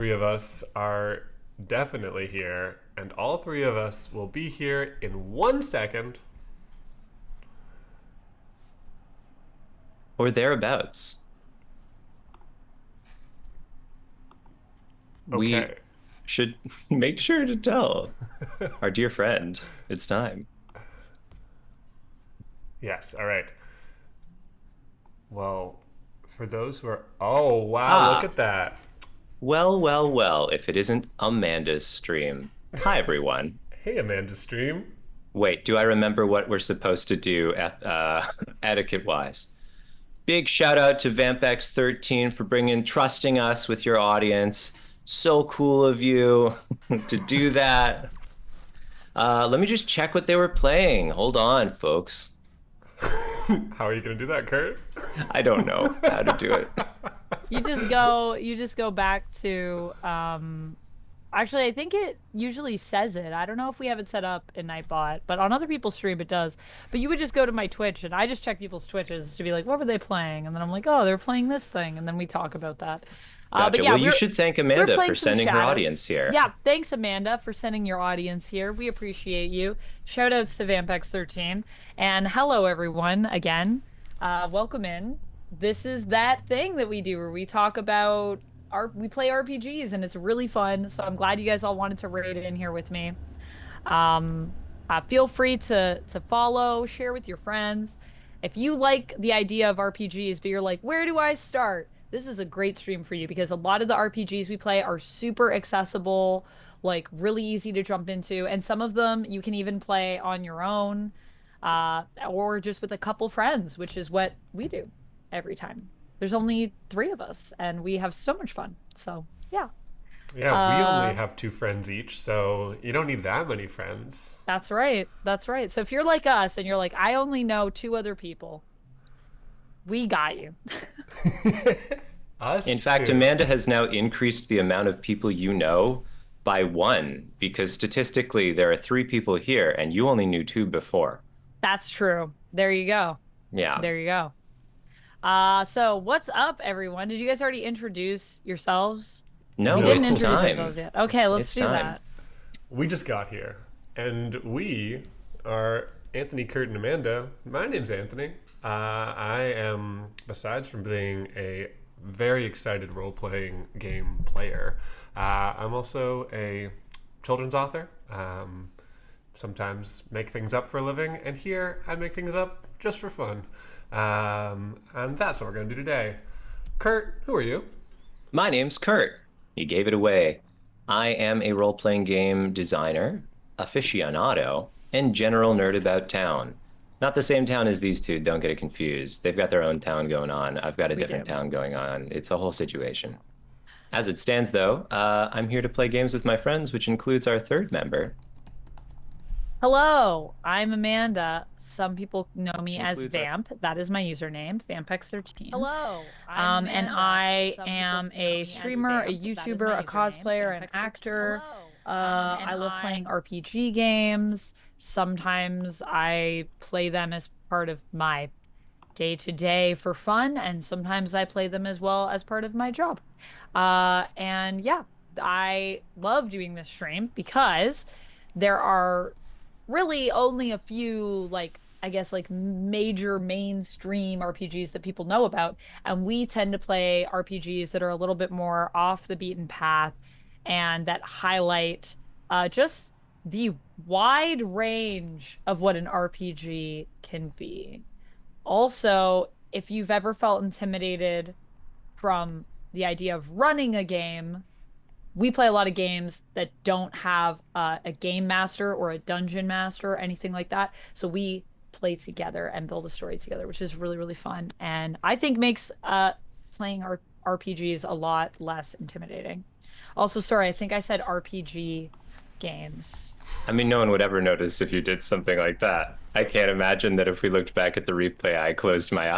Three of us are definitely here, and all three of us will be here in 1 second. Or thereabouts. We Okay. should make sure to tell our dear friend it's time. Yes, all right. Well, for those who are. Oh, wow, look Ah, at that. well, if it isn't Amanda's stream. Hi, everyone. Hey, Amanda Stream. Wait, do I remember what we're supposed to do etiquette-wise? Big shout out to VampX13 for trusting us with your audience. So cool of you to do that. Let me just check what they were playing. Hold on, folks. How are you going to do that, Kurt? I don't know how to do it. You just go back to actually I think it usually says it. I don't know if we have it set up in Nightbot, but on other people's stream it does. But you would just go to my Twitch and I just check people's Twitches to be like, what were they playing? And then I'm like, oh, they're playing this thing, and then we talk about that. But Gotcha. yeah, Well, you should thank we're Amanda playing for some sending her shadows. audience here. Yeah, thanks Amanda for sending your audience here. We appreciate you. Shout outs to VampX13. And hello everyone again. Welcome in. This is that thing that we do where we talk about we play RPGs and it's really fun. So I'm glad you guys all wanted to raid in here with me. Feel free to follow, share with your friends. If you like the idea of RPGs, but you're like, where do I start? This is a great stream for you because a lot of the RPGs we play are super accessible, like really easy to jump into, and some of them you can even play on your own, or just with a couple friends, which is what we do every time. There's only three of us, and we have so much fun. So yeah, Yeah, we uh, only have two friends each, so you don't need that many friends. that's right. That's right. So if you're like us and you're like, I only know two other people, we got you. Us In fact, too. Amanda has now increased the amount of people you know by one because statistically there are three people here and you only knew two before. That's true. There you go. Yeah. There you go. So what's up, everyone? Did you guys already introduce yourselves? We No, No, didn't it's introduce time. ourselves yet. Okay, let's It's do time. that. we just got here, and we are Anthony, Kurt, and Amanda. My name's Anthony. I am, besides from being a very excited role-playing game player, I'm also a children's author. Sometimes make things up for a living, and here I make things up just for fun. And that's what we're going to do today. Kurt, who are you? My name's Kurt. You gave it away. I am a role-playing game designer, aficionado, and general nerd about town. Not the same town as these two, don't get it confused. They've got their own town going on. I've got a We different do. town going on. It's a whole situation. As it stands, though, I'm here to play games with my friends, which includes our third member. Hello, I'm Amanda. Some people know me Which as includes our- Vamp. That is my username, VampX13. Hello, And Amanda. I Some people am know me a as streamer, a Vamp. That is YouTuber, my a username, cosplayer, an VampX13. actor. Hello. I love playing RPG games. Sometimes I play them as part of my day-to-day for fun, and sometimes I play them as well as part of my job. And yeah, I love doing this stream because there are really only a few, like, I guess, like major mainstream RPGs that people know about. And we tend to play RPGs that are a little bit more off the beaten path and that highlight just the wide range of what an RPG can be. Also, if you've ever felt intimidated from the idea of running a game, we play a lot of games that don't have a game master or a dungeon master or anything like that. So we play together and build a story together, which is really, really fun. And I think makes playing RPGs a lot less intimidating. Also, sorry, I think I said RPG games. I mean, no one would ever notice if you did something like that. I can't imagine that if we looked back at the replay, I closed my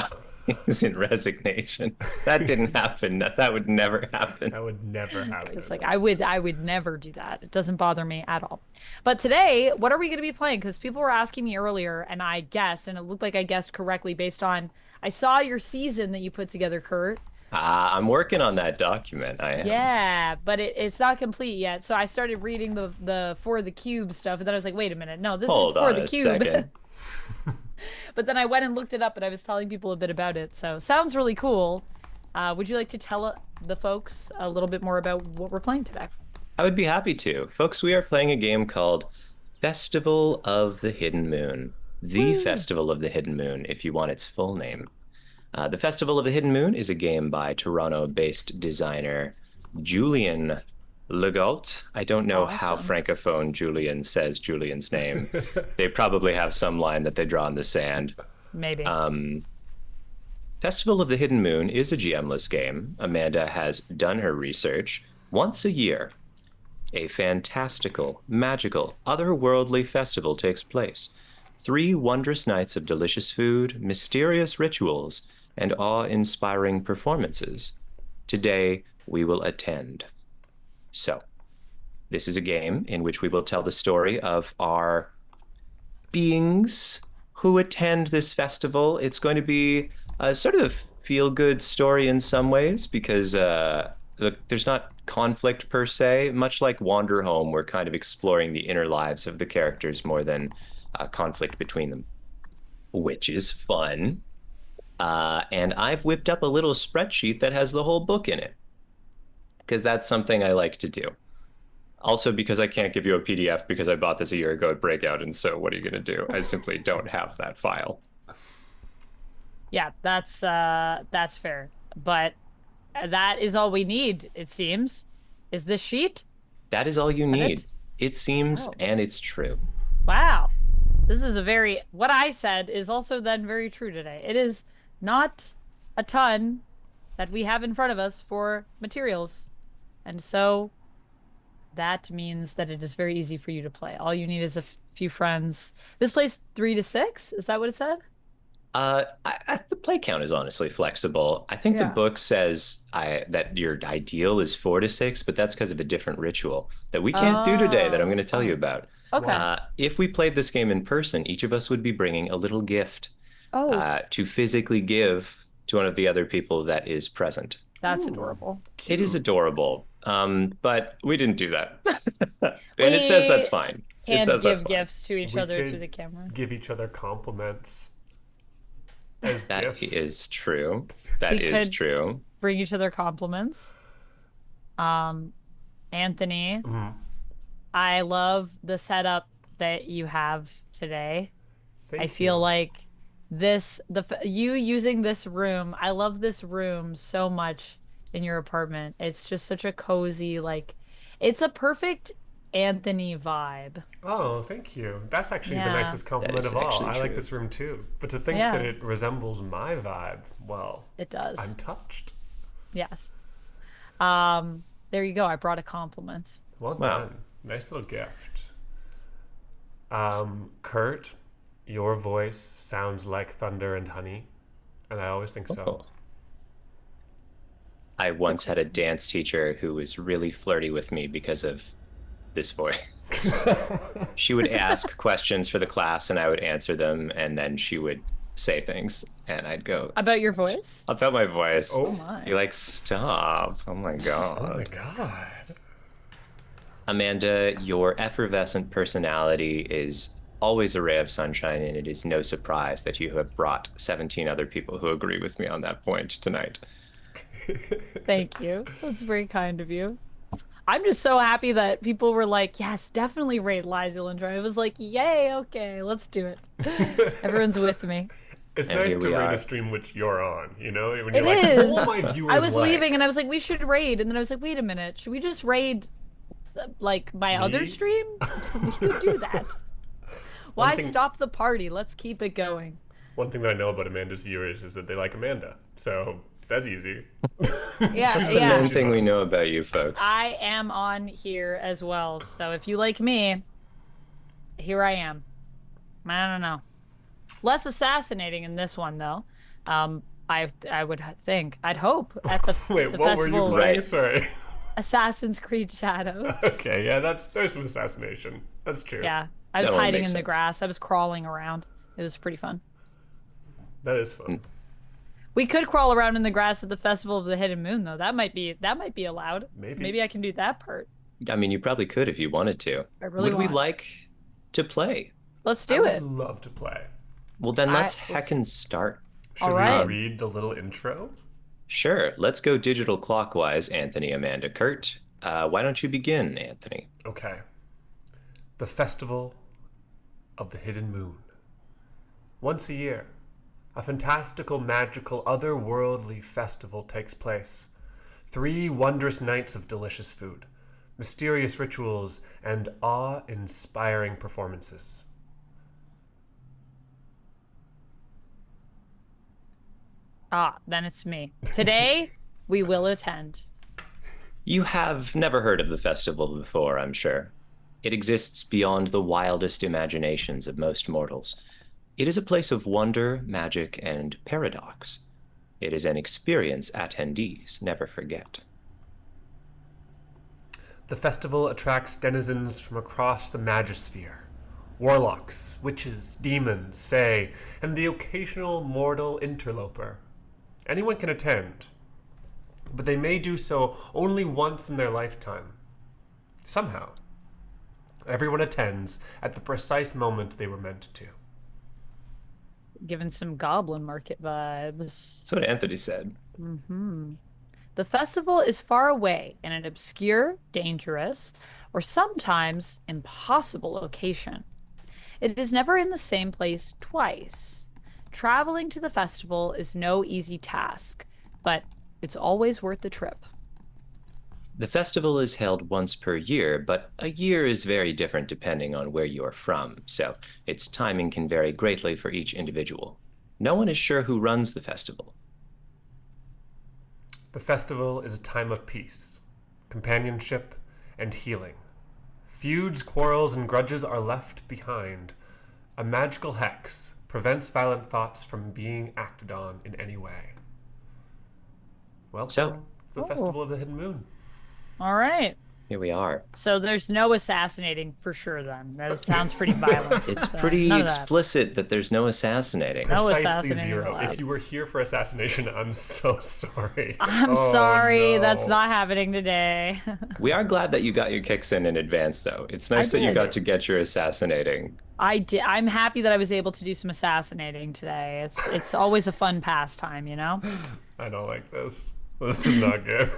eyes in resignation. That didn't happen. That would never happen. That would never happen. It's like I would never do that. It doesn't bother me at all. But today, what are we going to be playing? Because people were asking me earlier, and I guessed, and it looked like I guessed correctly based on I saw your season that you put together, Kurt. I'm working on that document. I am. Yeah, but it's not complete yet. So I started reading the For the Cube stuff, and then I was like, wait a minute, no, this is Hold For on the a Cube. second. But then I went and looked it up, and I was telling people a bit about it. So sounds really cool. Would you like to tell the folks a little bit more about what we're playing today? I would be happy to. Folks, we are playing a game called Festival of the Hidden Moon. The Festival of the Hidden Moon, if you want its full name. The Festival of the Hidden Moon is a game by Toronto-based designer Julian Legault. I don't know how Awesome. francophone Julian says Julian's name. They probably have some line that they draw in the sand. Maybe. Festival of the Hidden Moon is a GM-less game. Amanda has done her research. Once a year, a fantastical, magical, otherworldly festival takes place. 3 wondrous nights of delicious food, mysterious rituals, and awe-inspiring performances. Today, we will attend. So, this is a game in which we will tell the story of our beings who attend this festival. It's going to be a sort of feel-good story in some ways because there's not conflict per se. Much like Wander Home, we're kind of exploring the inner lives of the characters more than conflict between them, which is fun. And I've whipped up a little spreadsheet that has the whole book in it because that's something I like to do. Also, because I can't give you a PDF because I bought this a year ago at Breakout, and so what are you going to do? I simply don't have that file. Yeah, that's fair. But that is all we need, it seems. Is this sheet? That is all you need. it? It seems, Oh. and it's true. Wow. This is what I said is also then very true today. It is not a ton that we have in front of us for materials. And so that means that it is very easy for you to play. All you need is a few friends. This plays 3 to 6? Is that what it said? The play count is honestly flexible. I think the Yeah. book says that your ideal is 4 to 6, but that's because of a different ritual that we can't do today that I'm going to tell you about. Okay. If we played this game in person, each of us would be bringing a little gift to physically give to one of the other people that is present. That's adorable. It is adorable, but we didn't do that. And it says that's fine. It And says that's give fine. gifts to each We other could through the camera. give each other compliments as That gifts. is true. That We is could- true. Bring each other compliments. Anthony, I love the setup that you have today. Thank I feel you. like you using this room. I love this room so much in your apartment. It's just such a cozy, like, it's a perfect Anthony vibe. Oh, thank you. That's actually the Yeah. nicest compliment is of all. actually I like true. this room too. But to think Yeah. that it resembles my vibe, well, It does. I'm touched. Yes. There you go. I brought a compliment. Well Wow. done. Nice little gift. Kurt, your voice sounds like thunder and honey, and I always think so. Oh. I once had a dance teacher who was really flirty with me because of this voice. She would ask questions for the class and I would answer them, and then she would say things and I'd go About your voice? about my voice. Oh My. You're like, stop. Oh my Oh my God. god. Amanda, your effervescent personality is always a ray of sunshine, and it is no surprise that you have brought 17 other people who agree with me on that point tonight. Thank you. That's very kind of you. I'm just so happy that people were like, yes, definitely raid liesyoullenjoy. I was like, yay, okay, let's do it. Everyone's with me. It's And nice here to we rate are. a stream which you're on, you know? When It you're like, is. what my viewers I was like. leaving and I was like, we should raid. And then I was like, wait a minute, should we just raid like my other Me? stream? We could do that. Why thing- stop the party? Let's keep it going. One thing that I know about Amanda's viewers is that they like Amanda. So that's easy. Yeah, Choose the yeah. stream One she's thing we on. know about you folks. I am on here as well. So if you like me, here I am. I don't know. Less assassinating in this one though. I would think. I'd hope at the Wait, the what were you festival. playing? Right. Sorry. Assassin's Creed Shadows. Okay, yeah, there's some assassination. That's true. Yeah, I was That one hiding makes in the sense. grass. I was crawling around. It was pretty fun. That is fun. We could crawl around in the grass at the Festival of the Hidden Moon, though. That might be allowed. Maybe. Maybe I can do that part. I mean, you probably could if you wanted to. I really Would we want. like to play? Let's I do would it. love to play. Well, then let's let's- heckin' start. Should All we right. read the little intro? Sure, let's go digital clockwise, Anthony, Amanda, Kurt. Why don't you begin, Anthony? Okay. The Festival of the Hidden Moon. Once a year, a fantastical, magical, otherworldly festival takes place. 3 wondrous nights of delicious food, mysterious rituals, and awe-inspiring performances. Then it's me. Today, we will attend. You have never heard of the festival before, I'm sure. It exists beyond the wildest imaginations of most mortals. It is a place of wonder, magic, and paradox. It is an experience attendees never forget. The festival attracts denizens from across the Magisphere. Warlocks, witches, demons, fae, and the occasional mortal interloper. Anyone can attend, but they may do so only once in their lifetime. Somehow, everyone attends at the precise moment they were meant to. Given some Goblin Market vibes. That's what Anthony said. The festival is far away in an obscure, dangerous, or sometimes impossible location. It is never in the same place twice. Traveling to the festival is no easy task, but it's always worth the trip. The festival is held once per year, but a year is very different depending on where you are from, so its timing can vary greatly for each individual. No one is sure who runs the festival. The festival is a time of peace, companionship, and healing. Feuds, quarrels, and grudges are left behind. A magical hex prevents violent thoughts from being acted on in any way. Welcome to the Festival of the Hidden Moon. All right. Here we are. So there's no assassinating for sure then. That sounds pretty violent. It's So, pretty none of that. explicit that there's no assassinating. No Precisely assassinating 0. allowed. If you were here for assassination, I'm so sorry. I'm Oh, sorry, no. that's not happening today. We are glad that you got your kicks in advance, though. It's nice that you did. got to get your assassinating. I did. I'm happy that I was able to do some assassinating today. It's always a fun pastime, you know? I don't like this. This is not good.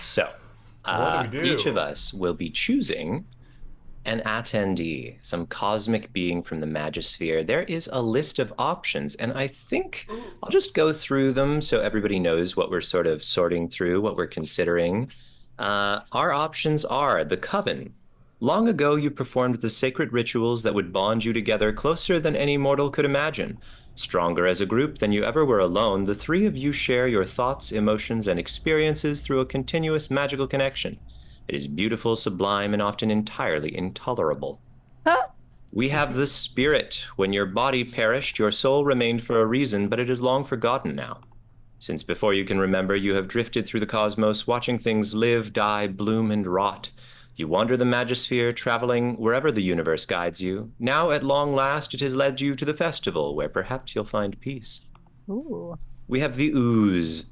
So, What do we do? each of us will be choosing an attendee, some cosmic being from the Magisphere. There is a list of options, and I think I'll just go through them so everybody knows what we're sort of sorting through, what we're considering. Our options are the Coven. Long ago, you performed the sacred rituals that would bond you together closer than any mortal could imagine. Stronger as a group than you ever were alone, the 3 of you share your thoughts, emotions, and experiences through a continuous magical connection. It is beautiful, sublime, and often entirely intolerable. Huh? We have the Spirit. When your body perished, your soul remained for a reason, but it is long forgotten now. Since before you can remember, you have drifted through the cosmos, watching things live, die, bloom, and rot. You wander the Magisphere, traveling wherever the universe guides you. Now, at long last, it has led you to the festival, where perhaps you'll find peace. Ooh. We have the Ooze.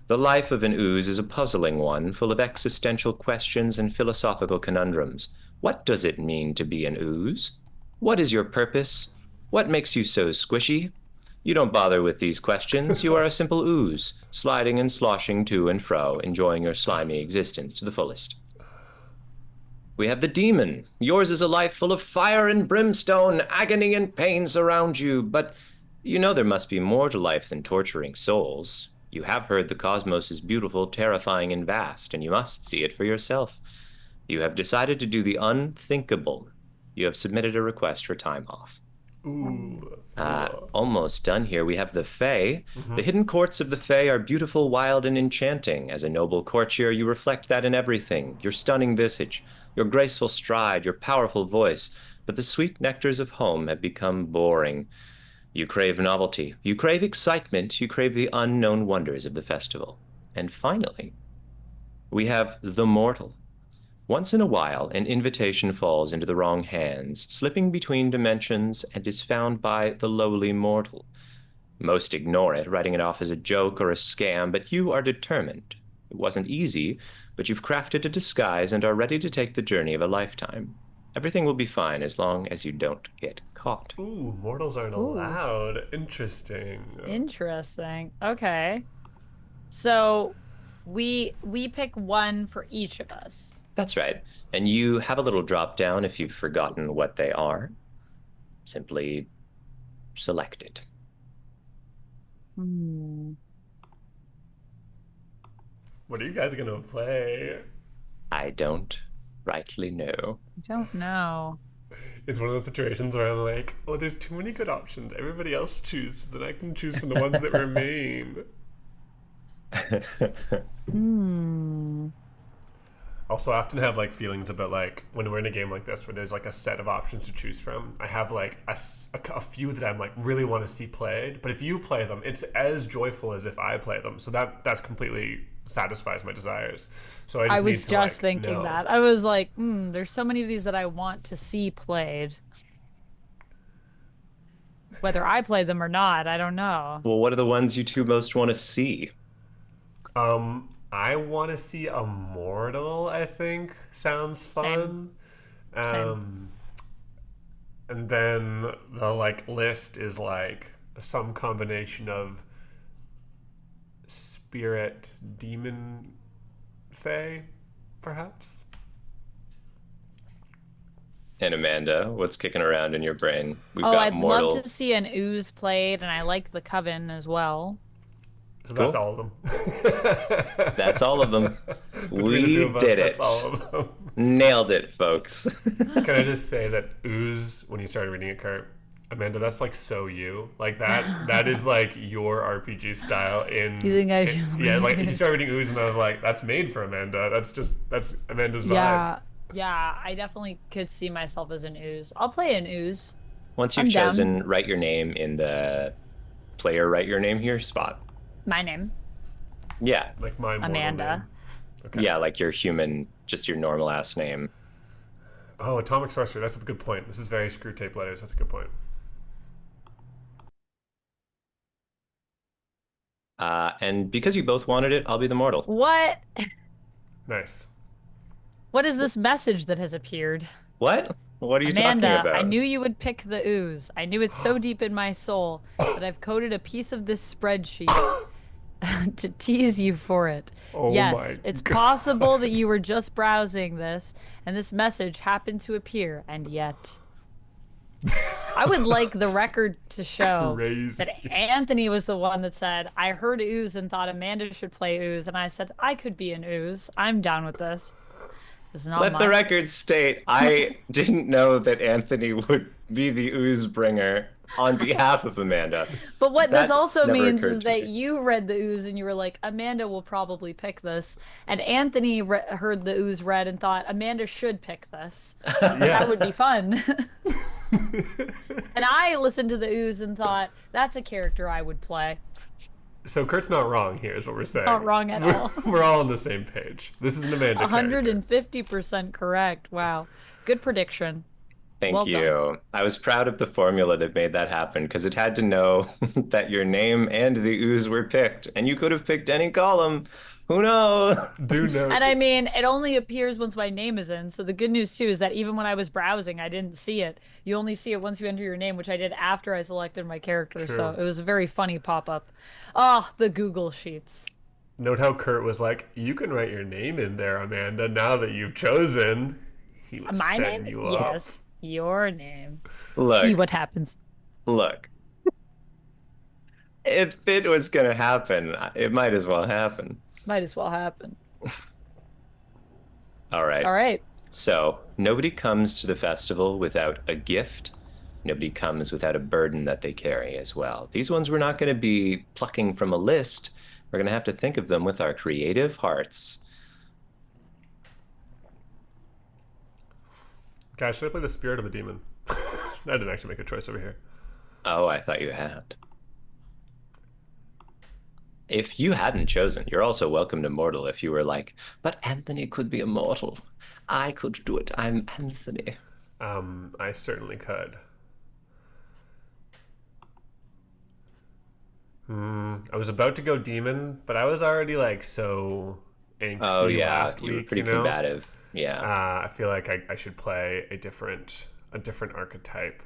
The life of an ooze is a puzzling one, full of existential questions and philosophical conundrums. What does it mean to be an ooze? What is your purpose? What makes you so squishy? You don't bother with these questions. You are a simple ooze, sliding and sloshing to and fro, enjoying your slimy existence to the fullest. We have the demon. Yours is a life full of fire and brimstone, agony and pain surround you, but you know there must be more to life than torturing souls. You have heard the cosmos is beautiful, terrifying, and vast, and you must see it for yourself. You have decided to do the unthinkable. You have submitted a request for time off. Ooh. Almost done here. We have the Fae. The hidden courts of the Fae are beautiful, wild, and enchanting. As a noble courtier, you reflect that in everything. Your stunning visage, your graceful stride, your powerful voice. But the sweet nectars of home have become boring. You crave novelty. You crave excitement. You crave the unknown wonders of the festival. And finally, we have the Mortal. Once in a while, an invitation falls into the wrong hands, slipping between dimensions, and is found by the lowly mortal. Most ignore it, writing it off as a joke or a scam, but you are determined. It wasn't easy, but you've crafted a disguise and are ready to take the journey of a lifetime. Everything will be fine as long as you don't get caught. Ooh, mortals aren't Ooh, allowed. Interesting. interesting. Okay. So we pick one for each of us. That's right. And you have a little drop down if you've forgotten what they are. Simply select it. Hmm. What are you guys gonna play? I don't rightly know. I don't know. It's one of those situations where I'm like, oh, there's too many good options. Everybody else choose, then I can choose from the ones that remain. Hmm. Also, I often have like feelings about like when we're in a game like this where there's like a set of options to choose from. I have like a few that I'm like really want to see played, but if you play them, it's as joyful as if I play them. So that's completely satisfies my desires. So I I just need was to just like thinking know. that. I was like, there's so many of these that I want to see played. Whether I play them or not, I don't know. Well, what are the ones you two most want to see? I want to see Immortal. I think sounds Same, fun. same. Um, and then the like list is like some combination of spirit, demon, fae, perhaps. And Amanda, what's kicking around in your brain? We've Oh, got I'd love Mortal. to see an ooze played, and I like the Coven as well. So that's Cool. all of them. That's all of them. Between the two We of us, did that's it. all of them. Nailed it, folks. Can I just say that ooze, when you started reading it, Kurt, Amanda, that's like so you. Like that is like your RPG style You think I should yeah, like read you it? started reading ooze and I was like, that's made for Amanda. That's Amanda's vibe. Yeah, yeah, I definitely could see myself as an ooze. I'll play an ooze. Once you've I'm down. chosen, write your name in the player write your name here spot. My name, Yeah. Like my mortal name. Amanda. Okay. Yeah, like your human, just your normal ass name. Oh, Atomic Sorcerer, that's a good point. This is very screw tape letters, that's a good point. And because you both wanted it, I'll be the mortal. What? Nice. What is this message that has appeared? What? What are you talking Amanda, I about? knew you would pick the ooze. I knew it so deep in my soul that I've coded a piece of this spreadsheet to tease you for it. Oh my Yes, it's god. possible that you were just browsing this and this message happened to appear, and yet. I would like the That's record to show that crazy. Anthony was the one that said, I heard ooze and thought Amanda should play ooze, and I said, I could be an ooze. I'm down with this. It's not Let the mine. record state I didn't know that Anthony would be the ooze bringer on behalf of Amanda. But what this That also never means occurred is to that me. you read the ooze and you were like, Amanda will probably pick this. And Anthony heard the ooze read and thought, Amanda should pick this. That Yeah. would be fun. And I listened to the ooze and thought, that's a character I would play. So Kurt's not wrong here, is what we're saying. Not wrong at all. We're all on the same page. This is an Amanda character. 150% correct. Wow. Good prediction. Thank Well done. you. I was proud of the formula that made that happen because it had to know that your name and the ooze were picked, and you could have picked any column. Who Do knows? And note, I mean, it only appears once my name is in. So the good news too is that even when I was browsing, I didn't see it. You only see it once you enter your name, which I did after I selected my character. So true. it was a very funny pop-up. Oh, the Google Sheets. Note how Kurt was like, you can write your name in there, Amanda, now that you've chosen. He was My setting name? you up. Yes, your name. See Look, what happens. look. If it was going to happen, it might as well happen. Might as well happen. All right. All right. So, nobody comes to the festival without a gift. Nobody comes without a burden that they carry as well. These ones we're not going to be plucking from a list. We're going to have to think of them with our creative hearts. Guys, should I play the spirit or the demon? I didn't actually make a choice over here. Oh, I thought you had. If you hadn't chosen, you're also welcome to mortal if you were like, but Anthony could be immortal. I could do it. I'm Anthony. I certainly could. I was about to go demon, but I was already like so Oh angsty yeah, last you were week, pretty combative. Yeah. I feel like I should play a different archetype.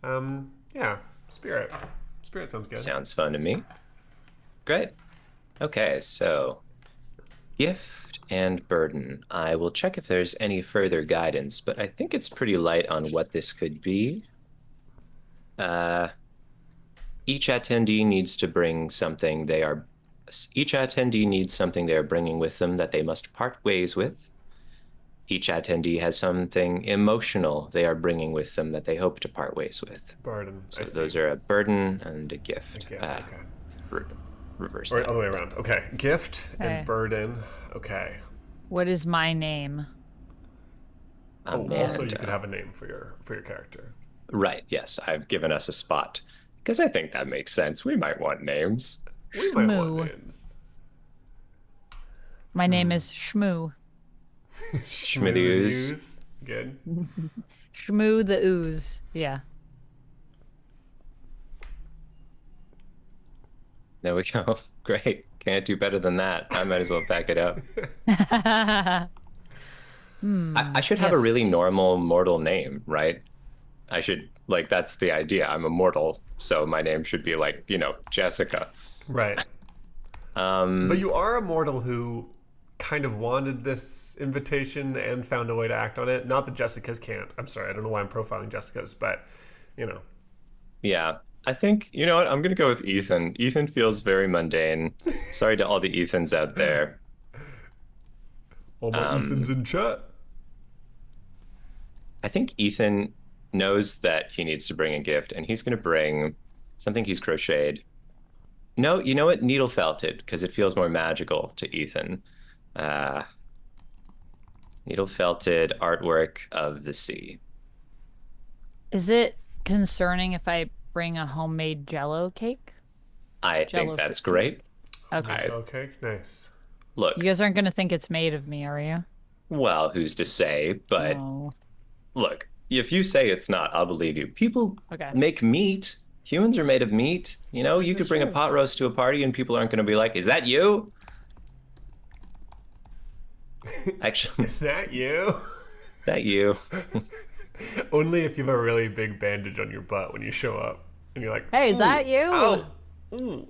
Yeah, spirit. Spirit sounds good. Sounds fun to me. Great. Okay, so gift and burden. I will check if there's any further guidance, but I think it's pretty light on what this could be. Uh, each attendee needs to bring something they are. Each attendee needs something they are bringing with them that they must part ways with. Each attendee has something emotional they are bringing with them that they hope to part ways with. Burden. So I see. those are a burden and a A gift. gift. Okay. Reverse Or that. other way around. Okay. Gift Okay. and burden. Okay. What is my name? Oh, also you Amanda. could have a name for your character. Right, yes, I've given us a spot because I think that makes sense. We might want names. We might want Shmoo. names. My name is Shmoo. Schmidooze. Good. Shmoo the Ooze. Yeah. There we go. Great. Can't do better than that. I might as well back it up. I should have a really normal mortal name, right? I should, like, that's the idea. I'm a mortal, so my name should be like, Jessica. Right. But you are a mortal who kind of wanted this invitation and found a way to act on it. Not that Jessica's can't. I'm sorry. I don't know why I'm profiling Jessica's, but, Yeah. I think, you know what? I'm going to go with Ethan. Ethan feels very mundane. Sorry to all the Ethans out there. all my Ethans in chat. I think Ethan knows that he needs to bring a gift, and he's going to bring something he's crocheted. No, you know what? Needle felted, because it feels more magical to Ethan. Needle felted artwork of the sea. Is it concerning if I bring a homemade Jello cake? I Jell-O think that's cookie. great. Okay. Okay, nice. Look, You guys aren't gonna think it's made of me, are you? well, who's to say? But Oh. look, if you say it's not, I'll believe you. People Okay. make meat. Humans are made of meat. You know, you This could is bring a true. pot roast to a party and people aren't going to be like, is that you? Actually, Is that you? that you. Only if you have a really big bandage on your butt when you show up. And you're like, Hey, is that you? oh, ooh.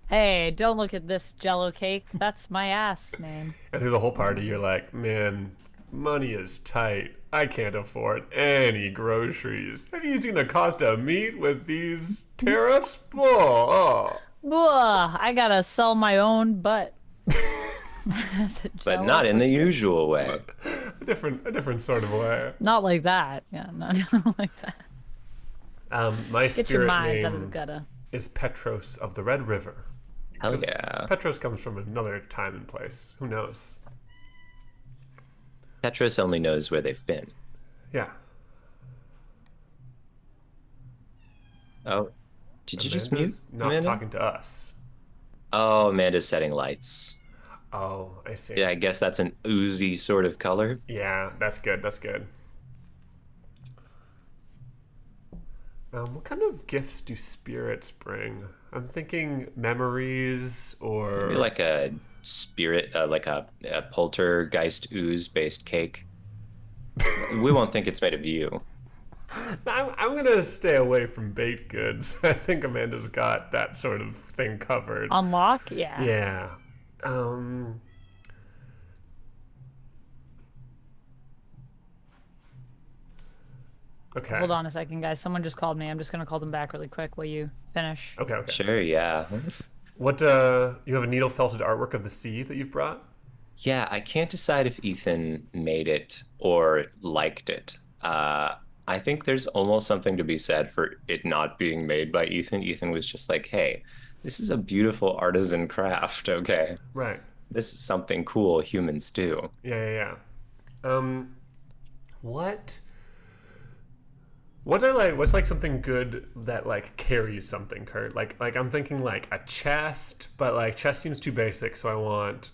Hey, don't look at this Jello cake. That's my ass name. And through the whole party, you're like, man, money is tight. I can't afford any groceries. Have you seen the cost of meat with these tariffs? Oh. Ugh, I gotta sell my own butt. But not in the usual way. A different sort of way. Not like that. Yeah, not like that. My Get your spirit minds out of the name gutter. is Petros of the Red River. Hell 'Cause yeah. Petros comes from another time and place. Who knows? Petros only knows where they've been. Yeah. Oh, did you just mute, Amanda's not Amanda? talking to us. Oh, Amanda's setting lights. Oh, I see. Yeah, I guess that's an oozy sort of color. Yeah, that's good. That's good. What kind of gifts do spirits bring? I'm thinking memories or Maybe like a spirit, like a poltergeist ooze based cake. We won't think it's made of you. I'm gonna stay away from baked goods. I think Amanda's got that sort of thing covered. Unlock? Yeah. Yeah. Okay. Hold on a second, guys. Someone just called me. I'm just gonna call them back really quick while you finish. Okay. Sure, yeah. What you have a needle felted artwork of the sea that you've brought? Yeah, I can't decide if Ethan made it or liked it. I think there's almost something to be said for it not being made by Ethan. Ethan was just like, hey, this is a beautiful artisan craft, okay? Right. This is something cool humans do. Yeah. What's like something good that like carries something, Kurt? Like I'm thinking like a chest, but like chest seems too basic, so I want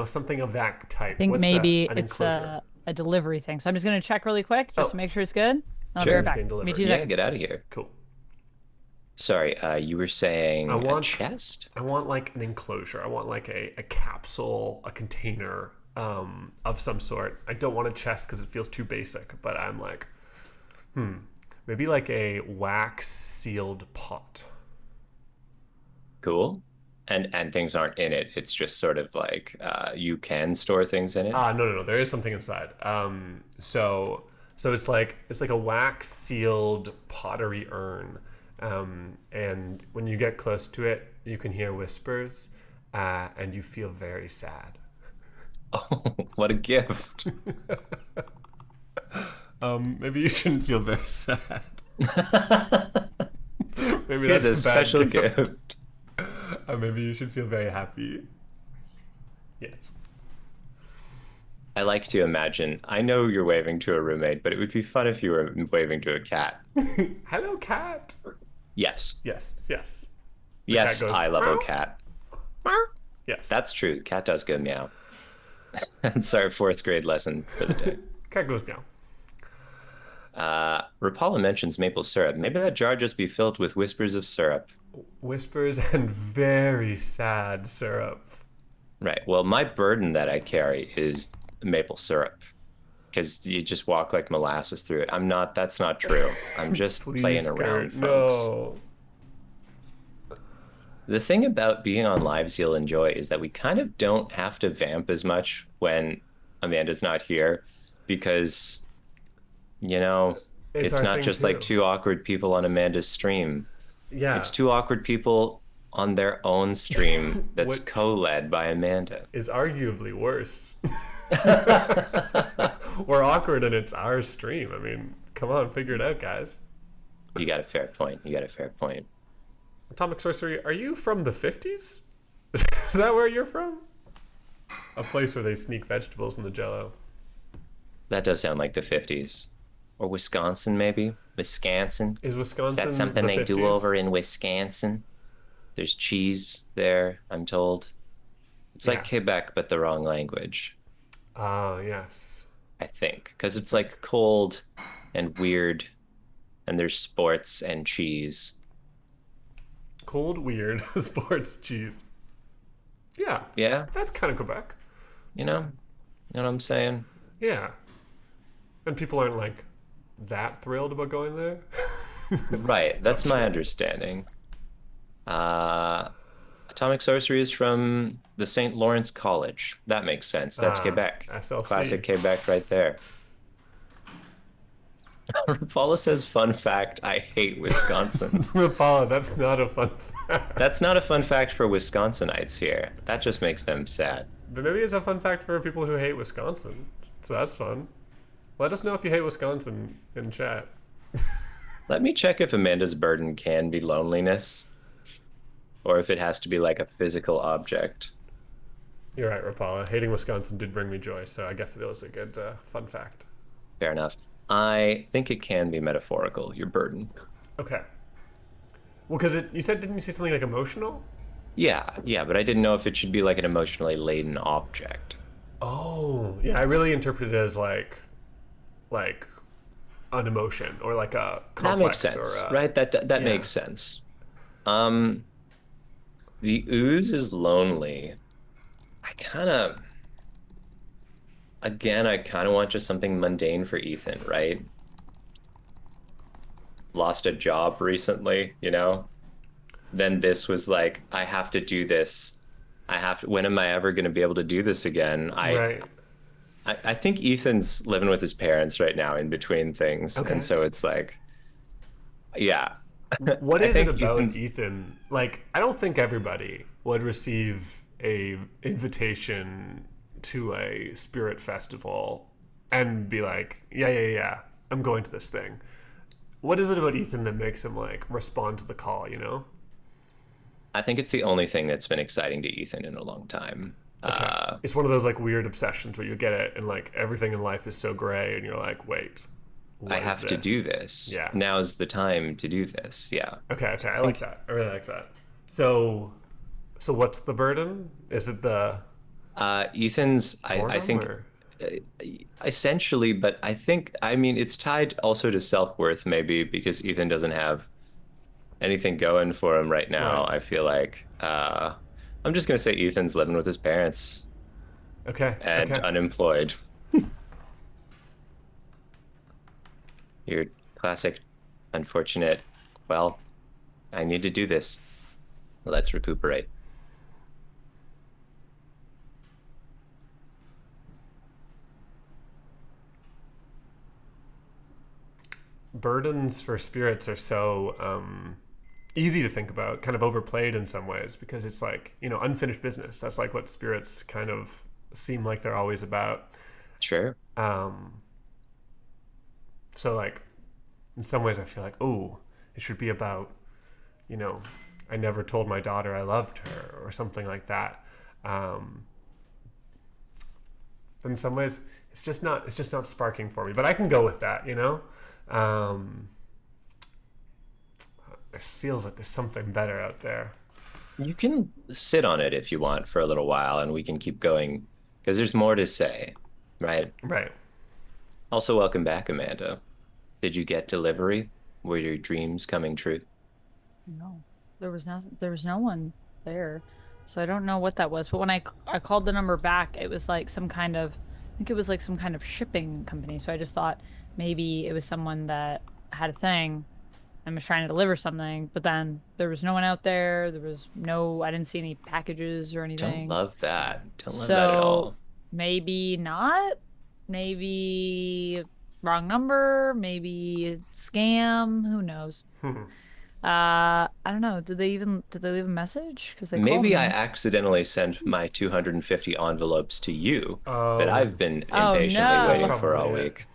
something of that type. I think What's maybe an it's enclosure? a delivery thing. So I'm just gonna check really quick just to make sure it's good. I'll be Sure. right back. Getting Give me delivered. 2 Yeah, seconds. get out of here. Cool. Sorry, you were I saying a want chest? I want like an enclosure. I want like a capsule, a container of some sort. I don't want a chest because it feels too basic, but I'm like, maybe like a wax sealed pot. Cool. And things aren't in it. It's just sort of like you can store things in it. Ah, no, no, no. There is something inside. So it's like a wax sealed pottery urn, and when you get close to it, you can hear whispers, and you feel very sad. Oh, what a gift. Maybe you shouldn't feel very sad. Maybe Here's that's a the bad special gift. gift. Maybe you should feel very happy. Yes. I like to imagine. I know you're waving to a roommate, but it would be fun if you were waving to a cat. Hello, cat. Yes. Yes, yes. The cat Yes, goes, I love a "Meow." cat. Yes. That's true. Cat does go meow. That's our fourth grade lesson for the day. Cat goes meow. Rapala mentions maple syrup. Maybe that jar just be filled with whispers of syrup. Whispers and very sad syrup. Right. Well, my burden that I carry is maple syrup because you just walk like molasses through it. That's not true. I'm just playing Please, around, Kurt, folks. no. The thing about being on Lives You'll Enjoy is that we kind of don't have to vamp as much when Amanda's not here because, It's it's our not thing just like too. two awkward people on Amanda's stream. Yeah. It's two awkward people on their own stream that's What co-led by Amanda. is arguably worse. We're awkward and it's our stream. I mean, come on, figure it out, guys. You got a fair point. You got a fair point. Atomic Sorcery, are you from the 50s? Is that where you're from? A place where they sneak vegetables in the jello. That does sound like the 50s. Or Wisconsin, maybe? Wisconsin? Is Is Wisconsin that something the they do 50s? over in Wisconsin? There's cheese there, I'm told. It's like Yeah. Quebec, but the wrong language, Ah, yes. I think. Because it's like cold and weird, and there's sports and cheese. Cold, weird, sports, cheese. Yeah, Yeah? that's kind of Quebec. You know? You know what I'm saying? Yeah. And people aren't like that thrilled about going there. Right, that's my understanding. Atomic Sorcery is from the St. Lawrence College. That makes sense. That's Quebec. SLC. Classic Quebec right there. Paula says, fun fact, I hate Wisconsin. Paula, that's not a fun fact. That's not a fun fact for Wisconsinites here. That just makes them sad. But maybe it's a fun fact for people who hate Wisconsin. So that's fun. Let us know if you hate Wisconsin in chat. Let me check if Amanda's burden can be loneliness, or if it has to be like a physical object. You're right, Rapala. Hating Wisconsin did bring me joy, so I guess it was a good fun fact. Fair enough. I think it can be metaphorical, your burden. Okay. Well, because didn't you say something like emotional? Yeah, but I didn't know if it should be like an emotionally laden object. Oh, yeah. I really interpreted it as like an emotion or like a That makes complex sense, or right? That yeah. makes sense. The ooze is lonely. I kind of want just something mundane for Ethan, right? Lost a job recently, Then this was like, I have to do this. When am I ever going to be able to do this again? Right. I think Ethan's living with his parents right now in between things. Okay. And so it's like, yeah. What I is it think about Ethan's- Ethan? Like, I don't think everybody would receive a invitation to a spirit festival and be like, yeah, I'm going to this thing. What is it about Ethan that makes him like respond to the call, I think it's the only thing that's been exciting to Ethan in a long time. Okay. It's one of those like weird obsessions where you get it and like everything in life is so gray and you're like, wait, I what is have to do this? this. Yeah. Now's the time to do this. Yeah. Okay, I like that. I really like that. So what's the burden? Is it the Ethan's, I boredom think, or- essentially, but I mean, it's tied also to self-worth maybe because Ethan doesn't have anything going for him right now. Right. I feel like I'm just gonna say Ethan's living with his parents Okay. and Okay. unemployed. Your classic, unfortunate. Well, I need to do this. Let's recuperate. Burdens for spirits are so easy to think about, kind of overplayed in some ways, because it's like, unfinished business. That's like what spirits kind of seem like they're always about. Sure. Um, so like, in some ways, I feel like, oh, it should be about, you know, I never told my daughter I loved her or something like that. Um, in some ways, it's just not sparking for me. But I can go with that. Um, it feels like there's something better out there. You can sit on it if you want for a little while and we can keep going because there's more to say, right? Right. Also, welcome back, Amanda. Did you get delivery? Were your dreams coming true? No, there was no one there. So I don't know what that was. But when I called the number back, it was like some kind of, I think it was like some kind of shipping company. So I just thought maybe it was someone that had a thing and was trying to deliver something. But then there was no one out there. I didn't see any packages or Don't anything. love that. Don't love that at So all. maybe not. Maybe wrong number. Maybe scam. Who knows? Hmm. I don't know. Did they leave a message? Because they called Maybe I me. accidentally sent my 250 envelopes to you that Oh, I've been Oh impatiently that's waiting no. for probably all it. week.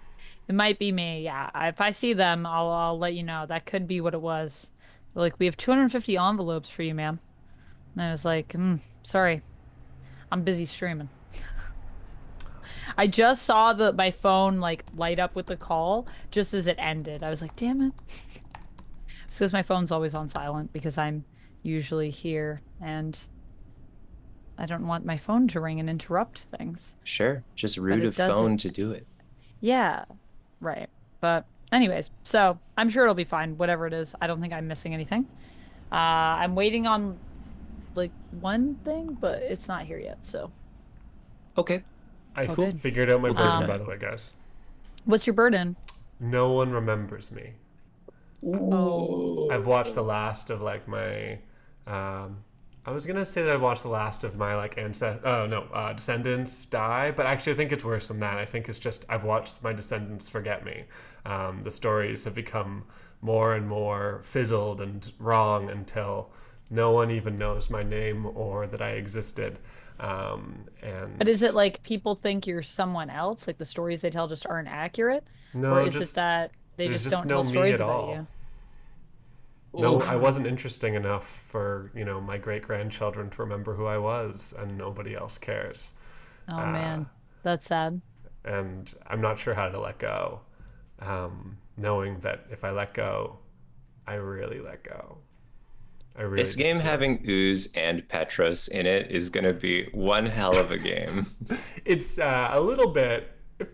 It might be me. Yeah. If I see them, I'll let you know. That could be what it was. They're like, we have 250 envelopes for you, ma'am. And I was like, sorry, I'm busy streaming. I just saw my phone like light up with the call just as it ended. I was like, damn it. It's because my phone's always on silent because I'm usually here and I don't want my phone to ring and interrupt things. Sure, just But root a it does it. phone to do it. Yeah, right. But anyways, so I'm sure it'll be fine, whatever it is. I don't think I'm missing anything. I'm waiting on like one thing, but it's not here yet, so Okay, I it's all cool. good. figured out my We'll go burden, Um, by tonight. the way, guys. what's your burden? No one remembers me. I've watched the Ooh. last of like my. I was gonna say that I watched the last of my like Oh no, descendants die, but actually I think it's worse than that. I think it's just I've watched my descendants forget me. The stories have become more and more fizzled and wrong until no one even knows my name or that I existed. But And is it like people think you're someone else? Like the stories they tell just aren't accurate? Or no, is it just that they there's just just don't no tell me stories at about all. you? No, I Oof. Ah, wasn't interesting enough for, my great grandchildren to remember who I was, and nobody else cares. oh Uh, man, that's sad. and I'm not sure how to let go, knowing that if I let go, I really let go. I really This game disappear. having Ooze and Petros in it is gonna be one hell of a game. It's a little bit.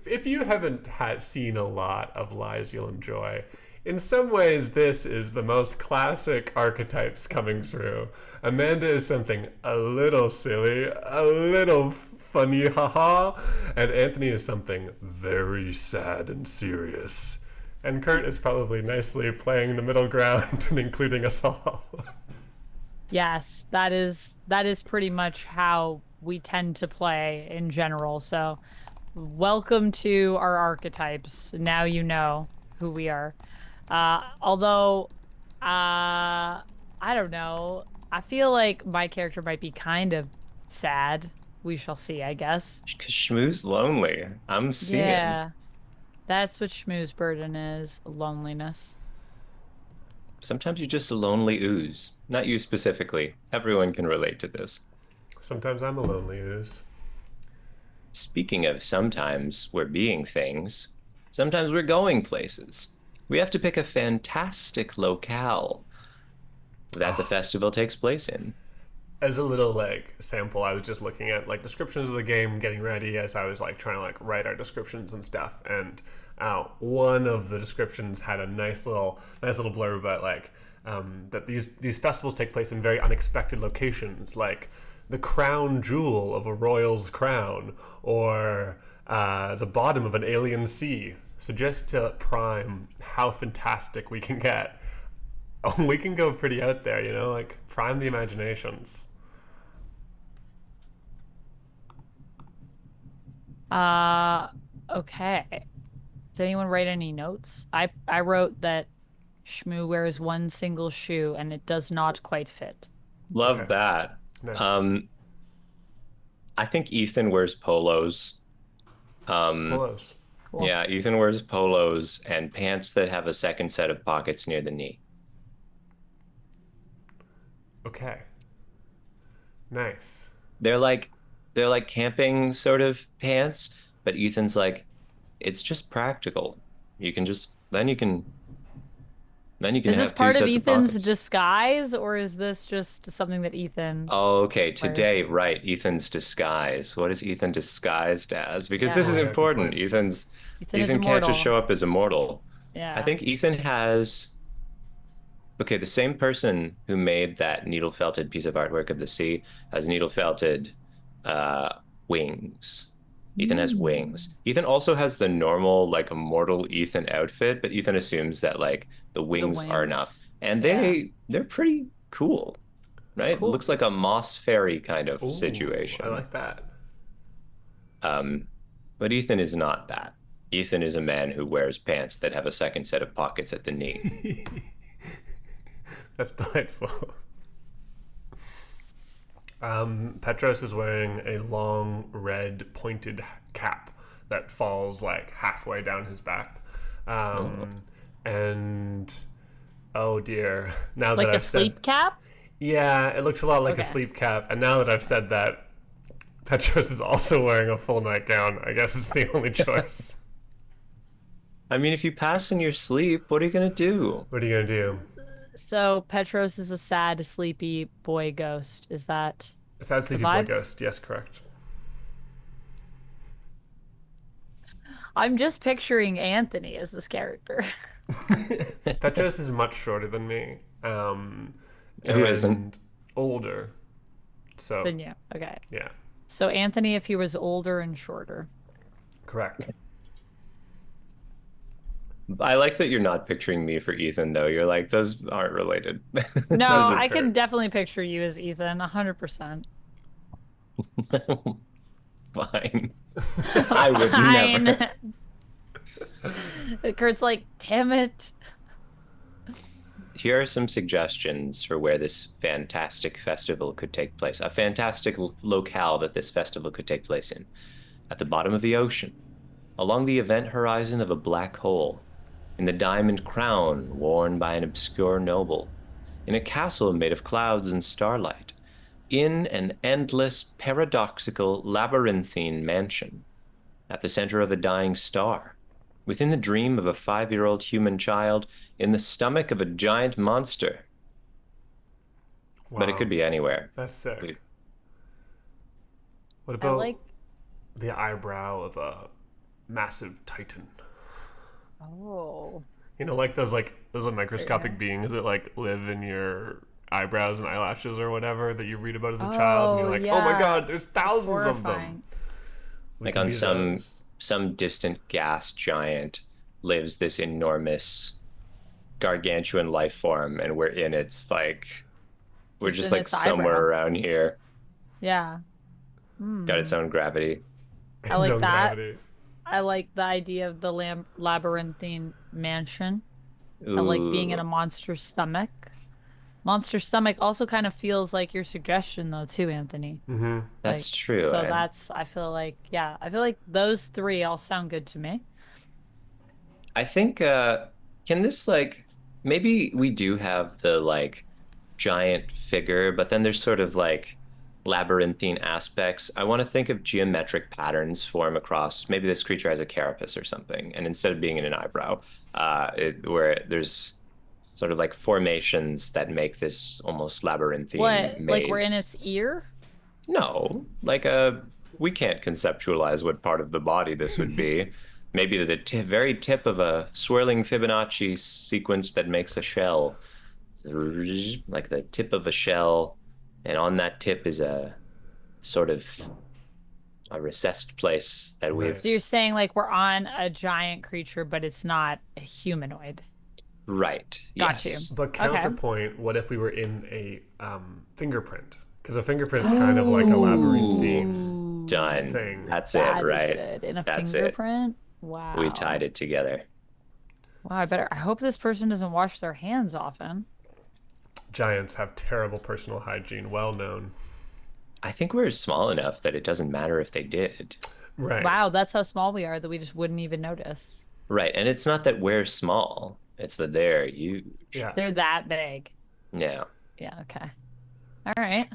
If you haven't seen a lot of Lies You'll Enjoy, in some ways this is the most classic archetypes coming through. Amanda is something a little silly, a little funny, haha, and Anthony is something very sad and serious. And Kurt is probably nicely playing the middle ground and including us all. Yes, that is pretty much how we tend to play in general. So, welcome to our archetypes. Now you know who we are. Although, I don't know. I feel like my character might be kind of sad. We shall see, I guess. Because Shmoo's lonely. I'm seeing. Yeah, that's what Shmoo's burden is, loneliness. Sometimes you're just a lonely ooze. Not you specifically. Everyone can relate to this. Sometimes I'm a lonely ooze. Speaking of sometimes we're being things, sometimes we're going places. We have to pick a fantastic locale that the festival takes place in. As a little like sample, I was just looking at like descriptions of the game, getting ready as I was like trying to like write our descriptions and stuff. And one of the descriptions had a nice little blurb about like that these festivals take place in very unexpected locations, like the crown jewel of a royal's crown, or the bottom of an alien sea. So just to prime how fantastic we can get, we can go pretty out there, like prime the imaginations. Okay. Does anyone write any notes? I wrote that Shmoo wears one single shoe and it does not quite fit. Love Okay. that. Nice. I think Ethan wears polos. Polos. Cool. Yeah, Ethan wears polos and pants that have a second set of pockets near the knee. Okay. Nice. They're like camping sort of pants, but Ethan's like, it's just practical. You can just then you can Is this have two part of sets of Ethan's pockets. disguise, or is this just something that Ethan Oh, okay, wears? today, right, Ethan's disguise. What is Ethan disguised as? Because Yeah. this is Oh, yeah, good important. point. Ethan is Ethan can't just immortal. show up as immortal. I Yeah. think Ethan has okay, the same person who made that needle felted piece of artwork of the sea has needle felted wings. Ethan has wings. Ethan also has the normal, like, immortal Ethan outfit, but Ethan assumes that like the The wings are enough. wings. And Yeah. they're pretty cool, right? It Cool. looks like a Moss Fairy kind of Ooh, I situation. like that. Um, but Ethan is not that. Ethan is a man who wears pants that have a second set of pockets at the knee. That's delightful. Petros is wearing a long red pointed cap that falls like halfway down his back. Oh. And oh dear, now that Like a I've sleep said, cap? yeah, it looked a lot like a Okay. sleep cap. And now that I've said that, Petros is also wearing a full nightgown. I guess it's the only choice. I mean, if you pass in your sleep, what are you gonna do? What are you gonna do? So Petros is a sad, sleepy boy ghost. Is that Sad the sleepy boy vibe? ghost. Yes, correct. I'm just picturing Anthony as this character. Petros is much shorter than me, Who isn't? and older. So Then yeah, okay. yeah, So Anthony, if he was older and shorter. correct. I like that you're not picturing me for Ethan, though. You're like, those aren't related. No, This isn't I fair. can definitely picture you as Ethan, 100%. Fine. I would never. Fine. Kurt's like, damn it. Here are some suggestions for where this fantastic festival could take place. A fantastic locale that this festival could take place in. At the bottom of the ocean, along the event horizon of a black hole, in the diamond crown worn by an obscure noble, in a castle made of clouds and starlight, in an endless, paradoxical, labyrinthine mansion, at the center of a dying star, within the dream of a 5-year-old human child, in the stomach of a giant monster. But it Wow, could be anywhere. that's sick. We- What I about like. the eyebrow of a massive titan? Oh. Like those microscopic beings that like live in your eyebrows and eyelashes or whatever that you read about as a child, and you're Oh, like, oh my yeah. god, there's thousands of them. Horrifying. We Like can on be those. some distant gas giant lives this enormous gargantuan life form, and we're in its like we're Just just in like its somewhere eyebrow. around here. Yeah. Got its own gravity. I like Zone that. gravity. I like the idea of the labyrinthine mansion. I like being in a Ooh. monster stomach. Monster stomach also kind of feels like your suggestion though too, Anthony. That's Like true. so And that's I feel like yeah, I feel like those three all sound good to me. I think can this like maybe we do have the like giant figure, but then there's sort of like labyrinthine aspects. I want to think of geometric patterns form across. Maybe this creature has a carapace or something, and instead of being in an eyebrow, where there's sort of like formations that make this almost labyrinthine What? Like we're in maze. its ear? No, like we can't conceptualize what part of the body this would be. Maybe the very tip of a swirling Fibonacci sequence that makes a shell. like the tip of a shell, and on that tip is a sort of a recessed place that we've Right. So you're saying like we're on a giant creature, but it's not a humanoid. right. Got you. Yes. But Okay. counterpoint, what if we were in a fingerprint? Because a fingerprint's kind of like a Ooh, labyrinthine Ooh, done. thing. That's it, that is right? good. In a That's it. fingerprint? We tied Wow. it together. Wow, I hope this person doesn't wash their hands often. Giants have terrible personal hygiene, well known. I think we're small enough that it doesn't matter if they did. Right. Wow, that's how small we are that we just wouldn't even notice. Right. And it's not that we're small, it's that they're huge. Yeah. They're that big. Yeah. Yeah, okay. All right.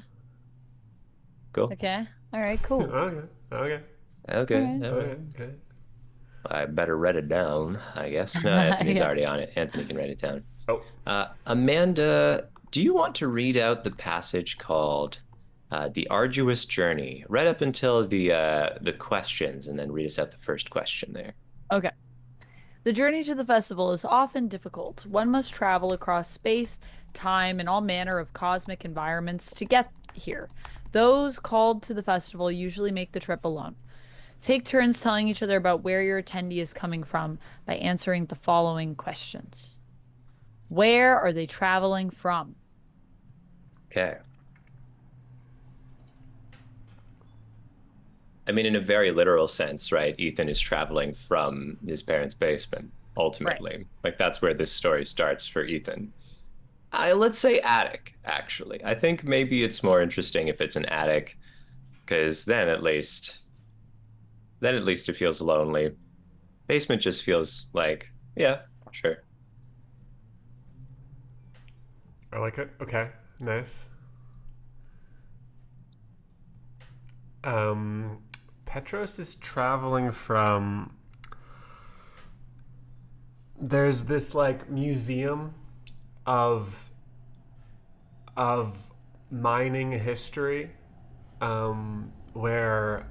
Cool. Okay. All right, cool. Okay. Okay. All Okay. right. All right. Okay. Okay. I better write it down, I guess. No, Anthony's Yeah. already on it. Anthony can write it down. Oh, Amanda, do you want to read out the passage called "The Arduous Journey"? Right up until the questions, and then read us out the first question there. Okay. The journey to the festival is often difficult. One must travel across space, time, and all manner of cosmic environments to get here. Those called to the festival usually make the trip alone. Take turns telling each other about where your attendee is coming from by answering the following questions. Where are they traveling from? Okay. I mean, in a very literal sense, right? Ethan is traveling from his parents' basement, Right. ultimately. Like, that's where this story starts for Ethan. Let's say attic, actually. I think maybe it's more interesting if it's an attic, because then at least it feels lonely. Basement just feels like, yeah, sure. I like it. Okay. Nice. Um, Petros is traveling from. There's this like museum of of mining history, where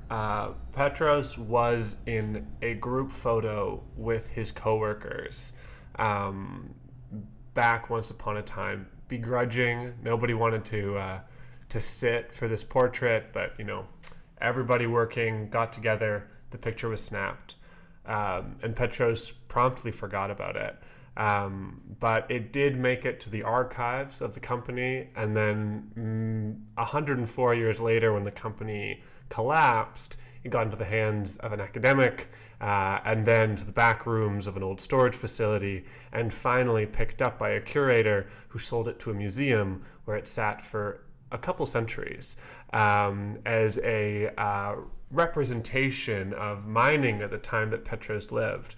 Petros was in a group photo with his coworkers, um, back once upon a time, begrudging. Nobody wanted to sit for this portrait, but everybody working got together. The picture was snapped, and Petros promptly forgot about it. But it did make it to the archives of the company, and then 104 years later, when the company collapsed, it got into the hands of an academic, and then to the back rooms of an old storage facility, and finally picked up by a curator who sold it to a museum where it sat for a couple centuries, as a representation of mining at the time that Petros lived.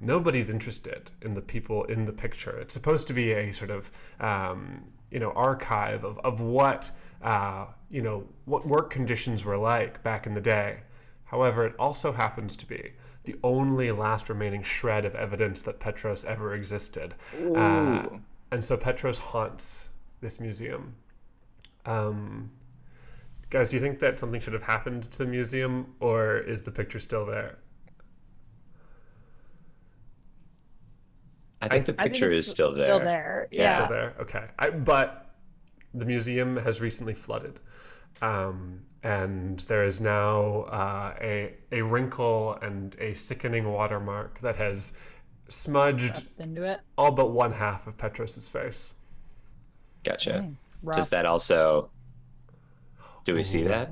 Nobody's interested in the people in the picture. It's supposed to be a sort of archive of what what work conditions were like back in the day. However, it also happens to be the only last remaining shred of evidence that Petros ever existed. Ooh. And so Petros haunts this museum. Guys, do you think that something should have happened to the museum, or is the picture still there? I think the I think picture it's is still still there. there. Yeah. Still Yeah. there? Okay. But the museum has recently flooded. And there is now a wrinkle and a sickening watermark that has smudged Up into it. all but one half of Petros's face. Gotcha. Dang. Does Rough. that also, do we see Ooh. that?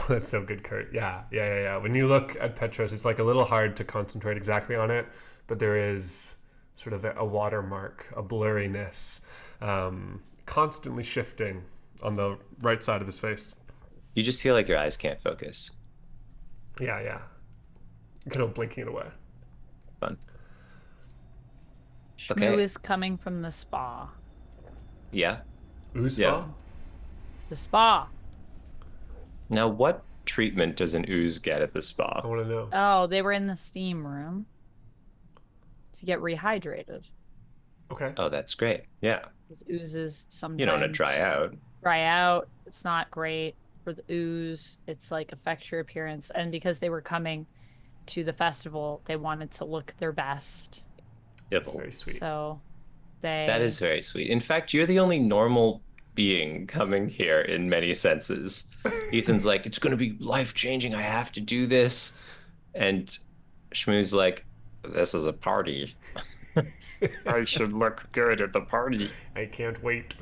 That's so good, Kurt. Yeah. When you look at Petros, it's like a little hard to concentrate exactly on it, but there is sort of a watermark, a blurriness, constantly shifting on the right side of his face. You just feel like your eyes can't focus. Yeah. Kind of blinking it away. Fun. Shmoo Okay. is coming from the spa. Yeah. Ooze Yeah. spa? The spa. Now, what treatment does an ooze get at the I spa? want to know. Oh, they were in the steam room to get rehydrated. Okay. Oh, that's great. Yeah. With oozes sometimes You don't want to dry out. dry out. It's not great for the ooze. It's like affects your appearance. And because they were coming to the festival, they wanted to look their best. Yep. That's very sweet. So That They is very sweet. In fact, you're the only normal being coming here in many senses. Ethan's like, it's going to be life-changing. I have to do this. And Shmoo's like, this is a party. I should look good at the party. I can't wait.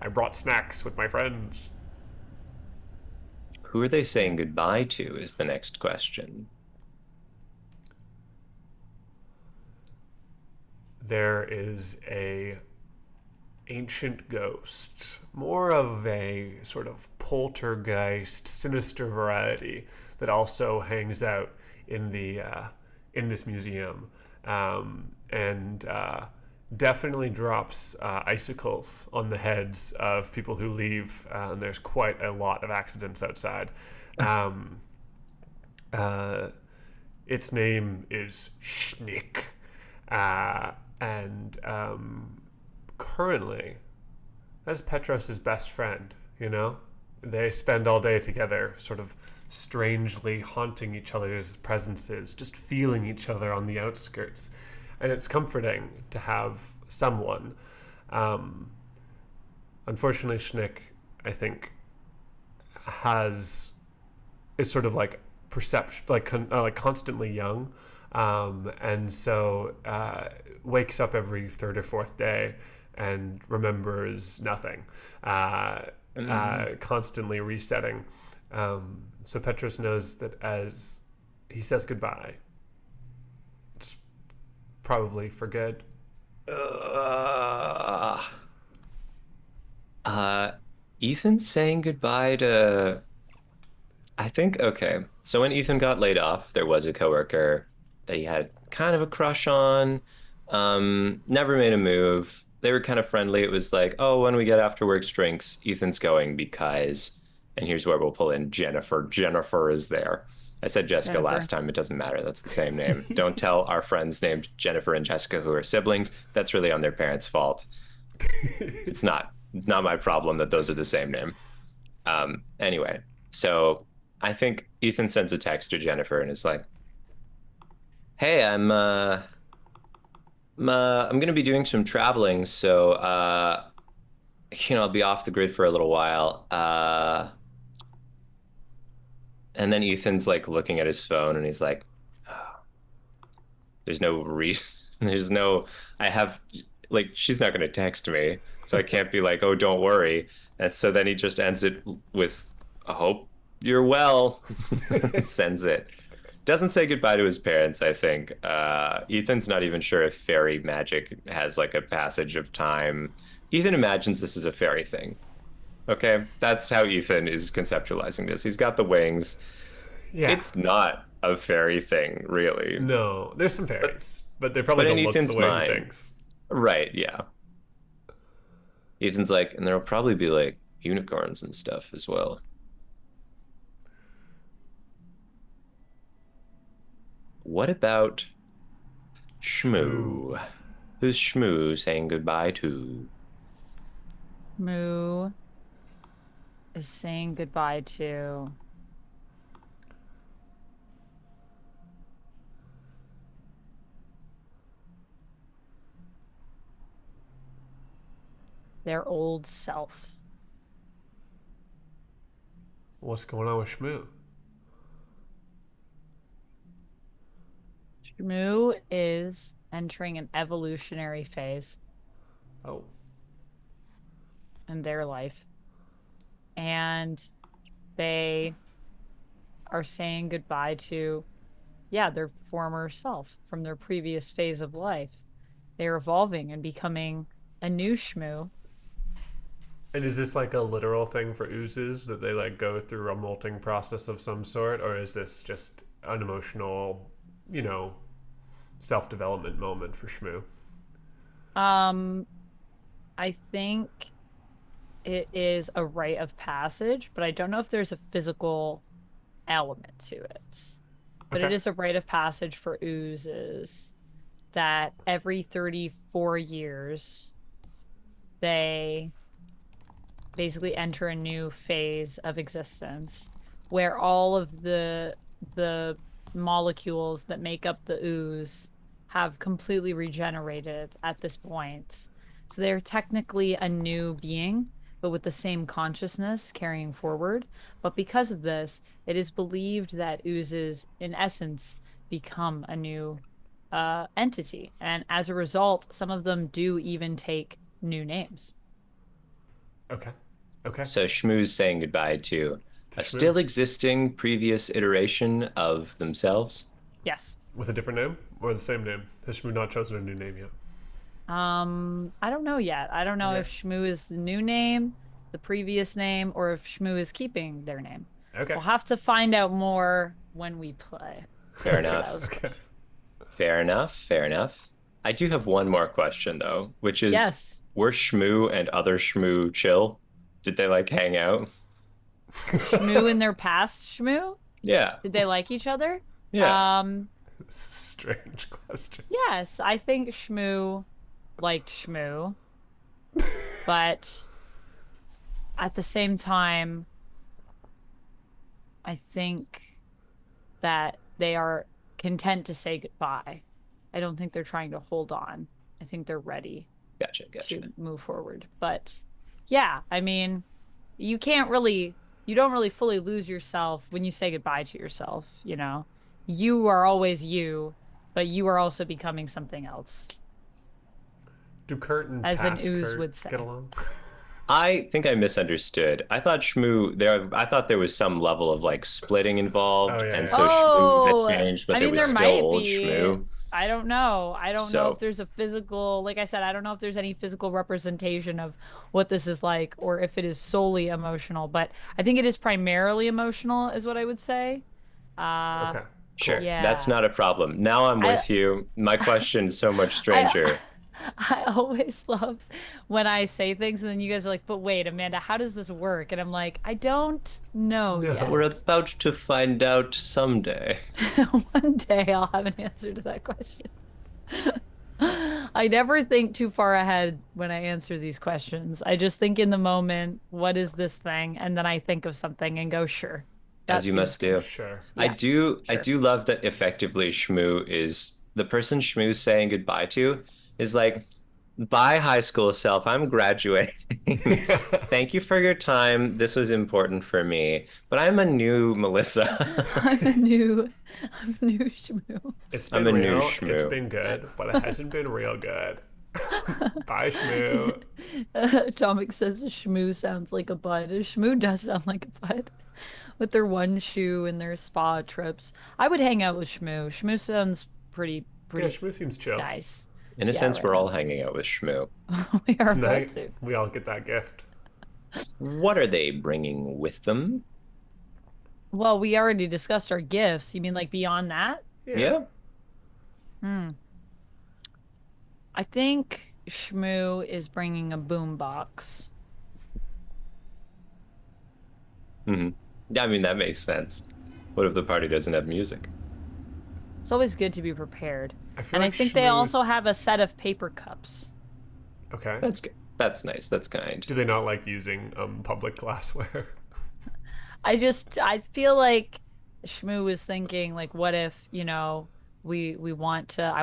I brought snacks with my friends. Who are they saying goodbye to is the next question. There is a ancient ghost, more of a sort of poltergeist, sinister variety that also hangs out in the in this museum, and definitely drops icicles on the heads of people who leave. And there's quite a lot of accidents outside. Um, uh, its name is Schnick, and currently, that's Petros's best friend. You know, they spend all day together, sort of strangely haunting each other's presences, just feeling each other on the outskirts, and it's comforting to have someone. Um, Unfortunately, Schnick, I think, is sort of like perception, like constantly young, and so wakes up every third or fourth day and remembers nothing, constantly resetting. So Petros knows that as he says goodbye, it's probably for good. Uh, uh, Ethan's saying goodbye to, I think, okay. So when Ethan got laid off, there was a coworker that he had kind of a crush on, never made a move. They were kind of friendly. It was like, oh, when we get after work drinks, Ethan's going because, and here's where we'll pull in Jennifer. Jennifer is there. I said Jessica Jennifer. last time. It doesn't matter. That's the same name. Don't tell our friends named Jennifer and Jessica who are siblings. That's really on their parents' fault. It's not my problem that those are the same name. Anyway, so I think Ethan sends a text to Jennifer and is like, "Hey, I'm gonna be doing some traveling, so I'll be off the grid for a little while." And then Ethan's like looking at his phone and he's like, oh, "There's no reason. There's no. I have like she's not gonna text me, so I can't be like, oh, don't worry." And so then he just ends it with, "I hope you're well." Sends it. Doesn't say goodbye to his parents, I think. Ethan's not even sure if fairy magic has like a passage of time. Ethan imagines this is a fairy thing. Okay, that's how Ethan is conceptualizing this. He's got the wings. Yeah. It's not a fairy thing, really. No, there's some But fairies, but they probably but in don't look the Ethan's way he mind, thinks. right, yeah. Ethan's like, and there'll probably be like unicorns and stuff as well. What about Shmoo. Shmoo? Who's Shmoo saying goodbye to? Moo is saying goodbye to their old self. What's going on with Shmoo? Moo is entering an evolutionary phase Oh, in their life, and they are saying goodbye to, yeah, their former self from their previous phase of life. They're evolving and becoming a new Shmoo. and is this like a literal thing for oozes that they like go through a molting process of some sort, or is this just an emotional, you know, self-development moment for Shmoo? Um, I think it is a rite of passage, but I don't know if there's a physical element to it. But it Okay. is a rite of passage for oozes that every 34 years they basically enter a new phase of existence where all of the molecules that make up the ooze have completely regenerated at this point. So they're technically a new being, but with the same consciousness carrying forward. But because of this, it is believed that oozes, in essence, become a new entity. And as a result, some of them do even take new names. Okay. Okay. So Shmoo's saying goodbye to a Shmoo. still existing previous iteration of themselves. Yes. With a different name or the same name? Has Shmoo not chosen a new name yet? I don't know yet. I don't know Okay. if Shmoo is the new name, the previous name, or if Shmoo is keeping their name. Okay. We'll have to find out more when we play. Fair enough. Okay. Fair enough. Fair enough. I do have one more question though, which is, Yes. were Shmoo and other Shmoo chill? Did they like hang out? Shmoo in their past Shmoo? Yeah. Did they like each other? Yeah. Strange question. Yes, I think Shmoo liked Shmoo, but at the same time, I think that they are content to say goodbye. I don't think they're trying to hold on. I think they're ready Gotcha. Gotcha. to move forward. But yeah, I mean, you don't really fully lose yourself when you say goodbye to yourself, you know? You are always you, but you are also becoming something else. Do Kurt and As an past ooze Kurt would say. get along? I think I misunderstood. I thought I thought there was some level of like splitting involved, Oh, yeah, and yeah. so Oh, Shmoo had changed, but I there mean, was there still might old be. Shmoo. I don't know. I don't know So- if there's a physical, like I said, I don't know if there's any physical representation of what this is like or if it is solely emotional, but I think it is primarily emotional, is what I would say. Okay. Sure, Yeah. that's not a problem. Now I'm with you. My question is so much stranger. I always love when I say things and then you guys are like, but wait, Amanda, how does this work? And I'm like, I don't know yet. We're about to find out someday. One day I'll have an answer to that question. I never think too far ahead when I answer these questions. I just think in the moment, what is this thing? And then I think of something and go, sure. As you must do. Sure. I Yeah, do sure. love that effectively Shmoo is the person Shmoo's saying goodbye to is like, bye high school self, I'm graduating. Thank you for your time. This was important for me. But I'm a new Melissa. I'm a new Shmoo. It's I'm been a new real. Shmoo. It's been good, but it hasn't been real good. Bye, Shmoo. Atomic says a Shmoo sounds like a bud. A Shmoo does sound like a bud. With their one shoe and their spa trips. I would hang out with Shmoo. Shmoo sounds pretty Yeah, Shmoo seems chill. nice. In a Yeah, sense, right we're all on. hanging out with Shmoo. We are about Tonight, to. we all get that gift. What are they bringing with them? Well, we already discussed our gifts. You mean like beyond that? Yeah. I think Shmoo is bringing a boombox. Yeah, I mean, that makes sense. What if the party doesn't have music? It's always good to be prepared. I feel And like I think they also Shmoo's- have a set of paper cups. Okay. That's good. That's nice. That's kind. Do they not like using public glassware? I feel like Shmoo was thinking like, what if, you know, I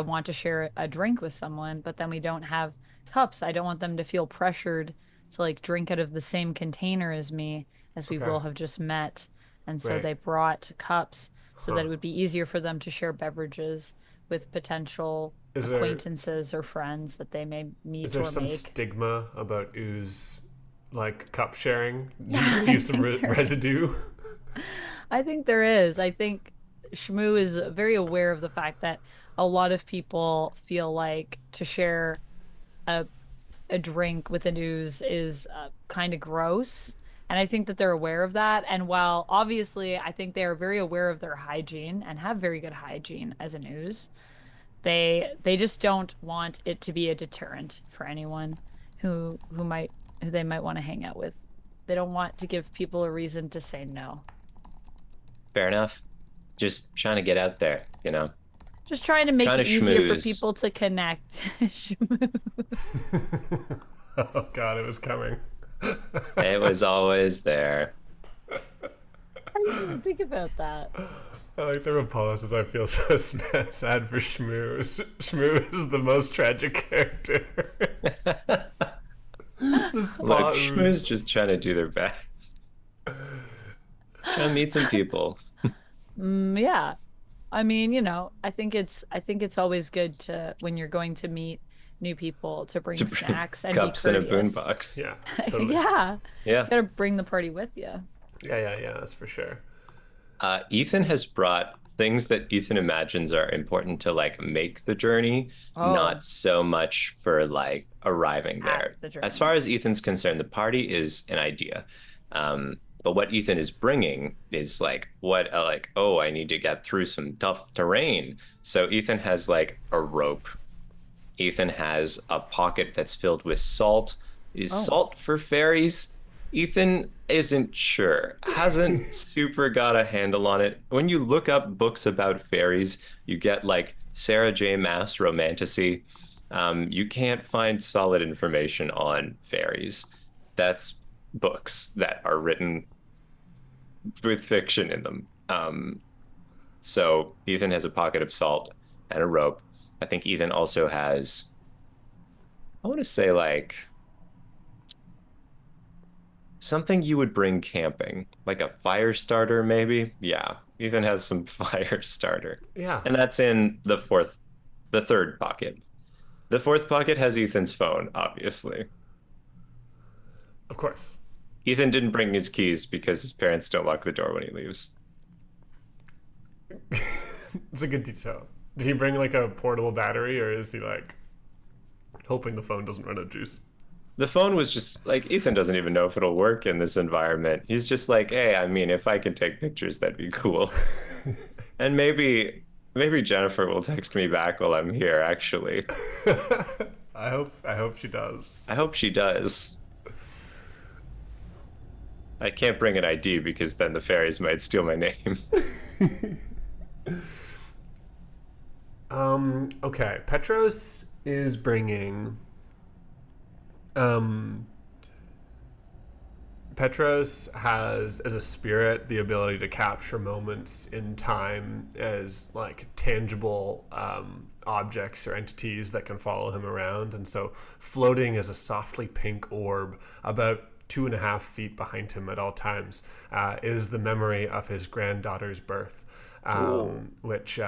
want to share a drink with someone, but then we don't have cups. I don't want them to feel pressured to like drink out of the same container as me as we Okay. will have just met. And so Right. they brought cups so that Huh. it would be easier for them to share beverages with potential Is there- acquaintances or friends that they may meet Is there or some make. stigma about ooze, like cup sharing? Do Yeah, you I use some think there is. residue? I think there is. I think Shmoo is very aware of the fact that a lot of people feel like to share a drink with an ooze is kind of gross. And I think that they're aware of that. And while obviously I think they are very aware of their hygiene and have very good hygiene as an ooze, they just don't want it to be a deterrent for anyone who they might want to hang out with. They don't want to give people a reason to say no. Fair enough. Just trying to get out there, you know. Just trying to make Trying it to easier for schmooze. people to connect. Schmooze. Oh God, it was coming. It was always there. I didn't even think about that. I like the repulse says, I feel so sad for Shmoo. Shmoo is the most tragic character. The Look, spot Shmoo's just trying to do their best. Trying to meet some people. Yeah. I mean, I think it's always good to when you're going to meet new people to bring To bring snacks and be cups in a courteous. boombox. Yeah, totally. Yeah. Yeah. You gotta bring the party with you. Yeah, that's for sure. Ethan has brought things that Ethan imagines are important to like make the journey, Oh, not so much for like arriving at there. the As journey. far as Ethan's concerned, the party is an idea. But what Ethan is bringing is like what like, oh, I need to get through some tough terrain. So Ethan has like a rope. Ethan has a pocket that's filled with salt. Is Oh. salt for fairies? Ethan isn't sure, hasn't super got a handle on it. When you look up books about fairies, you get like Sarah J. Maas romantasy. You can't find solid information on fairies. That's books that are written with fiction in them. So Ethan has a pocket of salt and a rope. I think Ethan also has, I want to say like something you would bring camping, like a fire starter, maybe. Yeah, Ethan has some fire starter. Yeah, And that's in the third pocket. The fourth pocket has Ethan's phone, obviously. of course. Ethan didn't bring his keys because his parents don't lock the door when he leaves. It's a good detail. Did he bring like a portable battery, or is he like hoping the phone doesn't run out of juice? The phone was just like Ethan doesn't even know if it'll work in this environment. He's just like, hey, I mean, if I can take pictures, that'd be cool. And maybe Jennifer will text me back while I'm here, actually. I hope she does. I hope she does. I can't bring an ID because then the fairies might steal my name. Okay. Petros is bringing. Um, Petros has, as a spirit, the ability to capture moments in time as like tangible objects or entities that can follow him around. And so, floating as a softly pink orb about 2.5 feet behind him at all times is the memory of his granddaughter's birth. Ooh. Which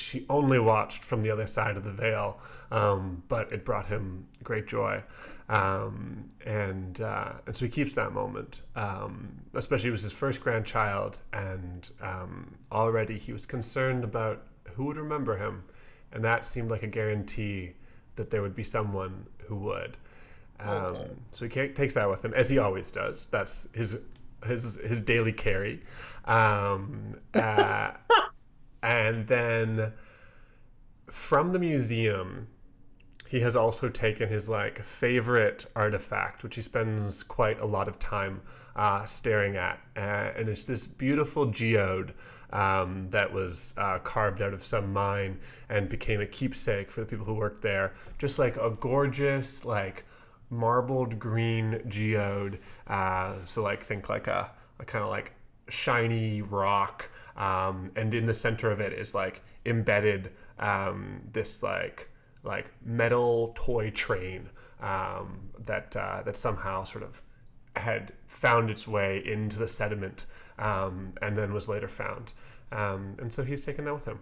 he only watched from the other side of the veil, but it brought him great joy, and so he keeps that moment. Especially it was his first grandchild, and already he was concerned about who would remember him, and that seemed like a guarantee that there would be someone who would. So he takes that with him, as he always does. That's his daily carry. And then from the museum, he has also taken his like favorite artifact, which he spends quite a lot of time staring at, and it's this beautiful geode that was carved out of some mine and became a keepsake for the people who worked there. Just like a gorgeous like marbled green geode. So like think like a kind of like shiny rock, and in the center of it is like embedded this like metal toy train that somehow sort of had found its way into the sediment, and then was later found, and so he's taken that with him.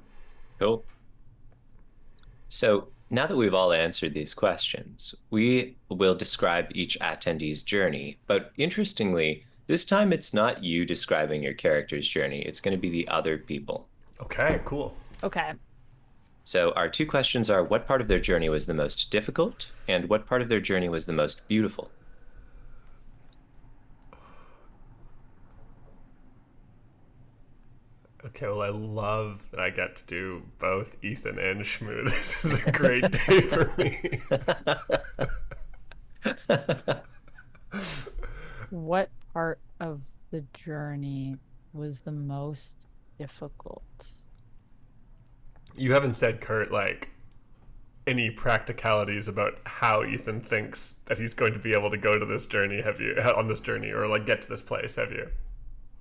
Cool. So now that we've all answered these questions, we will describe each attendee's journey. But interestingly, this time it's not you describing your character's journey. It's going to be the other people. Okay, cool. Okay. So our two questions are what part of their journey was the most difficult and what part of their journey was the most beautiful? Okay, well, I love that I get to do both Ethan and Shmoo. This is a great day for me. What part of the journey was the most difficult? You haven't said, Kurt, like any practicalities about how Ethan thinks that he's going to be able to go to this journey, have you? On this journey, or like get to this place, have you?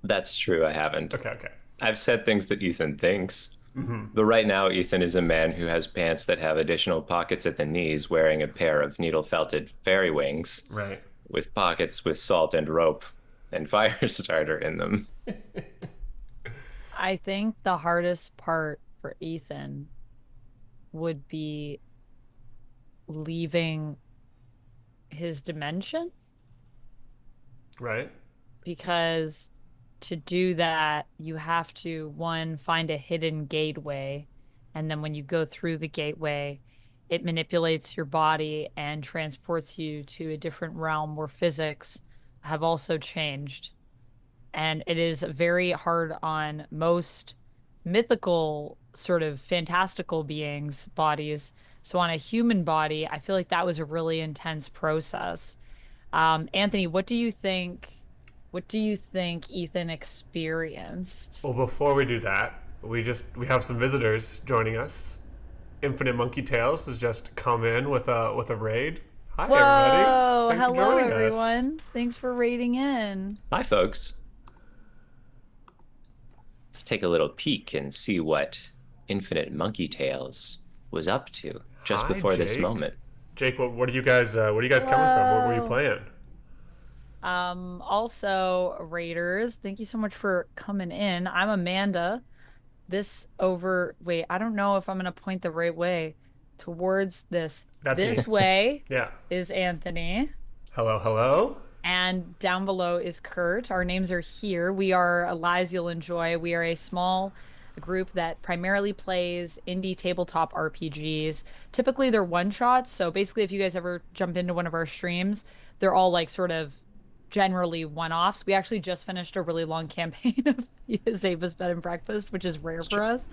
That's true, I haven't. Okay. I've said things that Ethan thinks. Hmm. But right now, Ethan is a man who has pants that have additional pockets at the knees, wearing a pair of needle-felted fairy wings Right. with pockets with salt and rope and fire starter in them. I think the hardest part for Ethan would be leaving his dimension Right. because to do that, you have to, one, find a hidden gateway. And then when you go through the gateway, it manipulates your body and transports you to a different realm where physics have also changed. And it is very hard on most mythical, sort of fantastical beings' bodies. So on a human body, I feel like that was a really intense process. Anthony, what do you think? What do you think Ethan experienced? Well, before we do that, we have some visitors joining us. Infinite Monkey Tales has just come in with a raid. Hi, everybody. Whoa! Thanks for Hello, joining us. everyone. Thanks for raiding in. Hi, folks. Let's take a little peek and see what Infinite Monkey Tales was up to just Hi, before this Jake. moment. Jake, what are you guys coming from? What were you Whoa. playing? Also, Raiders, thank you so much for coming in. I'm Amanda. Wait, I don't know if I'm gonna point the right way towards this. That's me. This way Yeah. is Anthony, Hello, hello. and down below is Kurt. Our names are here. We are Lies You'll Enjoy. We are a small group that primarily plays indie tabletop RPGs. Typically, they're one shots. So basically, if you guys ever jump into one of our streams, they're all like sort of generally one-offs. We actually just finished a really long campaign of Zaba's Bed and Breakfast, which is rare for us.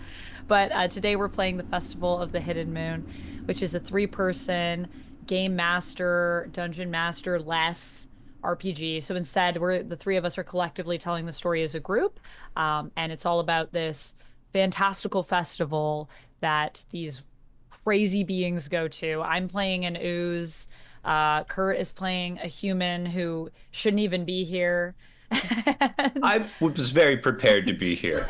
But today we're playing the Festival of the Hidden Moon, which is a three-person game master, dungeon master less RPG. So instead, the three of us are collectively telling the story as a group, and it's all about this fantastical festival that these crazy beings go to. I'm playing an ooze. Kurt is playing a human who shouldn't even be here. And I was very prepared to be here.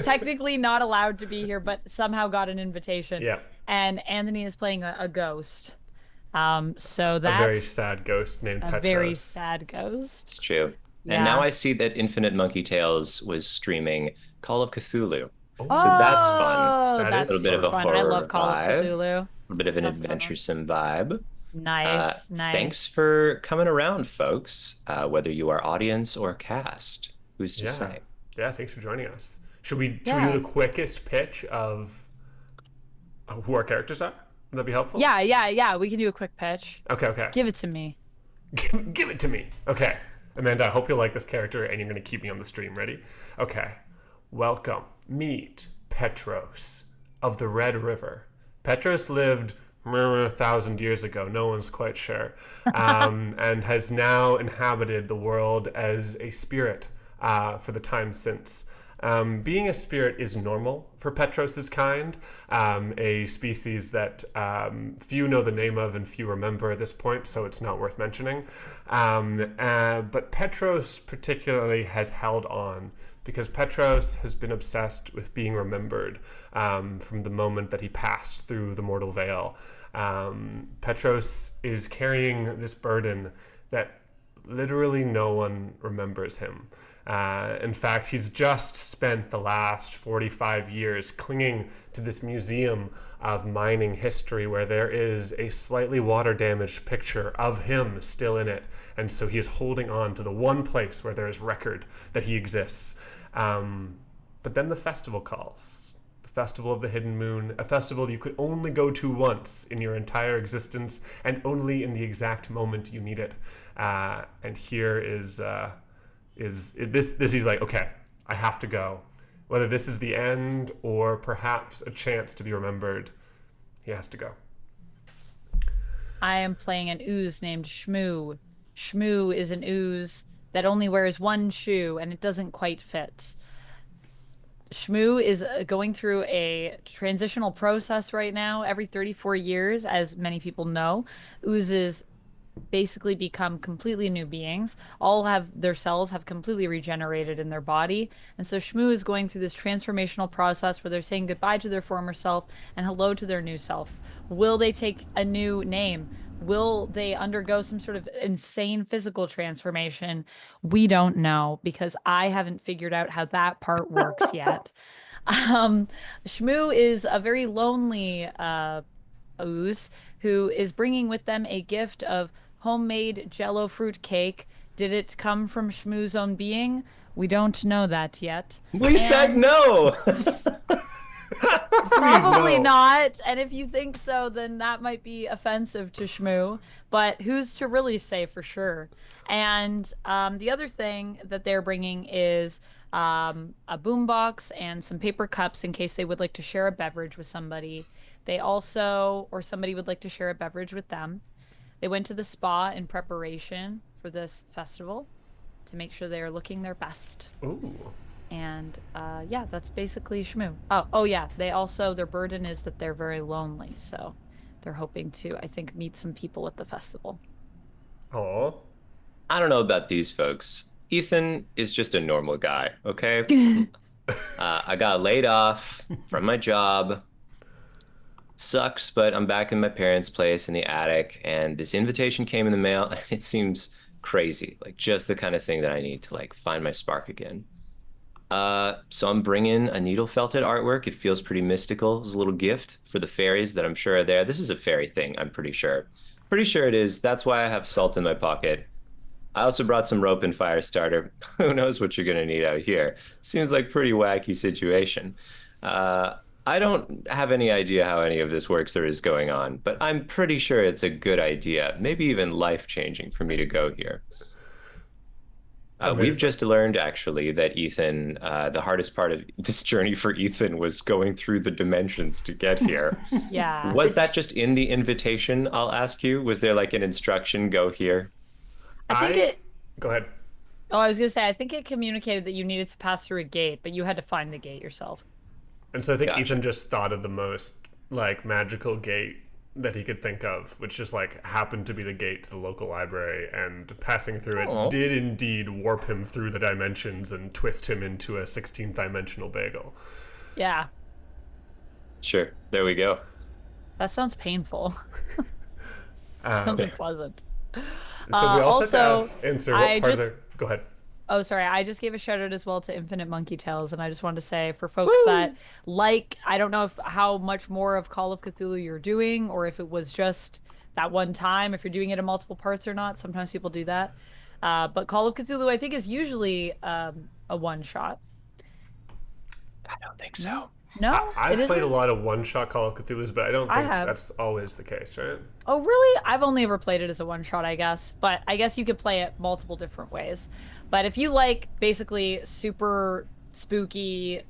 technically not allowed to be here, but somehow got an invitation. Yeah. And Anthony is playing a ghost. So A very that's sad ghost named a very Petros. sad ghost. It's true. And Yeah. now I see that Infinite Monkey Tales was streaming Call of Cthulhu. Oh, So that's fun. Oh, That that's is A little bit of super a fun. I horror love Call of vibe. Cthulhu. A bit of an That's fun. adventuresome vibe. Nice, nice. Thanks for coming around, folks. Whether you are audience or cast, who's to yeah. say? Yeah, thanks for joining us. Should we Yeah. do the quickest pitch of who our characters are? Would that be helpful? Yeah. We can do a quick pitch. Okay, okay. Give it to me. Give it to me. Okay. Amanda, I hope you like this character and you're going to keep me on the stream. Ready? Okay. Welcome. Meet Petros of the Red River. Petros lived 1,000 years ago. No one's quite sure. And has now inhabited the world as a spirit for the time since. Being a spirit is normal for Petros's kind, a species that few know the name of and few remember at this point, so it's not worth mentioning. But Petros particularly has held on because Petros has been obsessed with being remembered from the moment that he passed through the mortal veil. Petros is carrying this burden that literally no one remembers him. In fact, he's just spent the last 45 years clinging to this museum of mining history where there is a slightly water damaged picture of him still in it. And so he is holding on to the one place where there is record that he exists. But then the festival calls. The Festival of the Hidden Moon, a festival you could only go to once in your entire existence and only in the exact moment you need it. And here is this he's like, okay, I have to go. Whether this is the end or perhaps a chance to be remembered, he has to go. I am playing an ooze named Shmoo. Shmoo is an ooze that only wears one shoe and it doesn't quite fit. Shmoo is going through a transitional process right now. Every 34 years, as many people know, oozes basically become completely new beings. All have their cells have completely regenerated in their body. And so Shmoo is going through this transformational process where they're saying goodbye to their former self and hello to their new self. Will they take a new name? Will they undergo some sort of insane physical transformation? We don't know because I haven't figured out how that part works yet. Um, Shmoo is a very lonely ooze who is bringing with them a gift of homemade Jello fruit cake. Did it come from Shmoo's own being? We don't know that yet. We said no. Probably no. not. And if you think so, then that might be offensive to Shmoo. But who's to really say for sure? And the other thing that they're bringing is a boombox and some paper cups in case they would like to share a beverage with somebody. They also, or somebody would like to share a beverage with them. They went to the spa in preparation for this festival to make sure they are looking their best. Ooh. And yeah, that's basically Shmoo. Oh yeah. They also their burden is that they're very lonely, so they're hoping to, I think, meet some people at the festival. Aw. I don't know about these folks. Ethan is just a normal guy, okay? I got laid off from my job. Sucks, but I'm back in my parents' place in the attic, and this invitation came in the mail, and it seems crazy, like just the kind of thing that I need to like find my spark again. So I'm bringing a needle felted artwork. It feels pretty mystical. It's a little gift for the fairies that I'm sure are there. This is a fairy thing, I'm pretty sure. Pretty sure it is. That's why I have salt in my pocket. I also brought some rope and fire starter. Who knows what you're gonna need out here? Seems like pretty wacky situation. I don't have any idea how any of this works or is going on, but I'm pretty sure it's a good idea, maybe even life-changing for me to go here. We've just learned actually that Ethan, the hardest part of this journey for Ethan was going through the dimensions to get here. Yeah. Was that just in the invitation, I'll ask you? Was there like an instruction, go here? I think it. Go ahead. Oh, I was gonna say, I think it communicated that you needed to pass through a gate, but you had to find the gate yourself. And so I think Gotcha. Ethan just thought of the most like magical gate that he could think of, which just like happened to be the gate to the local library, and passing through Aw. it did indeed warp him through the dimensions and twist him into a 16th dimensional bagel. Yeah, Sure, there we go. that sounds painful. Um, Sounds unpleasant. so we also have to Also, answer what I part just- of the... Go ahead. Oh, sorry. I just gave a shout out as well to Infinite Monkey Tales, and I just wanted to say for folks that like, I don't know if how much more of Call of Cthulhu you're doing, or if it was just that one time, if you're doing it in multiple parts or not. Sometimes people do that. But Call of Cthulhu, I think, is usually a one shot. I don't think so. No, I've it played a isn't? lot of one-shot Call of Cthulhu's, but I don't I think have. that's always the case, right? Oh, really? I've only ever played it as a one shot, I guess. But I guess you could play it multiple different ways. But if you like basically super spooky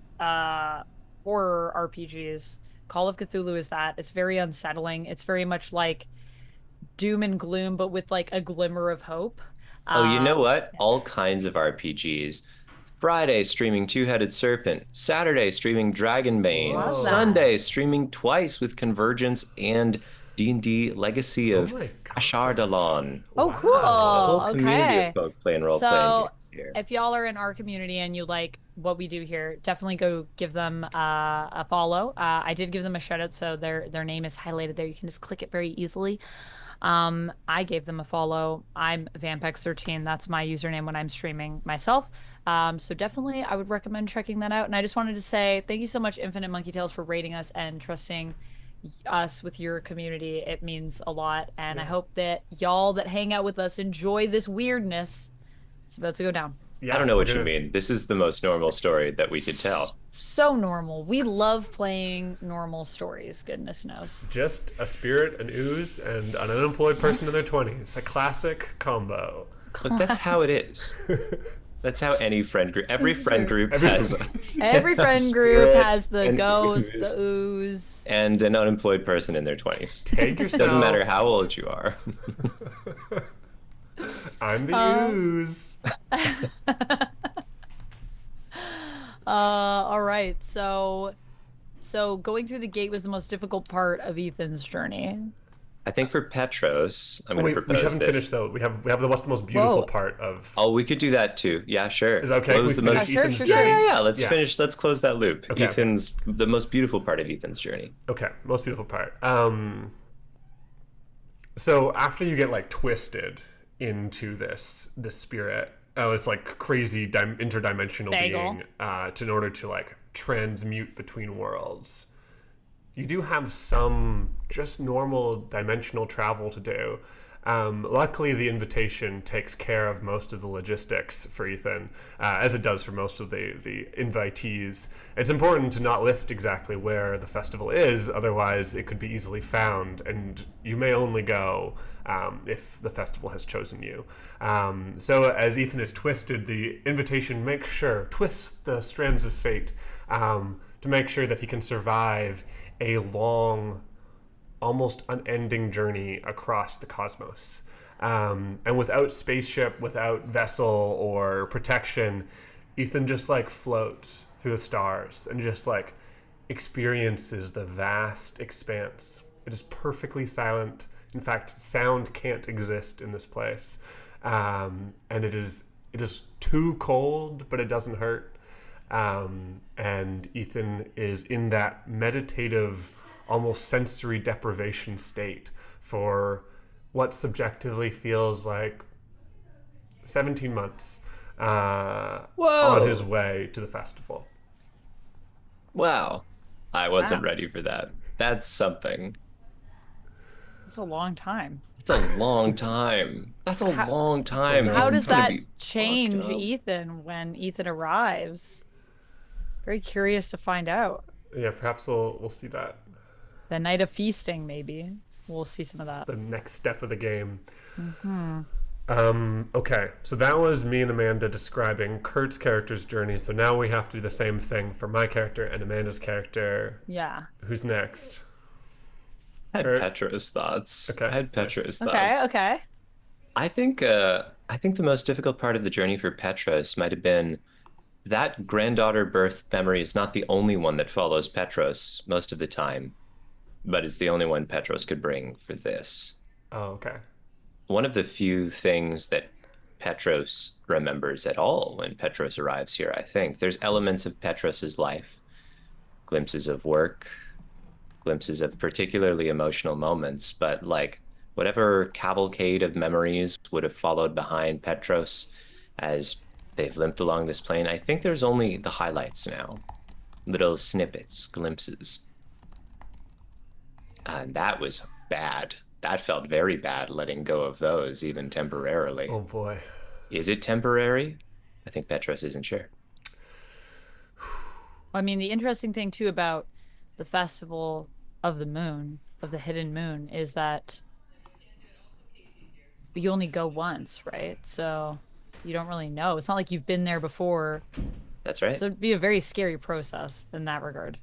horror RPGs, Call of Cthulhu is that. It's very unsettling. It's very much like doom and gloom, but with like a glimmer of hope. Oh, you know Um, what? All kinds of RPGs. Friday streaming Two-Headed Serpent, Saturday streaming Dragonbane, Love that. Sunday streaming twice with Convergence and D&D Legacy of my God. Ashardalon. Oh, Wow. cool. A whole community Okay. of folk playing role-playing So, games here. if y'all are in our community and you like what we do here, definitely go give them a follow. I did give them a shout out, so their name is highlighted there. You can just click it very easily. I gave them a follow. I'm Vampex13. That's my username when I'm streaming myself. So definitely, I would recommend checking that out. And I just wanted to say thank you so much, Infinite Monkey Tales, for rating us and trusting us with your community. It means a lot, and I hope that y'all that hang out with us enjoy this weirdness. It's about to go down. Yeah, I don't know what we're you gonna- mean. This is the most normal story that we could tell. So normal. We love playing normal stories. Goodness knows. Just a spirit, an ooze, and an unemployed person in their 20s. A classic combo. But that's how it is. That's how any friend group, every friend group Every- has Every a friend group spirit has the and ghost, ooze the ooze. and an unemployed person in their 20s. Take yourself. Doesn't matter how old you are. I'm the ooze. All right. So going through the gate was the most difficult part of Ethan's journey. I think for Petros, I'm Oh, going to wait, we propose haven't finished this. though. We have the what's the most beautiful Whoa. part of. Oh, we could do that too. Yeah, Is sure. that okay? Can we Close the most. Yeah, finish sure, Ethan's sure, Yeah, sure. journey? yeah, yeah. Let's Yeah. finish. Let's close that loop. Okay. Okay. Ethan's the most beautiful part of Ethan's journey. Okay. Most beautiful part. So after you get like twisted into this spirit, this like crazy interdimensional Bagel. being, in order to like transmute between worlds, you do have some just normal dimensional travel to do. Luckily, the invitation takes care of most of the logistics for Ethan, as it does for most of the invitees. It's important to not list exactly where the festival is, otherwise it could be easily found, and you may only go if the festival has chosen you. So as Ethan is twisted, the invitation makes sure, twists the strands of fate to make sure that he can survive a long, almost unending journey across the cosmos. And without spaceship, without vessel or protection, Ethan just like floats through the stars and just like experiences the vast expanse. It is perfectly silent. In fact, sound can't exist in this place. And it is too cold, but it doesn't hurt. And Ethan is in that meditative, almost sensory deprivation state for what subjectively feels like 17 months on his Whoa! way to the festival. Wow. I wasn't Wow. ready for that. That's something. It's a long time. It's a long time. That's a How, long time. long how Ethan's does gonna that be change fucked up. Ethan when Ethan arrives? Very curious to find out. Yeah, perhaps we'll see that. The night of feasting, maybe. We'll see some of that. The next step of the game. Hmm. Okay, so that was me and Amanda describing Kurt's character's journey. So now we have to do the same thing for my character and Amanda's character. Yeah. Who's next? I had Kurt? Petros thoughts. Okay, I had nice. Petros Okay, thoughts. okay. I think the most difficult part of the journey for Petros might have been that granddaughter birth memory is not the only one that follows Petros most of the time, but it's the only one Petros could bring for this. Oh, okay. One of the few things that Petros remembers at all when Petros arrives here, I think. There's elements of Petros's life, glimpses of work, glimpses of particularly emotional moments, but like whatever cavalcade of memories would have followed behind Petros as they've limped along this plane, I think there's only the highlights now, little snippets, glimpses. And that was bad. That felt very bad, letting go of those, even temporarily. Oh boy. Is it temporary? I think Petros isn't sure. I mean, the interesting thing too about the festival of the moon, of the hidden moon, is that you only go once, right? So you don't really know. It's not like you've been there before. That's right. So it'd be a very scary process in that regard.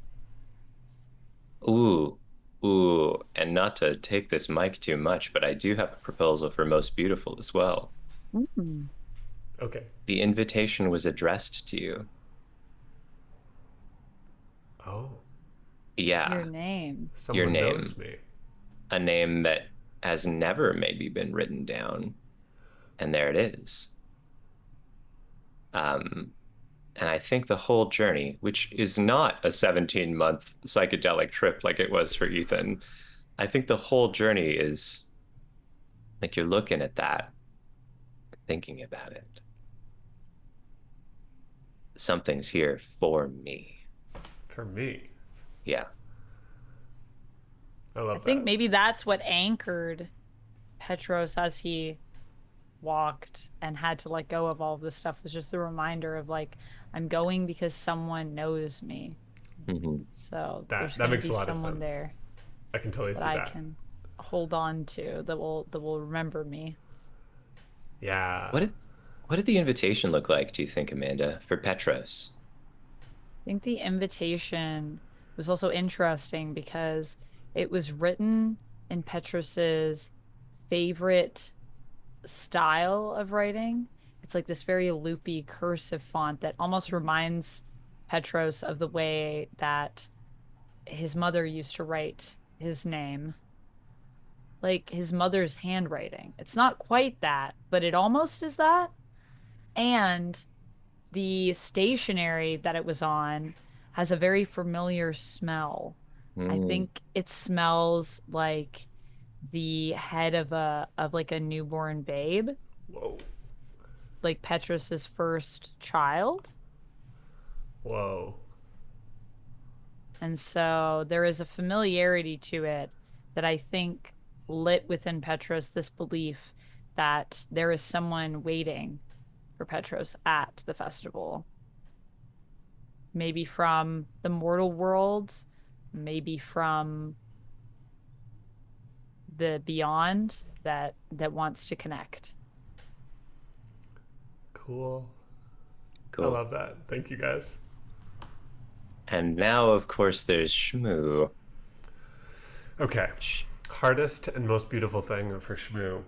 Ooh, ooh, and not to take this mic too much, but I do have a proposal for Most Beautiful as well. Mm. Okay. The invitation was addressed to you. Oh, Yeah, Your name. someone name. knows me. a name that has never maybe been written down, and there it is. Um, and I think the whole journey, which is not a 17-month psychedelic trip like it was for Ethan, I think the whole journey is like you're looking at that, thinking about it. Something's here for me. For me. Yeah. I love I think that. maybe that's what anchored Petros as he walked and had to let go of all of this stuff, was just the reminder of like, I'm going because someone knows me. Mhm. So That- there's that going to makes be a lot of someone sense. there I can totally that see I that. can hold on to, that will remember me. Yeah. What did the invitation look like, do you think, Amanda, for Petros? I think the invitation was also interesting because it was written in Petros's favorite style of writing. It's like this very loopy cursive font that almost reminds Petros of the way that his mother used to write his name. like his mother's handwriting. It's not quite that, but it almost is that. And the stationery that it was on has a very familiar smell. I Mm, think it smells like the head of a newborn babe, Whoa. like Petrus's first child. Whoa. And so there is a familiarity to it that I think lit within Petros this belief that there is someone waiting for Petros at the festival. Maybe from the mortal world, maybe from the beyond that wants to connect. Cool. I cool. love that. Thank you guys. And now, of course, there's Shmoo. Okay. Hardest and most beautiful thing for Shmoo.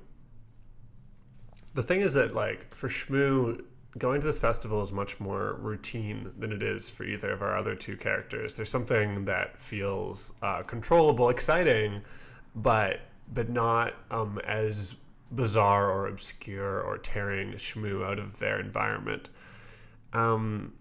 The thing is that, like, for Shmoo, going to this festival is much more routine than it is for either of our other two characters. There's something that feels controllable, exciting, but not as bizarre or obscure or tearing Shmoo out of their environment. Um,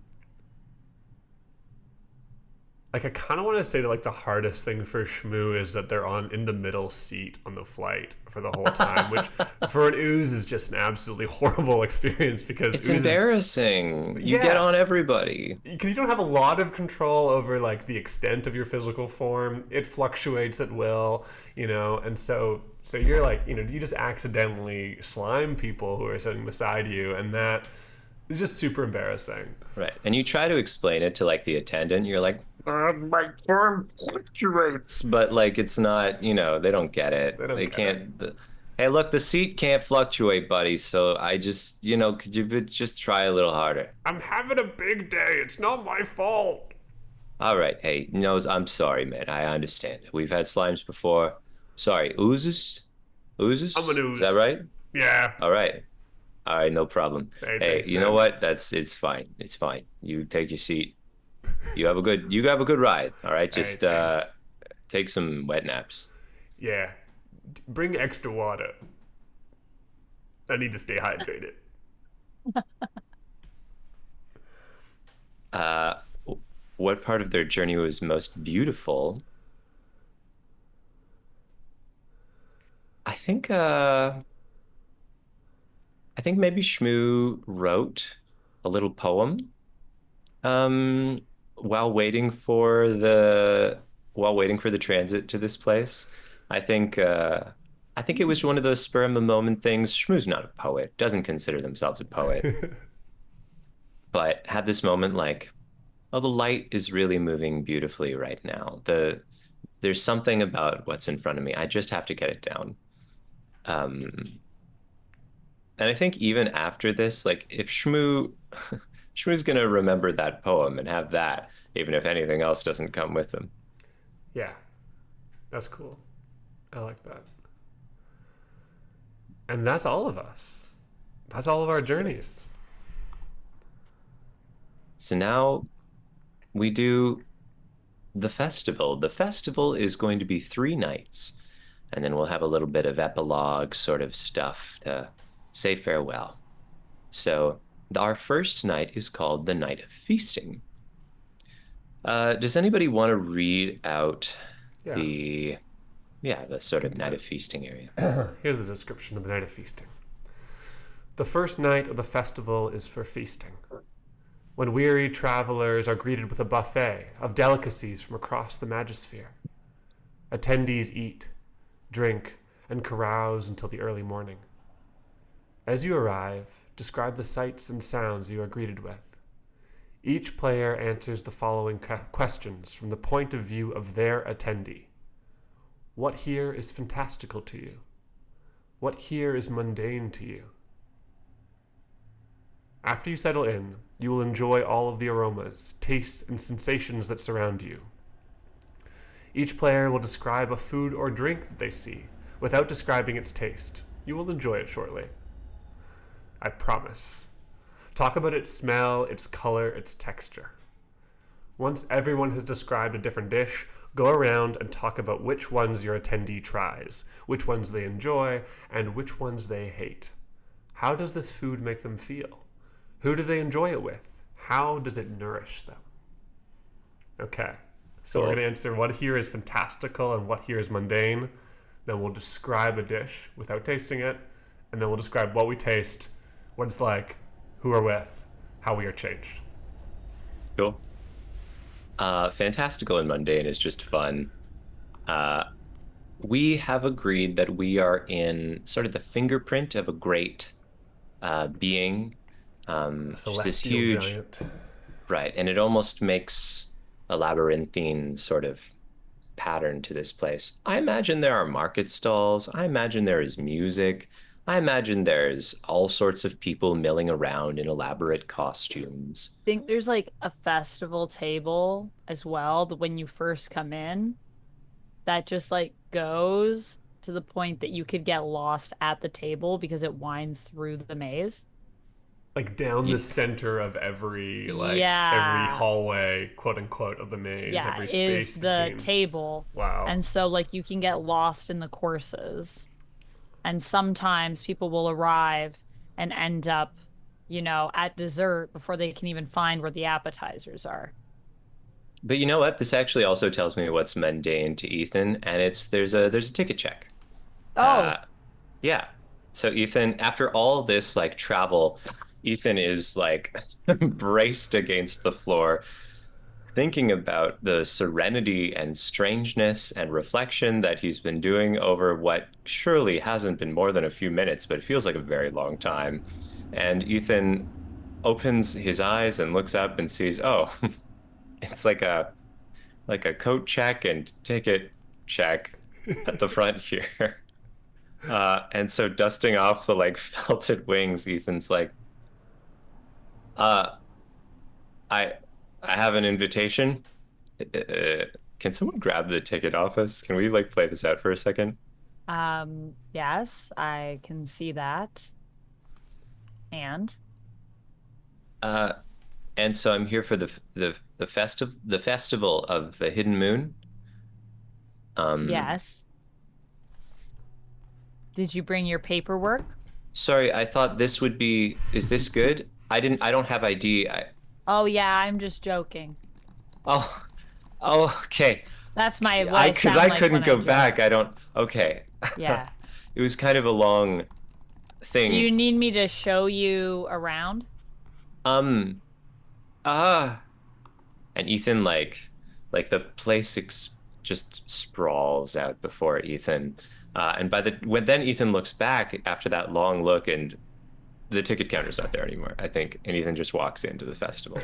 like, I kind of want to say that, like, the hardest thing for Shmoo is that they're on in the middle seat on the flight for the whole time, which for an ooze is just an absolutely horrible experience because It's ooze is, embarrassing. You get yeah, on everybody. because you don't have a lot of control over, like, the extent of your physical form. It fluctuates at will, and so you're like, you just accidentally slime people who are sitting beside you, and that is just super embarrassing. Right. And you try to explain it to like the attendant. You're like, my form fluctuates. But like, it's not, they don't get it. They don't They get it. can't. Hey, look, the seat can't fluctuate, buddy. So I just, could you just try a little harder? I'm having a big day. It's not my fault. All right. Hey, no, I'm sorry, man. I understand. We've had slimes before. Sorry. Oozes? I'm an Oozes? Is that ooze. right? Yeah. All right. All right, no problem. Hey, Hey, thanks, you know man. what? It's fine. It's fine. You take your seat. You have a good ride. All right. Hey, Just thanks. take some wet naps. Yeah. Bring extra water. I need to stay hydrated. Uh, what part of their journey was most beautiful? I think I think maybe Shmoo wrote a little poem um while waiting for the while waiting for the transit to this place. I think uh I think it was one of those spur of the moment things. Shmoo's not a poet, doesn't consider themselves a poet, but had this moment like, oh, the light is really moving beautifully right now. There's something about what's in front of me. I just have to get it down. Um, and I think even after this, like if Shmoo's gonna remember that poem and have that, even if anything else doesn't come with him. Yeah, that's cool. I like that. And that's all of us. That's all of our journeys. So now we do the festival. The festival is going to be 3 nights, and then we'll have a little bit of epilogue sort of stuff to say farewell. So our first night is called the Night of Feasting. Does anybody want to read out Yeah. the, yeah, the sort Can of do Night it. of Feasting area? Here's the description of the night of feasting. The first night of the festival is for feasting, when weary travelers are greeted with a buffet of delicacies from across the Magisphere. Attendees eat, drink, and carouse until the early morning. As you arrive, describe the sights and sounds you are greeted with. Each player answers the following questions from the point of view of their attendee. What here is fantastical to you? What here is mundane to you? After you settle in, you will enjoy all of the aromas, tastes, and sensations that surround you. Each player will describe a food or drink that they see, without describing its taste. You will enjoy it shortly. I promise. Talk about its smell, its color, its texture. Once everyone has described a different dish, go around and talk about which ones your attendee tries, which ones they enjoy, and which ones they hate. How does this food make them feel? Who do they enjoy it with? How does it nourish them? Okay, so we're Cool. going to answer what here is fantastical and what here is mundane. Then we'll describe a dish without tasting it, and then we'll describe what we taste, what it's like, who we're with, how we are changed. Cool. Fantastical and mundane is just fun. Uh, we have agreed that we are in sort of the fingerprint of a great being. A Just this celestial huge, giant. right, and it almost makes a labyrinthine sort of pattern to this place. I imagine there are market stalls. I imagine there is music. I imagine there's all sorts of people milling around in elaborate costumes. Think there's like a festival table as well that when you first come in, that just like goes to the point that you could get lost at the table because it winds through the maze. Like down the Ye- center of every Yeah. hallway, quote unquote, of the maze, Yeah, every is space the between. table. Wow. And so like you can get lost in the courses. And sometimes people will arrive and end up, at dessert before they can even find where the appetizers are. But you know what? This actually also tells me what's mundane to Ethan, and it's there's a ticket check. Oh, Uh, yeah. So Ethan, after all this like travel, Ethan is like braced against the floor, thinking about the serenity and strangeness and reflection that he's been doing over what surely hasn't been more than a few minutes, but it feels like a very long time. And Ethan opens his eyes and looks up and sees, oh, it's like a coat check and ticket check at the front here. And so dusting off the like felted wings, Ethan's like, uh, I I have an invitation. Uh, can someone grab the ticket office? Can we like play this out for a second? yes, I can see that. And Uh, and so I'm here for the festival of the Hidden Moon. Um, yes, did you bring your paperwork? sorry, I thought this would be. Is this good? I don't have ID. Oh yeah, I'm just joking. Oh, oh, okay. That's my what I I because sound I like couldn't when I go back. joke. I don't. Okay. Yeah. It was kind of a long Do you thing. need me to show you around? Um. Ah. And Ethan like the place just sprawls out before Ethan. And by the when then Ethan looks back after that long look and the ticket counter's not there anymore, I think, and Ethan just walks into the festival.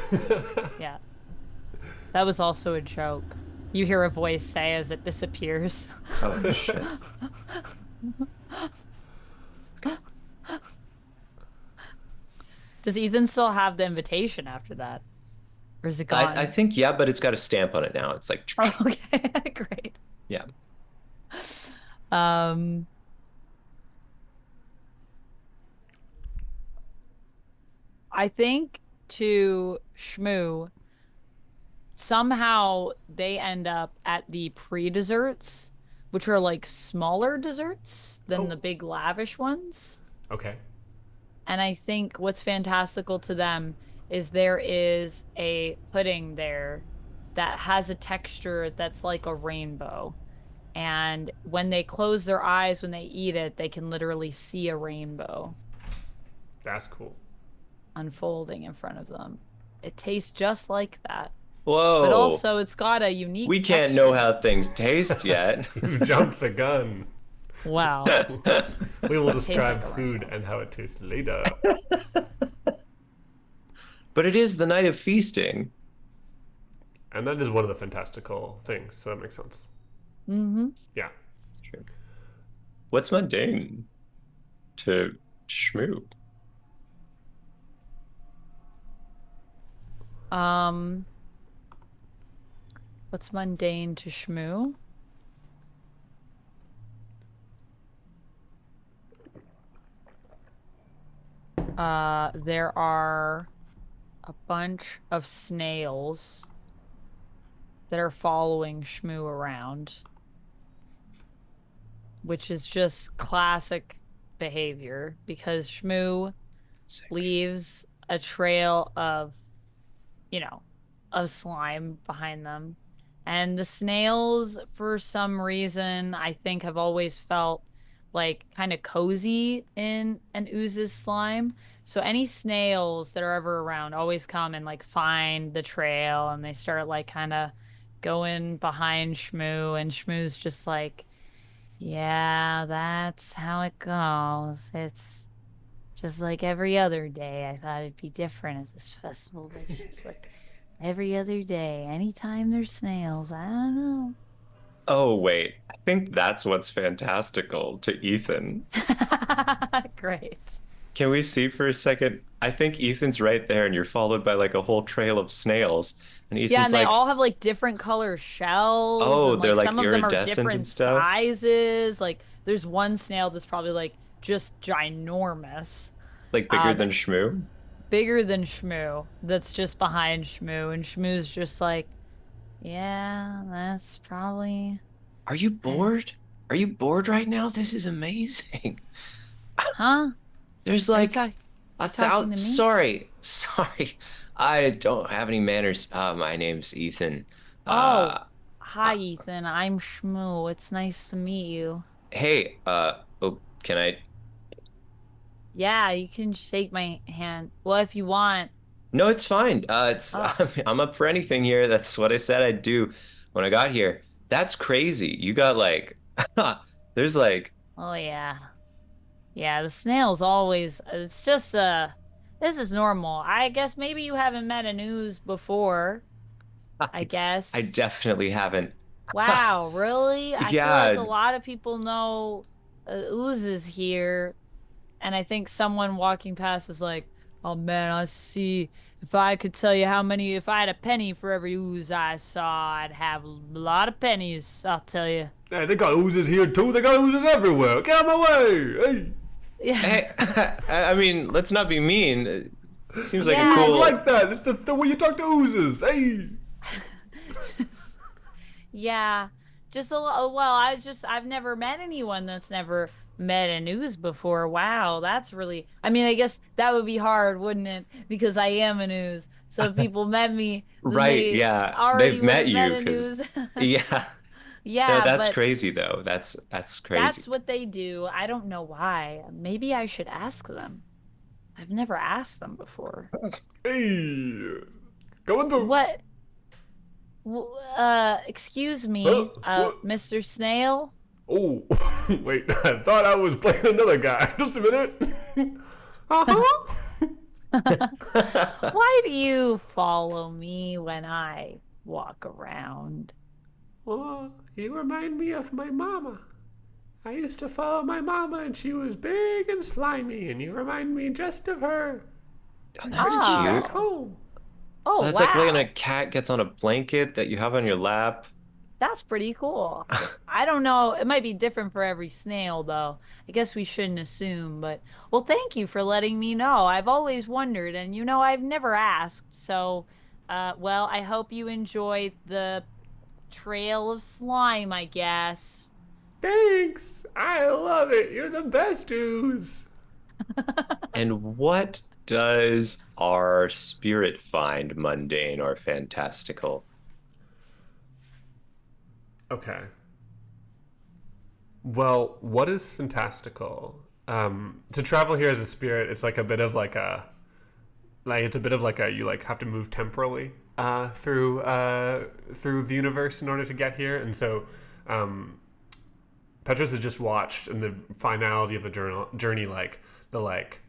Yeah. That was also a joke. You hear a voice say as it disappears. Oh shit. Does Ethan still have the invitation after that? Or is it I gone? think yeah, but it's got a stamp on it now. It's like Oh, okay, great. yeah. Um, I think to Shmoo, somehow they end up at the pre-desserts, which are like smaller desserts than Oh, the big lavish ones. okay. And I think what's fantastical to them is there is a pudding there that has a texture that's like a rainbow. And when they close their eyes when they eat it, they can literally see a rainbow That's cool. unfolding in front of them. It tastes just like that. But Whoa. also it's got a unique We can't know texture. how things taste yet. You jumped the gun. Wow. We will Tastes describe like a food rainbow. and how it tastes later. But it is the night of feasting. And that is one of the fantastical things, so that makes sense. Mm-hmm. Yeah. True. What's mundane to Shmoo? Um, what's mundane to Shmoo? There are a bunch of snails that are following Shmoo around, which is just classic behavior because Shmoo Sick. leaves a trail you know, of slime behind them. And the snails, for some reason, I think have always felt like kind of cozy in an ooze's slime. So any snails that are ever around always come and like find the trail and they start like kind of going behind Shmoo and Shmoo's just like, yeah, that's how it goes. It's just like every other day. I thought it'd be different at this festival, but it's just like every other day. Anytime there's snails, I don't know. Oh, wait. I think that's what's fantastical to Ethan. Great. Can we see for a second? I think Ethan's right there, and you're followed by like a whole trail of snails. And Yeah, Ethan's and they like, all have like different color shells, oh, and they're like like some of them are iridescent and different stuff. sizes. Like there's one snail that's probably like just ginormous, Like bigger than that Shmoo. bigger than Shmoo, that's just behind Shmoo, and Shmoo's just like, yeah, that's probably. Are you I, bored? Are you bored right now? This is amazing. huh? There's Are you like talking? a You talking thousand. to me? Sorry. I don't have any manners. My name's Ethan. Oh, Uh, hi, uh, Ethan. I'm Shmoo. It's nice to meet you. hey, oh, can I? Yeah, you can shake my hand. Well, if you want. No, it's fine. Oh, I'm up for anything here. That's what I said I'd do when I got here. That's crazy. You got like, there's like, oh yeah. Yeah, the snails always, it's just, this is normal. I guess maybe you haven't met an ooze before, I I guess. definitely haven't. Wow, really? I feel like a Yeah, lot of people know oozes here. And I think someone walking past is like, oh man, I see. If I could tell you how many, if I had a penny for every ooze I saw, I'd have a lot of pennies, I'll tell you. Hey, they got oozes here too. They got oozes everywhere. Get out of my way. Hey. Yeah. hey, I mean, let's not be mean. It seems like a Oozes Yeah. cool. like that. It's the way you talk to oozes. Hey. Yeah. Just well, I've never met anyone that's never met an ooze before. Wow, that's really, I mean, I guess that would be hard, wouldn't it? Because I am an ooze. So if people met me, then Right, they yeah. already They've would met have met you an because ooze. yeah. No, Yeah, that's but crazy though. That's that's crazy. what they do. I don't know why. Maybe I should ask them. I've never asked them before. Hey. Coming through. What, excuse Huh? me, What? Mr. Snail? Oh, wait. I thought I was playing another guy. Just a minute. Uh-huh. Why do you follow me when I walk around? Oh, you remind me of my mama. I used to follow my mama, and she was big and slimy, and you remind me just of her. Oh, I that's brings you back cute. Oh, home. oh, That's like when a wow. cat gets on a blanket that you have on your lap. That's pretty cool. I don't know. It might be different for every snail, though. I guess we shouldn't assume, but well, thank you for letting me know. I've always wondered, and I've never asked. So, well, I hope you enjoy the trail of slime, I guess. Thanks. I love it. You're the best ooze. And what does our spirit find mundane or fantastical? Okay. Well, what is fantastical? To travel here as a spirit, it's like a bit of it's a bit of like a you like have to move temporally through the universe in order to get here, and so Petrus has just watched in the finality of the journey like the like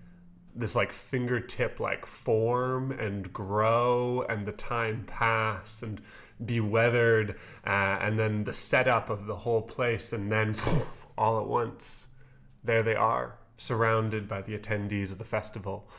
this like fingertip like form and grow and the time pass and be weathered and then the setup of the whole place and then all at once there they are surrounded by the attendees of the festival,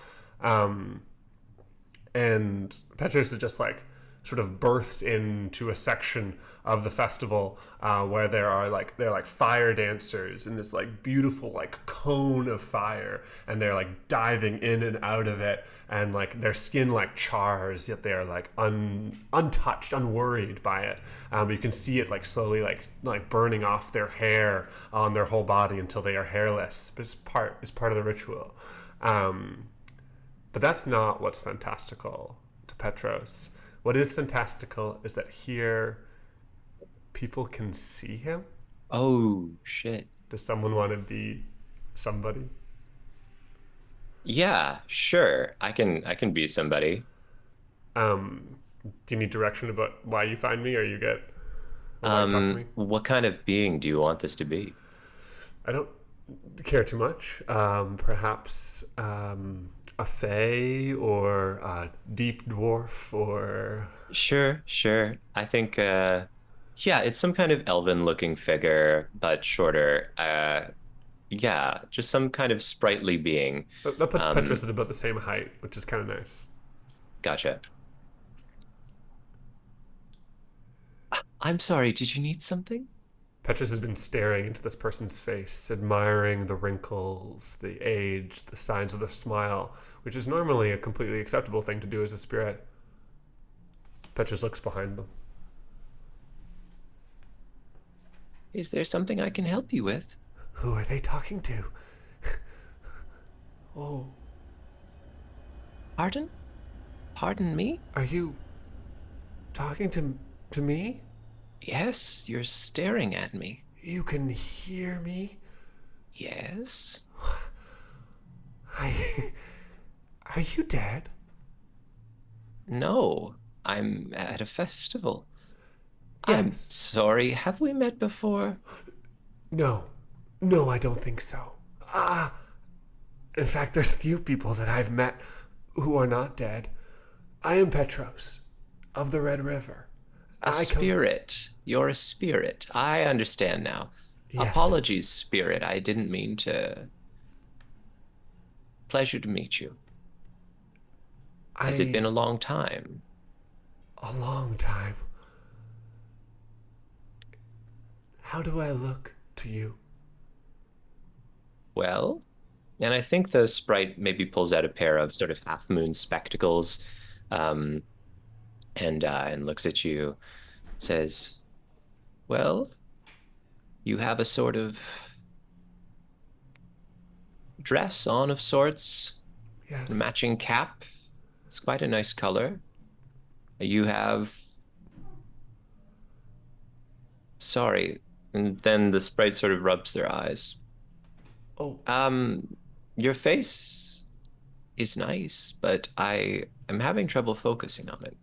and Petrus is just like sort of birthed into a section of the festival where they're like fire dancers in this like beautiful like cone of fire, and they're like diving in and out of it, and like their skin like chars, yet they're like untouched, unworried by it. You can see it like slowly like burning off their hair on their whole body until they are hairless. But it's part of the ritual. But that's not what's fantastical to Petros. What is fantastical is that here people can see him. Oh, shit. Does someone want to be somebody? Yeah, sure. I can be somebody. Do you need direction about why you find me, or you get or why you talk to me? What kind of being do you want this to be? I don't care too much. Perhaps a fae or a deep dwarf or Sure, sure. I think yeah, it's some kind of elven looking figure, but shorter. Yeah, just some kind of sprightly being. that puts Um, Petrus at about the same height, which is kind of nice. Gotcha. I'm sorry, did you need something? Petrus has been staring into this person's face, admiring the wrinkles, the age, the signs of the smile, which is normally a completely acceptable thing to do as a spirit. Petrus looks behind them. Is there something I can help you with? Who are they talking to? Oh, Pardon? Pardon me? are you talking to me? Yes, you're staring at me. You can hear me? Yes? I Are you dead? No, I'm at a festival. I'm Yes. sorry, have we met before? No. No, I don't think so. In fact, there's few people that I've met who are not dead. I am Petros of the Red River. A I come. spirit. You're a spirit. I understand now. Yes. Apologies, spirit. I didn't mean to. Pleasure to meet you. Has it been a long time? A long time. How do I look to you? Well, and I think the sprite maybe pulls out a pair of sort of half moon spectacles, um, and looks at you, says, "Well, you have a sort of dress on of sorts, a Yes. matching cap. It's quite a nice color. You have, sorry." And then the sprite sort of rubs their eyes. Oh, Your face is nice, but I am having trouble focusing on it.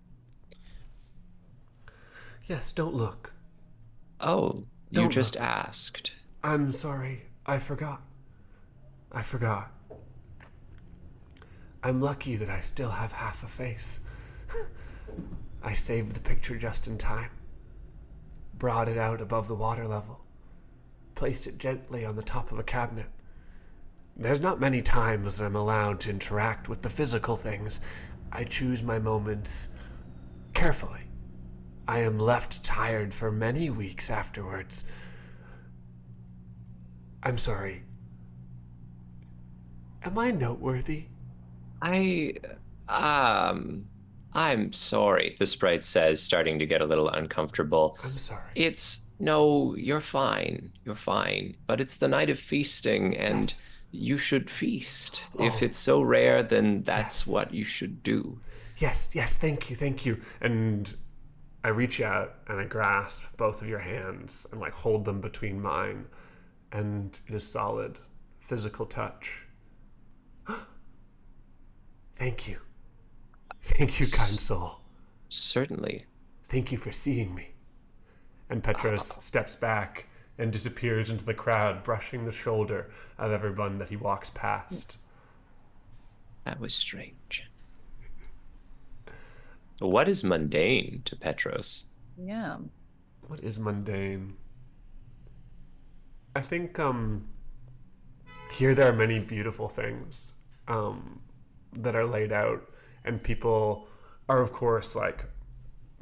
yes, don't look. Oh, you Don't just look. asked. I'm sorry. I forgot. I forgot. I'm lucky that I still have half a face. I saved the picture just in time. Brought it out above the water level. Placed it gently on the top of a cabinet. There's not many times that I'm allowed to interact with the physical things. I choose my moments carefully. I am left tired for many weeks afterwards. I'm sorry. Am I noteworthy? I, um, I'm sorry, the sprite says, starting to get a little uncomfortable. I'm sorry. No, you're fine. You're fine. But it's the night of feasting, and Yes. you should feast. If Oh. it's so rare, then that's Yes. what you should do. Yes, yes, thank you, thank you. And I reach out and I grasp both of your hands and like hold them between mine. And it is solid, physical touch. Thank you. Thank you, kind soul. Certainly. Thank you for seeing me. And Petros steps back and disappears into the crowd, brushing the shoulder of everyone that he walks past. That was strange. What is mundane to Petros? Yeah. What is mundane? I think here there are many beautiful things that are laid out, and people are of course like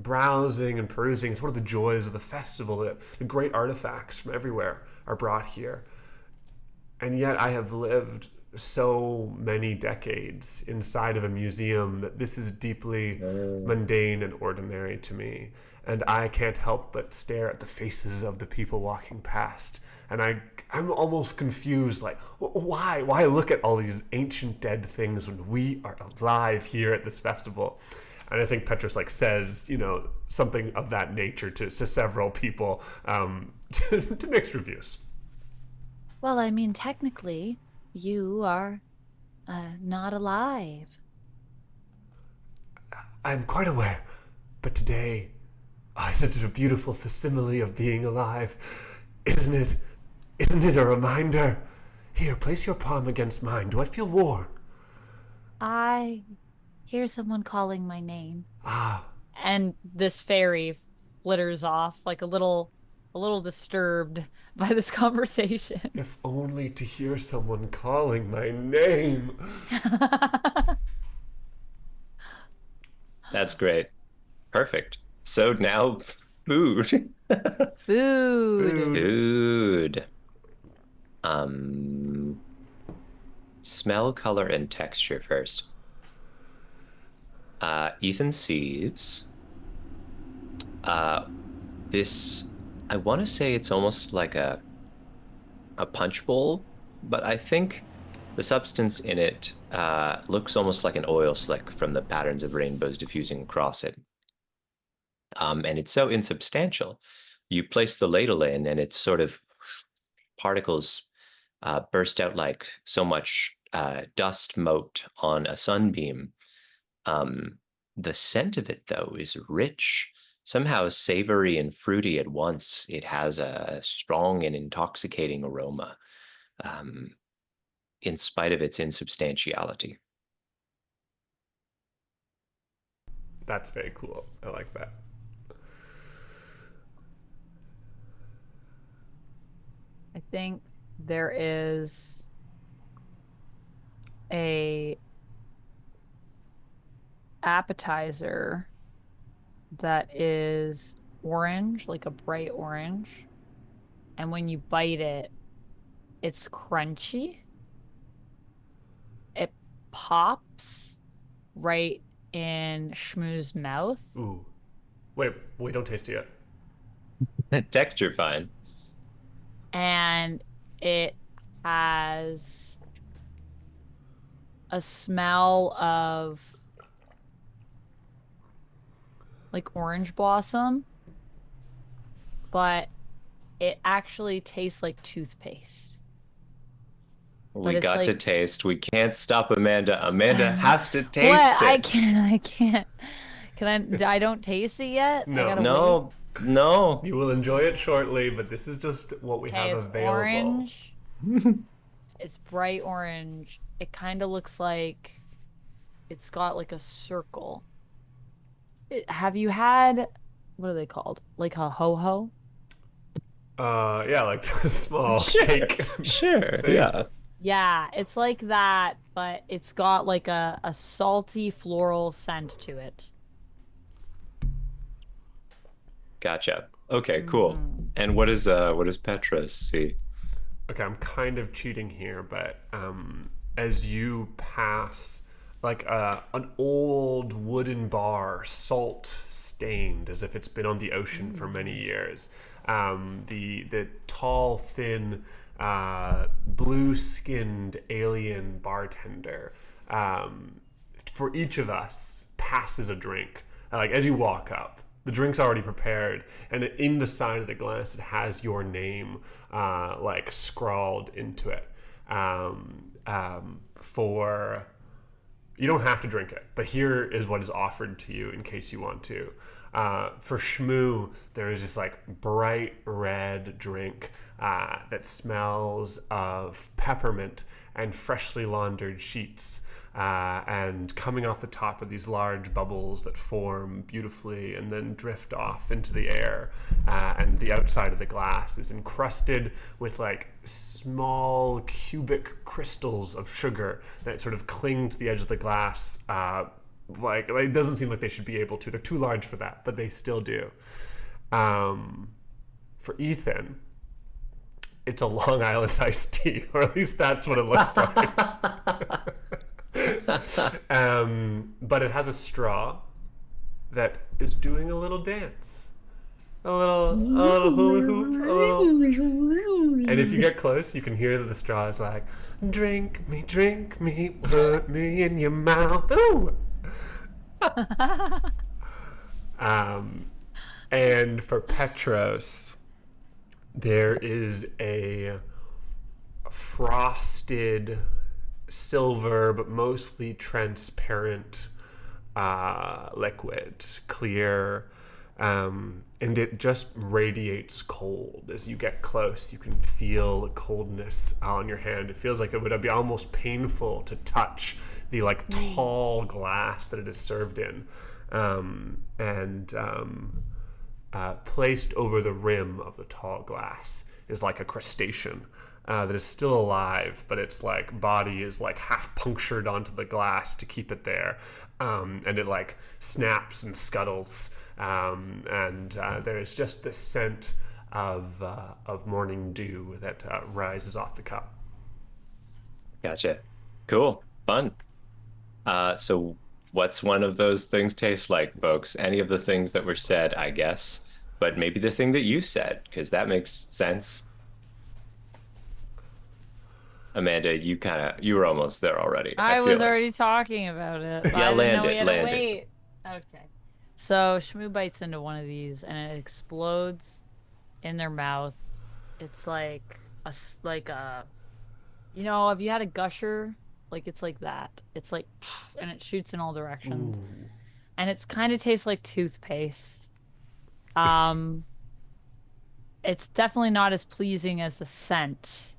browsing and perusing. It's one of the joys of the festival that the great artifacts from everywhere are brought here. And yet I have lived so many decades inside of a museum that this is deeply mundane and ordinary to me. And I can't help but stare at the faces of the people walking past. And I'm almost confused, like, why look at all these ancient dead things when we are alive here at this festival? And I think Petrus like says, something of that nature to several people, to mixed reviews. Well, I mean, technically, you are not alive. I'm quite aware, but today, isn't it a beautiful facsimile of being alive? Isn't it? Isn't it a reminder? Here, place your palm against mine. Do I feel warm? I hear someone calling my name. Ah. And this fairy flitters off, like a little disturbed by this conversation. If only to hear someone calling my name. That's great. Perfect. So now, food. Food. Food. Smell, color, and texture first. Ethan sees this. I want to say it's almost like a punch bowl, but I think the substance in it looks almost like an oil slick from the patterns of rainbows diffusing across it. And it's so insubstantial. You place the ladle in, and it's sort of particles burst out like so much dust mote on a sunbeam. The scent of it, though, is rich, somehow savory and fruity at once. It has a strong and intoxicating aroma, in spite of its insubstantiality. That's very cool. I like that. I think there is a appetizer that is orange, like a bright orange. And when you bite it, it's crunchy. It pops right in Shmoo's mouth. Ooh. Wait, we don't taste it yet. Texture fine. And it has a smell of like orange blossom, but it actually tastes like toothpaste. We got to taste. We can't stop Amanda. Amanda has to taste what? it. I can't. I don't taste it yet? No. You will enjoy it shortly, but this is just what we have it's available. Orange. It's bright orange. It kind of looks like it's got like a circle. Have you had, what are they called? Like a ho-ho? Yeah, like the small cake. Sure, thing. Yeah. Yeah, it's like that, but it's got like a salty floral scent to it. Gotcha. Okay, cool. And what does Petrus see? Okay, I'm kind of cheating here, but as you pass like an old wooden bar, salt stained, as if it's been on the ocean for many years, the tall, thin, blue-skinned alien bartender, for each of us, passes a drink. Like as you walk up, the drink's already prepared, and in the side of the glass, it has your name, like scrawled into it. For you don't have to drink it, but here is what is offered to you in case you want to. For Shmoo, there is this like bright red drink that smells of peppermint and freshly laundered sheets, and coming off the top of these large bubbles that form beautifully and then drift off into the air. And the outside of the glass is encrusted with like small cubic crystals of sugar that sort of cling to the edge of the glass like it doesn't seem like they should be able to. They're too large for that, but they still do. For Ethan, it's a Long Island iced tea, or at least that's what it looks like. But it has a straw that is doing a little dance. A little hula hoop, a little. And if you get close, you can hear that the straw is like, drink me, put me in your mouth. Ooh! And for Petros, there is a frosted silver, but mostly transparent liquid, clear, and it just radiates cold. As you get close, you can feel the coldness on your hand. It feels like it would be almost painful to touch the like tall glass that it is served in, and placed over the rim of the tall glass is like a crustacean that is still alive, but its like body is like half punctured onto the glass to keep it there, and it like snaps and scuttles, and there is just this scent of morning dew that rises off the cup. Gotcha. Cool. Fun. So what's one of those things taste like, folks? Any of the things that were said, I guess, but maybe the thing that you said, because that makes sense. Amanda, you were almost there already. I feel was like. already talking about it. Yeah, I didn't land know we it, had to land it. wait. Okay. So Shmoo bites into one of these and it explodes in their mouth. It's like have you had a gusher? Like it's like that. It's like, and it shoots in all directions. Ooh. And it's kind of tastes like toothpaste. Um, it's definitely not as pleasing as the scent,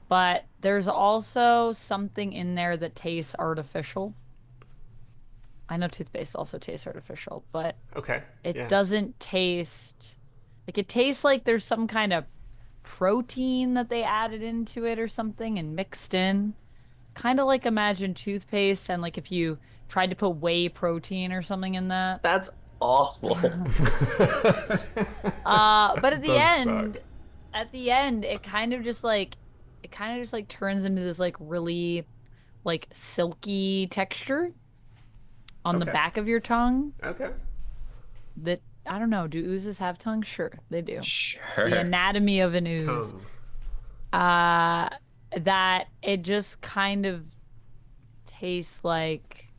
but there's also something in there that tastes artificial. I know toothpaste also tastes artificial, but Okay. it Yeah. doesn't taste like it tastes like there's some kind of protein that they added into it or something and mixed in. Kind of like imagine toothpaste and like if you tried to put whey protein or something in that. That's awful. But It does suck. at the end, it kind of just like turns into this like really like silky texture on the Okay. back of your tongue Okay. that I don't know, do oozes have tongues? Sure, they do. The Sure. anatomy of an ooze. Tongue. That it just kind of tastes like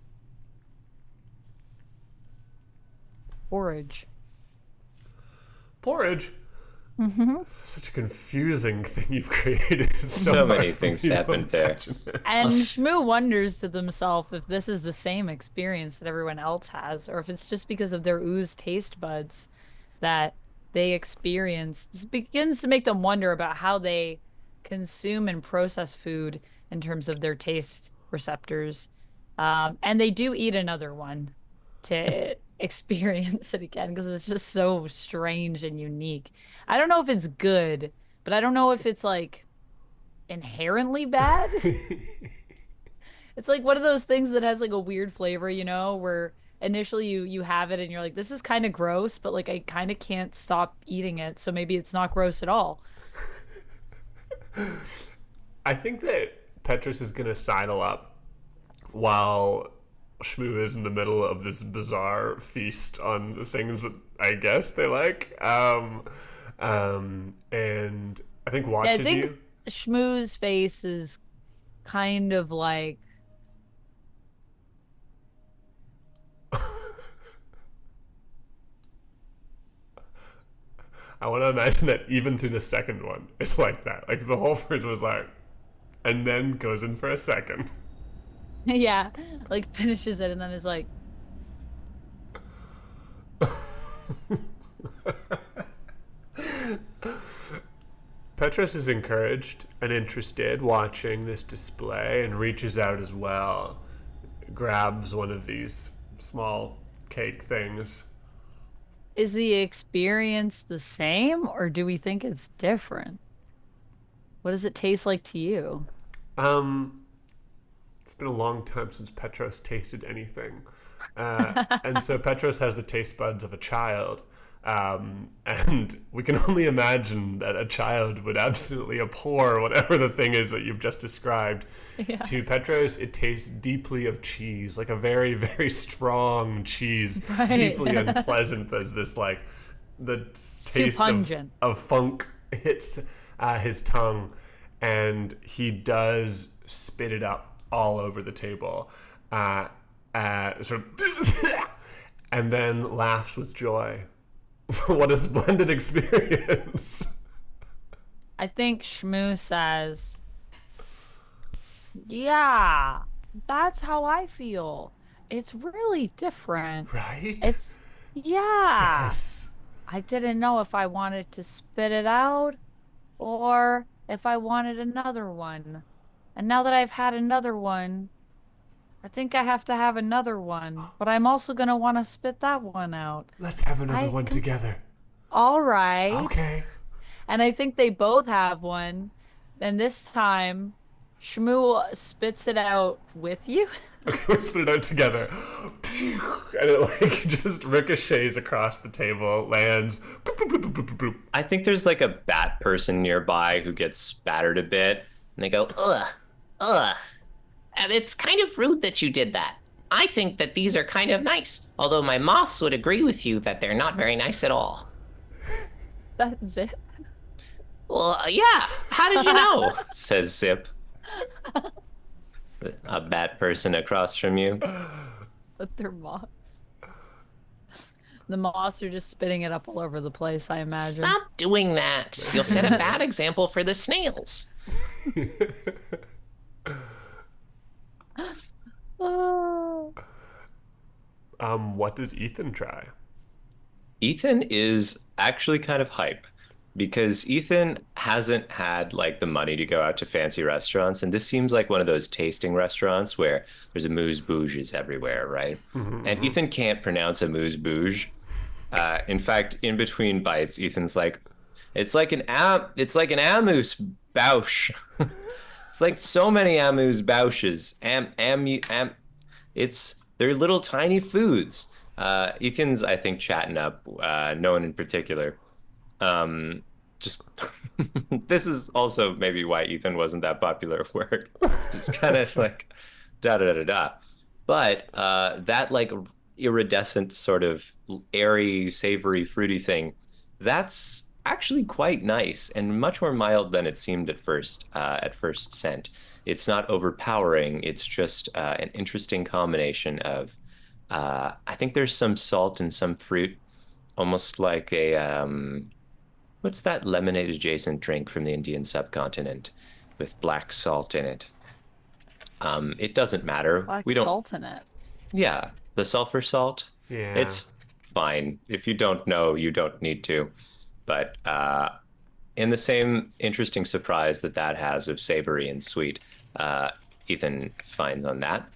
porridge. Porridge. Mm-hmm. Such a confusing thing you've created. So many hard for things me to happened there. imagine it. And Shmoo wonders to themselves if this is the same experience that everyone else has, or if it's just because of their ooze taste buds that they experience. This begins to make them wonder about how they consume and process food in terms of their taste receptors. And they do eat another one to experience it again because it's just so strange and unique. I don't know if it's good, but I don't know if it's like inherently bad. It's like one of those things that has like a weird flavor, where initially you have it and you're like, this is kind of gross, but like I kind of can't stop eating it, so maybe it's not gross at all. I think that Petrus is going to sidle up while Shmoo is in the middle of this bizarre feast on the things that I guess they like. And I think I watches think you. Shmoo's face is kind of like I want to imagine that even through the second one, it's like that. Like the whole first was like, and then goes in for a second. yeah, like finishes it and then is like Petrus is encouraged and interested watching this display and reaches out as well, grabs one of these small cake things. is the experience the same or do we think it's different? What does it taste like to you? It's been a long time since Petros tasted anything. And so Petros has the taste buds of a child. And we can only imagine that a child would absolutely abhor whatever the thing is that you've just described. Yeah. To Petros, it tastes deeply of cheese, like a very, very strong cheese, Right. deeply unpleasant as this, like, the taste pungent. of funk hits his tongue, and he does spit it up all over the table. Sort of, and then laughs with joy. What a splendid experience. I think Shmoo says, yeah, that's how I feel. It's really different. Right? Yeah. Yes. I didn't know if I wanted to spit it out or if I wanted another one. And now that I've had another one, I think I have to have another one. But I'm also going to want to spit that one out. Let's have another one can- together. All right. Okay. And I think they both have one. And this time, Shmoo spits it out with you. Okay, we'll spit it out together. And it like just ricochets across the table, lands. Boop, boop, boop, boop, boop, boop. I think there's like a bat person nearby who gets spattered a bit, and they go, ugh, ugh. And it's kind of rude that you did that. I think that these are kind of nice, although my moths would agree with you that they're not very nice at all. Is that Zip? Well, yeah, how did you know? Says Zip. A bat person across from you. But they're moths. The moths are just spitting it up all over the place, I imagine. Stop doing that. You'll set a bad example for the snails. Oh. What does Ethan try? Ethan is actually kind of hype because Ethan hasn't had like the money to go out to fancy restaurants, and this seems like one of those tasting restaurants where there's amuse bouges everywhere, right? And Ethan can't pronounce amuse bouge. In fact, in between bites, Ethan's like, it's like an amuse bouche. It's like so many amuse bouches. They're little tiny foods. Ethan's, I think, chatting up no one in particular. Just this is also maybe why Ethan wasn't that popular at work. It's kind of like da da da da. But that like iridescent sort of airy, savory, fruity thing, that's actually quite nice and much more mild than it seemed at first scent. It's not overpowering. It's just an interesting combination of I think there's some salt and some fruit, almost like a what's that lemonade adjacent drink from the Indian subcontinent with black salt in it? It doesn't matter. Black We don't. salt in it. Yeah, the sulfur salt. Yeah. It's fine. If you don't know, you don't need to. But in the same interesting surprise that has of savory and sweet, Ethan finds on that.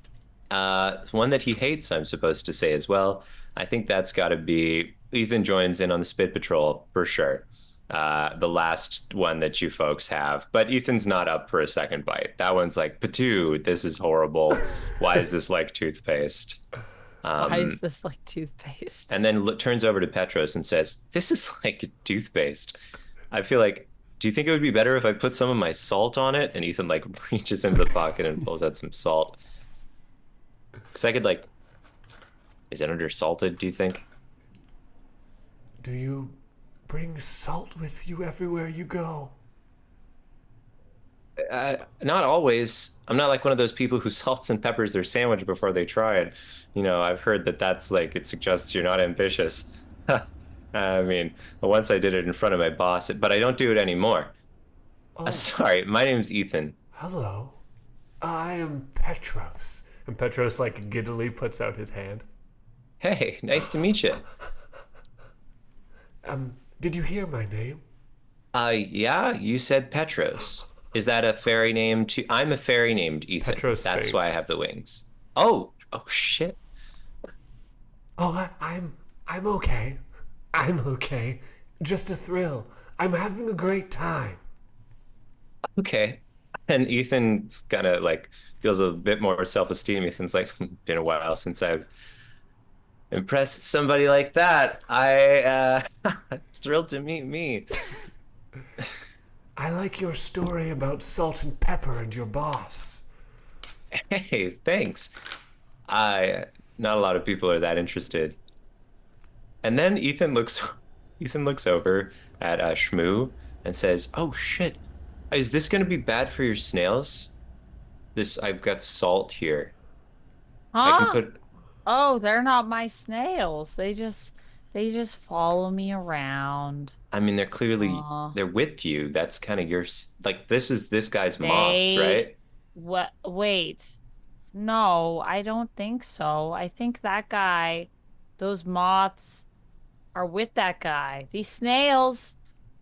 One that he hates, I'm supposed to say as well. I think that's got to be Ethan joins in on the Spit Patrol for sure. The last one that you folks have, but Ethan's not up for a second bite. That one's like, Patoo, this is horrible. Why is this like toothpaste? Why is this like toothpaste? And then turns over to Petros and says, this is like toothpaste. I feel like, do you think it would be better if I put some of my salt on it? And Ethan like reaches into the pocket and pulls out some salt. Because I could like, is it under salted, do you think? Do you bring salt with you everywhere you go? Not always. I'm not like one of those people who salts and peppers their sandwich before they try it. You know, I've heard that that's like, it suggests you're not ambitious. I mean, once I did it in front of my boss, but I don't do it anymore. Oh, Sorry, my name's Ethan. hello. I am Petros. And Petros like giddily puts out his hand. Hey, nice to meet you. Did you hear my name? Yeah, you said Petros. Is that a fairy name too? I'm a fairy named Ethan. Petros That's why I Sphinx. have the wings. Oh shit. Oh, I'm okay. I'm okay. Just a thrill. I'm having a great time. Okay. And Ethan's kind of like feels a bit more self-esteem. Ethan's like, been a while since I've impressed somebody like that. I thrilled to meet me. I like your story about salt and pepper and your boss. Hey, thanks. I Not a lot of people are that interested. And then Ethan looks over at Shmoo and says, "Oh shit, is this going to be bad for your snails? This I've got salt here. I can Huh? put. Oh, they're not my snails. They just follow me around. I mean, they're clearly Uh, they're with you. That's kind of like this is this guy's moths, they right? what wait. No, I don't think so. I think that guy, those moths are with that guy. These snails,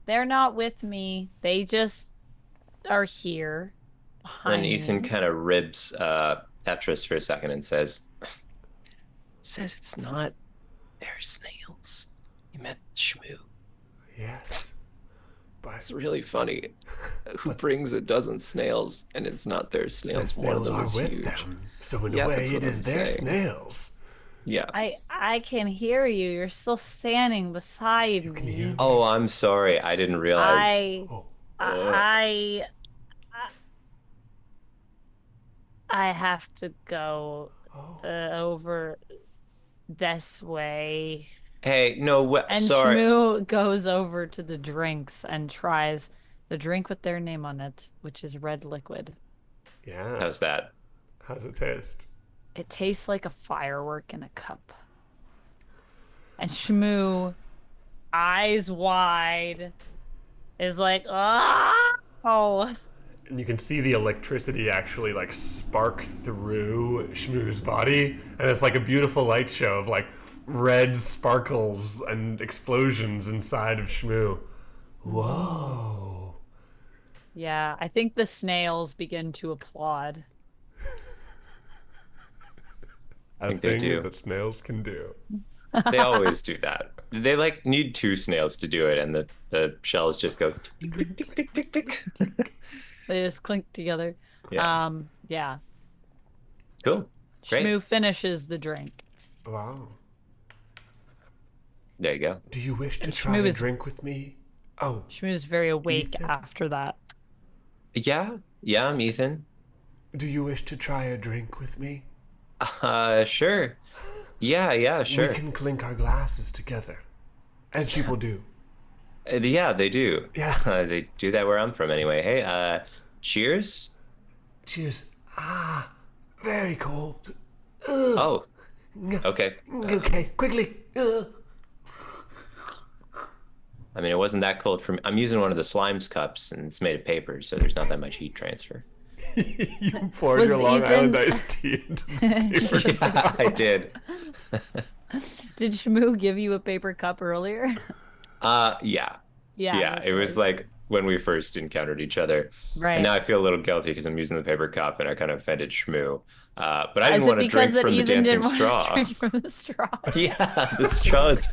they're not with me. They just are here Then behind Ethan me. kind of ribs Petrus for a second and says it's not their snails. You meant Shmoo. Yes, It's but really funny. Who brings a dozen snails and it's not their the snails? One of snails them are is with huge. them, so in a Yeah, way, that's it what is I'm their saying. snails. Yeah. I can hear you. You're still standing beside You can hear me. me. Oh, I'm sorry. I didn't realize. I Oh, Uh, I I have to go oh, over this way. hey, no, what? And Sorry. Shmoo goes over to the drinks and tries the drink with their name on it, which is red liquid. yeah. How's that? How's it taste? It tastes like a firework in a cup. And Shmoo, eyes wide, is like, oh. And you can see the electricity actually like spark through Shmoo's body, and it's like a beautiful light show of like red sparkles and explosions inside of Shmoo. Whoa. Yeah, I think the snails begin to applaud. A think they thing do. that snails can do. They always do that. They like need two snails to do it, and the shells just go tick, tick, tick, tick, tick, tick, tick. They just clink together. Yeah. Yeah. Cool. Great. Shmoo finishes the drink. Wow. There you go. Do you wish to And try Shmoo a is- drink with me? Oh, Shmoo's very awake Ethan? after that. Yeah. Yeah, I'm Ethan. do you wish to try a drink with me? Sure. Yeah, sure. We can clink our glasses together, as people do. Yeah, they do. Yes. They do that where I'm from anyway. Hey, cheers. Cheers. Ah, very cold. Oh, okay. Okay, quickly. I mean, it wasn't that cold for me. I'm using one of the Slimes cups, and it's made of paper, so there's not that much heat transfer. You poured Was your Long Ethan- Island iced tea into the paper. Yeah, I did. Did Shmoo give you a paper cup earlier? Yeah. Yeah. Yeah, that's it was right. like when we first encountered each other. Right. And now I feel a little guilty because I'm using the paper cup and I kind of offended Shmoo. But I Is didn't it want to because drink that from the Ethan dancing didn't want to straw. drink from the straw? Yeah, the straws.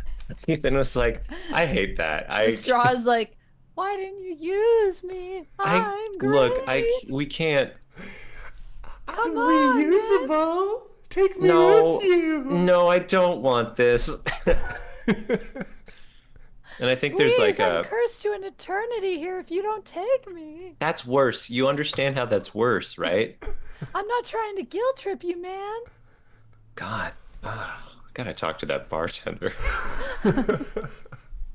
Ethan was like, I hate that. The straw's like, why didn't you use me? I'm great. Look, we can't. Come on, man. Reusable. Take me No, with you. no, I don't want this. And I think there's Please, like I'm a. cursed to an eternity here if you don't take me. That's worse. You understand how that's worse, right? I'm not trying to guilt trip you, man. God, I gotta talk to that bartender.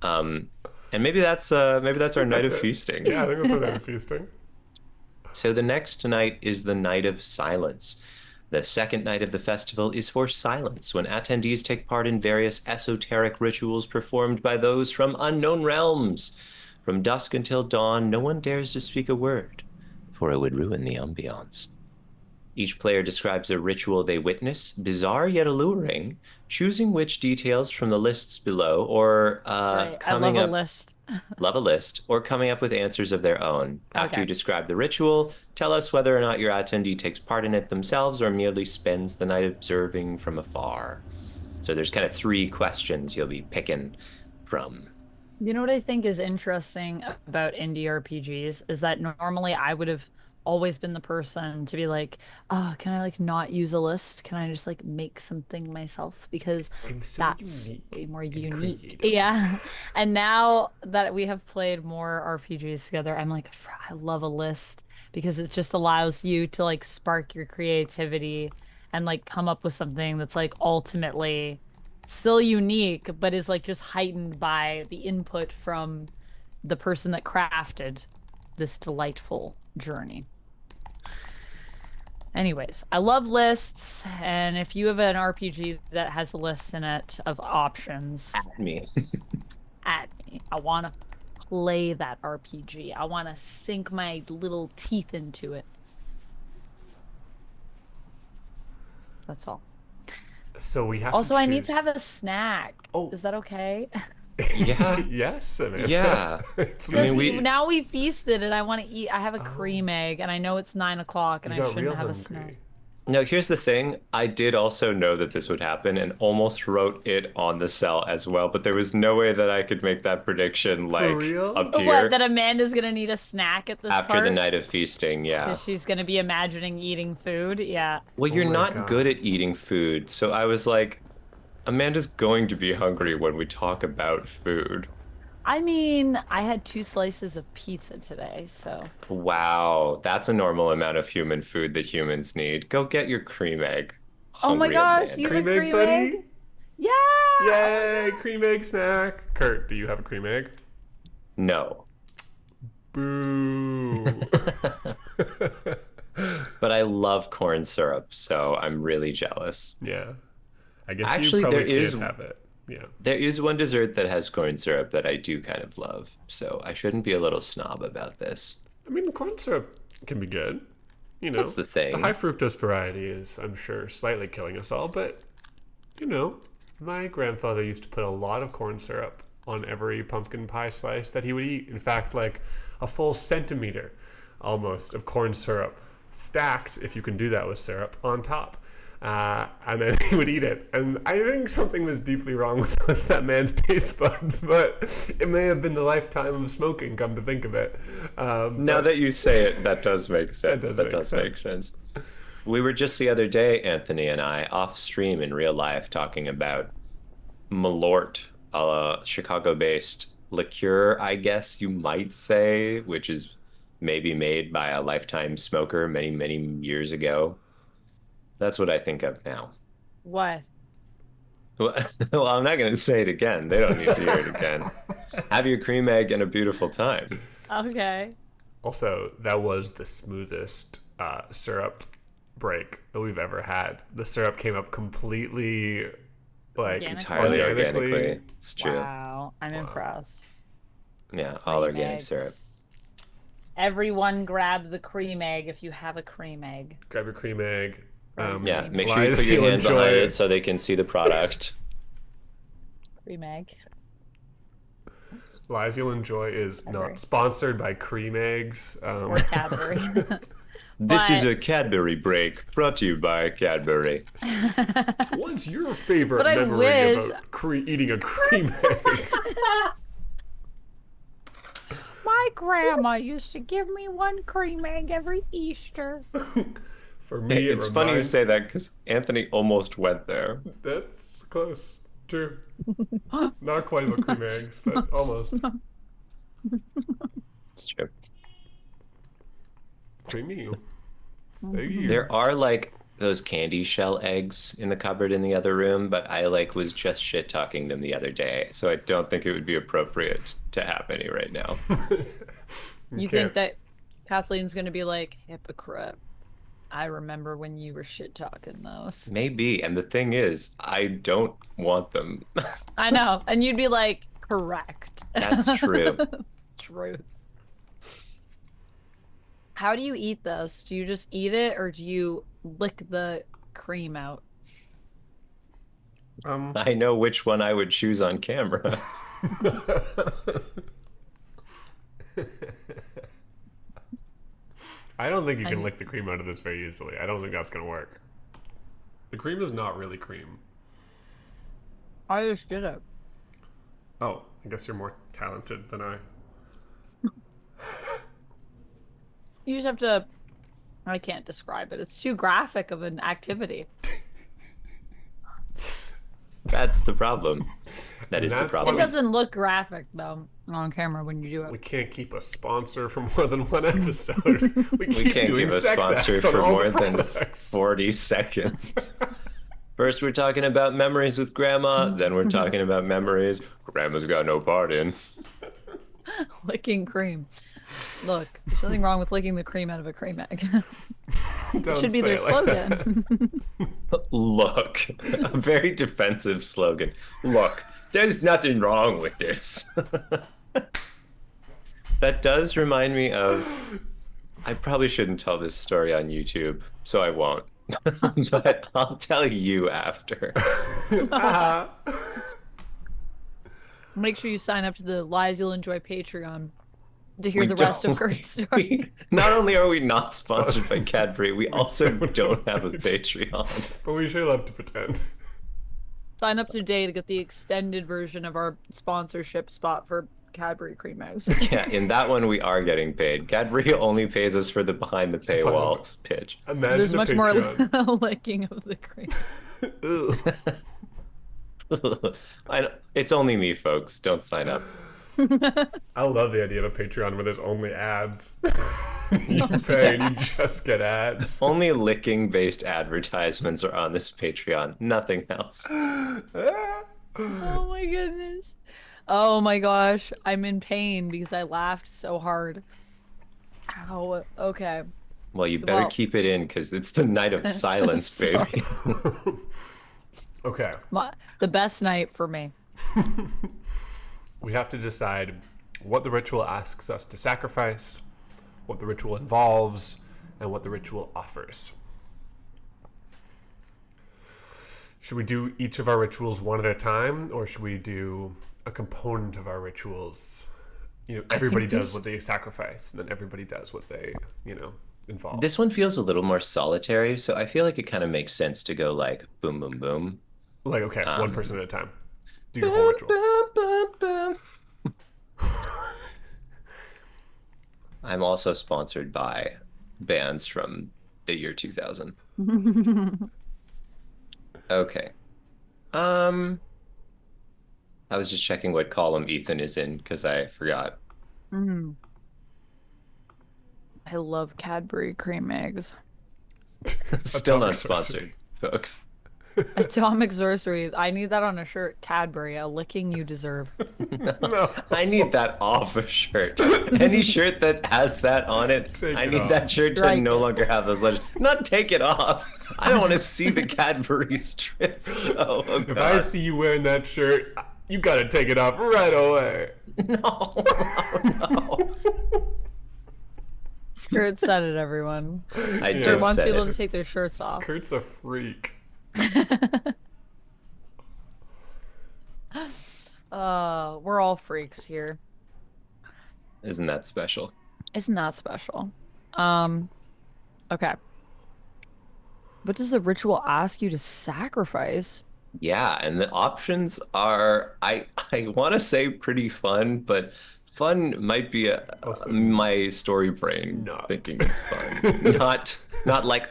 And maybe that's our night That's of it. feasting. Yeah, I think that's what I'm feasting. So the next night is the night of silence. The second night of the festival is for silence, when attendees take part in various esoteric rituals performed by those from unknown realms. From dusk until dawn, no one dares to speak a word, for it would ruin the ambiance. Each player describes a ritual they witness, bizarre yet alluring, choosing which details from the lists below, or Right, I coming love up a list. love a list, or coming up with answers of their own. After Okay. you describe the ritual, tell us whether or not your attendee takes part in it themselves or merely spends the night observing from afar. So there's kind of three questions you'll be picking from. You know what I think is interesting about indie RPGs is that normally I would have always been the person to be like, oh, can I like not use a list? Can I just like make something myself? Because I'm so that's way unique more and unique. creative. Yeah. And now that we have played more RPGs together, I'm like, I love a list because it just allows you to like spark your creativity and like come up with something that's like ultimately still unique, but is like just heightened by the input from the person that crafted this delightful journey. Anyways, I love lists, and if you have an RPG that has a list in it of options, At me. at me. I want to play that RPG. I want to sink my little teeth into it. That's all. So we have to Also, I need to choose. have a snack. Oh, Is that okay? Yeah. yes, Amanda. Yeah. I Because mean, Please. now we feasted and I want to eat. I have a Oh, cream egg and I know it's 9 o'clock and you I got shouldn't real have a snack. hungry. no, here's the thing. I did also know that this would happen and almost wrote it on the cell as well, but there was no way that I could make that prediction For like real? What, appear that Amanda's gonna need a snack at this after the part? night of feasting. Yeah. Because she's gonna be imagining eating food. Yeah. Well, Oh you're my not good God. at eating food, so I was like, Amanda's going to be hungry when we talk about food. I mean, I had 2 slices of pizza today, so. Wow, that's a normal amount of human food that humans need. Go get your cream egg, Oh my hungry gosh, you have Amanda. a Cream egg, cream egg? buddy? Yeah! Oh Yay, no! cream egg snack. Kurt, do you have a cream egg? No. Boo. But I love corn syrup, so I'm really jealous. Yeah. I guess you Actually, probably can't have it. Yeah. there is one dessert that has corn syrup that I do kind of love, so I shouldn't be a little snob about this. I mean, corn syrup can be good. You That's know, the the high thing. fructose variety is, I'm sure, slightly killing us all, but, you know, my grandfather used to put a lot of corn syrup on every pumpkin pie slice that he would eat. In fact, like a full centimeter almost of corn syrup stacked, if you can do that with syrup, on top. And then he would eat it. And I think something was deeply wrong with that man's taste buds, but it may have been the lifetime of smoking, come to think of it. Now But that you say it, that does make that sense. does That make does make sense. sense. We were just the other day, Anthony and I, off stream in real life, talking about Malort, a Chicago-based liqueur, I guess you might say, which is maybe made by a lifetime smoker many, many years ago. That's what I think of now. What? Well, well, I'm not going to say it again. They don't need to hear it again. Have your cream egg and a beautiful time. Okay. Also, that was the smoothest syrup break that we've ever had. The syrup came up completely like Entirely Organically? organically. It's true. Wow, I'm Wow. impressed. Yeah, all Cream organic syrup. eggs. Everyone grab the cream egg if you have a cream egg. Grab your cream egg. Yeah, Cream make sure you Lies put your you'll hand behind enjoy. it so they can see the product. Cream egg. Lies You'll Enjoy is Cadbury. not sponsored by cream eggs. Or Cadbury. This is But- a Cadbury break brought to you by Cadbury. What's your favorite But I memory wish- about eating a cream egg? My grandma used to give me one cream egg every Easter. For me, It's funny you say that because Anthony almost went there. That's close. True. Not quite about cream eggs, but almost. It's true. Creamy. Hey. There are like those candy shell eggs in the cupboard in the other room, but I like was just shit talking them the other day, so I don't think it would be appropriate to have any right now. You think that Kathleen's gonna be like, hypocrite? I remember when you were shit talking those. Maybe, and the thing is, I don't want them. I know. And you'd be like, correct. That's true. Truth. How do you eat this? Do you just eat it or do you lick the cream out? I know which one I would choose on camera. I don't think you I can mean- lick the cream out of this very easily. I don't think that's gonna work. The cream is not really cream. I just did it. Oh, I guess you're more talented than I. You just have to I can't describe it. It's too graphic of an activity. That's the problem. That And is the that's problem. It doesn't look graphic though on camera when you do We it. can't keep a sponsor for more than one episode. We We keep can't doing give a sex sponsor acts on for all more the than products. 40 seconds. First, we're talking about memories with grandma. Then we're talking about memories grandma's got no part in. Licking cream. Look, there's nothing wrong with licking the cream out of a cream egg. Don't Should be say their it like that. slogan. Look, a very defensive slogan. Look, there's nothing wrong with this. That does remind me of. I probably shouldn't tell this story on YouTube, so I won't. But I'll tell you after. Make sure you sign up to the Lies You'll Enjoy Patreon to hear We the rest of don't- Kurt's story. Not only are we not sponsored by Cadbury, we also don't don't have a Patreon. But we sure love to pretend. Sign up today to get the extended version of our sponsorship spot for Cadbury cream eggs. Yeah, in that one we are getting paid. Cadbury only pays us for the behind the paywalls pitch. Imagine There's a much Patreon. more licking of the cream. Ugh. I know. It's only me, folks. Don't sign up. I love the idea of a Patreon where there's only ads. You pay and you just get ads. Only licking-based advertisements are on this Patreon. Nothing else. Oh my goodness. Oh my gosh. I'm in pain because I laughed so hard. Ow. Okay. Well, you better Well- keep it in because it's the night of silence, Sorry. baby. Okay, The best night for me. we have to decide what the ritual asks us to sacrifice, what the ritual involves, and what the ritual offers. Should we do each of our rituals one at a time, or should we do a component of our rituals? You know, everybody does this- what they sacrifice, and then everybody does what they, involve. This one feels a little more solitary, so I feel like it kind of makes sense to go like boom, boom, boom. Like, okay, one person at a time. Do your whole Boom, ritual. boom, boom, boom. I'm also sponsored by bands from the year 2000. Okay. I was just checking what column Ethan is in because I forgot. I love Cadbury cream eggs. Still not Atomic Sorcery. sponsored, folks. Atomic Sorcery. I need that on a shirt. Cadbury, a licking you deserve. No. I need that off a shirt. Any shirt that has that on it, Take I it need off. that shirt to Strike no it. longer have those letters. Not take it off. I don't want to see the Cadbury strips. Oh, If I God. see you wearing that shirt, you gotta take it off right away. No, no. Kurt said it, everyone. I Yeah. Kurt just wants said people it. to take their shirts off. Kurt's a freak. We're all freaks here. Isn't that special? Isn't that special? Okay. What does the ritual ask you to sacrifice? Yeah, and the options are I want to say pretty fun, but fun might be Listen. my story brain Not. thinking it's fun. not like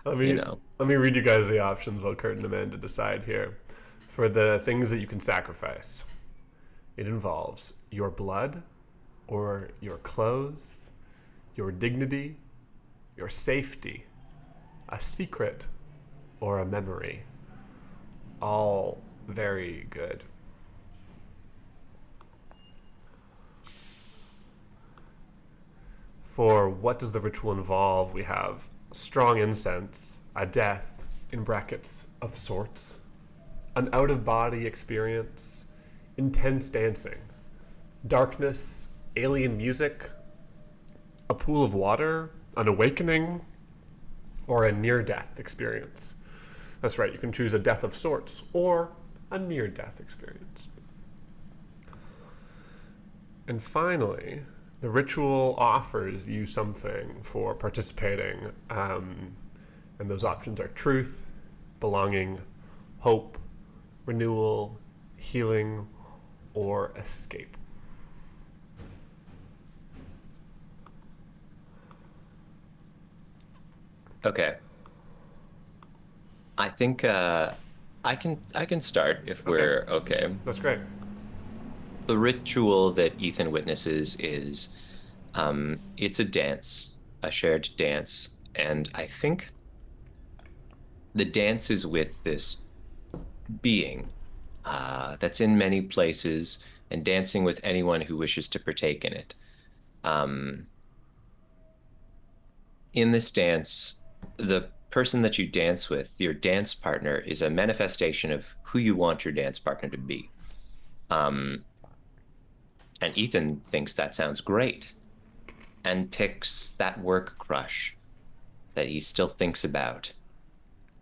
Let me You know. let me read you guys the options while Kurt and Amanda decide here. For the things that you can sacrifice, it involves your blood, or your clothes, your dignity, your safety, a secret, or a memory. All very good. For what does the ritual involve, we have strong incense, a death, in brackets, of sorts, an out-of-body experience, intense dancing, darkness, alien music, a pool of water, an awakening, or a near-death experience. That's right, you can choose a death of sorts or a near-death experience. And finally, the ritual offers you something for participating, and those options are truth, belonging, hope, renewal, healing, or escape. Okay. I think I can start if Okay, we're okay. that's great. The ritual that Ethan witnesses is it's a dance, a shared dance, and I think the dance is with this being that's in many places and dancing with anyone who wishes to partake in it. Um, in this dance, the person that you dance with, your dance partner, is a manifestation of who you want your dance partner to be. Um, and Ethan thinks that sounds great and picks that work crush that he still thinks about.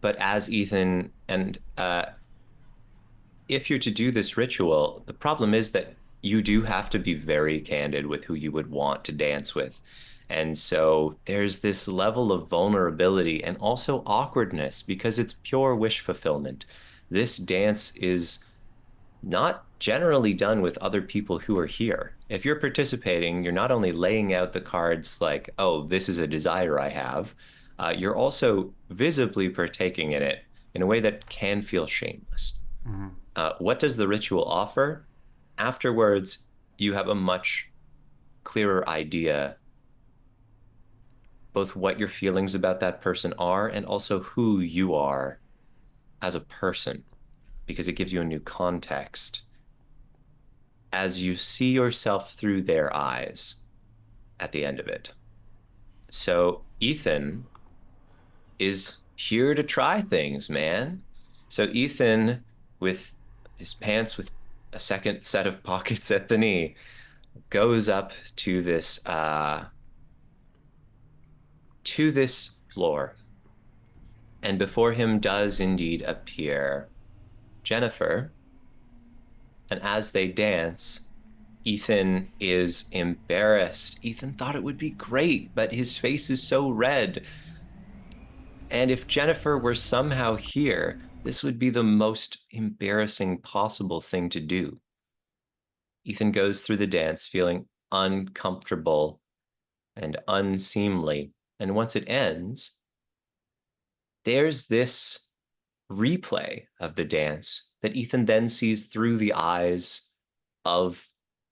But as Ethan, and if you're to do this ritual, the problem is that you do have to be very candid with who you would want to dance with. And so there's this level of vulnerability and also awkwardness because it's pure wish fulfillment. This dance is not generally done with other people who are here. If you're participating, you're not only laying out the cards like, oh, this is a desire I have, you're also visibly partaking in it in a way that can feel shameless. Mhm. What does the ritual offer? Afterwards, you have a much clearer idea both what your feelings about that person are and also who you are as a person, because it gives you a new context as you see yourself through their eyes at the end of it. So Ethan is here to try things, man. So Ethan, with his pants with a second set of pockets at the knee, goes up to this floor, and before him does indeed appear Jennifer. And as they dance, Ethan is embarrassed. Ethan thought it would be great, but his face is so red. And if Jennifer were somehow here, this would be the most embarrassing possible thing to do. Ethan goes through the dance feeling uncomfortable and unseemly. And once it ends, there's this replay of the dance that Ethan then sees through the eyes of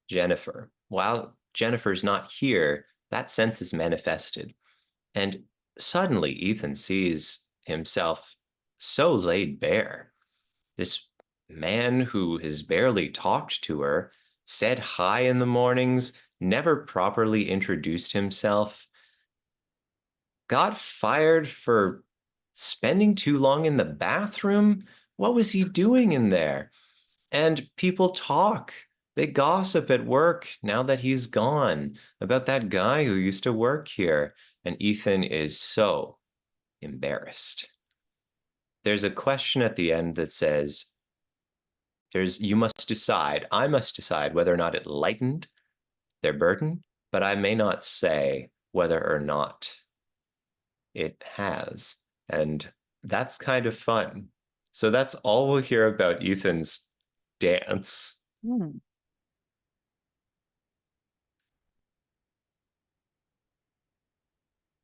Jennifer. While Jennifer's not here, that sense is manifested. And suddenly Ethan sees himself so laid bare. This man who has barely talked to her, said hi in the mornings, never properly introduced himself, got fired for spending too long in the bathroom. What was he doing in there? And people talk. They gossip at work now that he's gone about that guy who used to work here. And Ethan is so embarrassed. There's a question at the end that says, you must decide, I must decide whether or not it lightened their burden, but I may not say whether or not it has. And that's kind of fun. So that's all we'll hear about Ethan's dance. Hmm.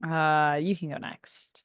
You can go next.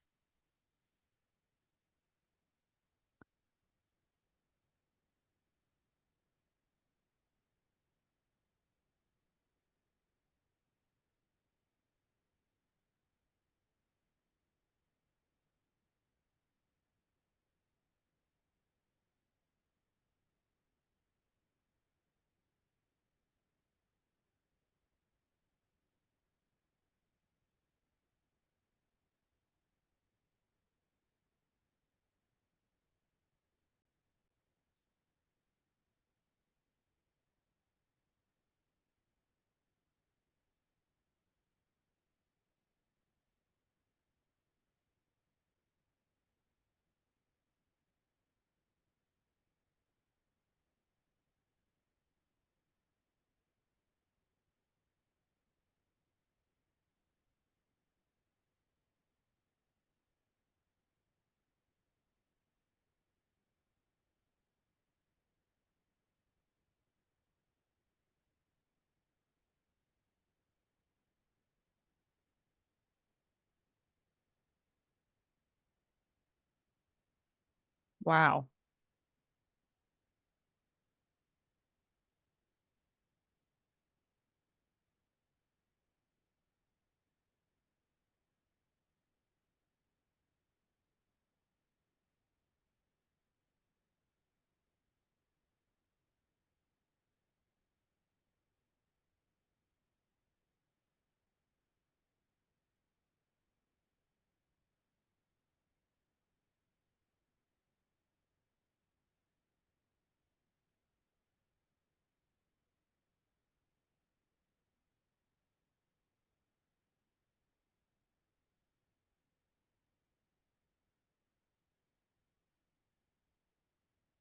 Wow.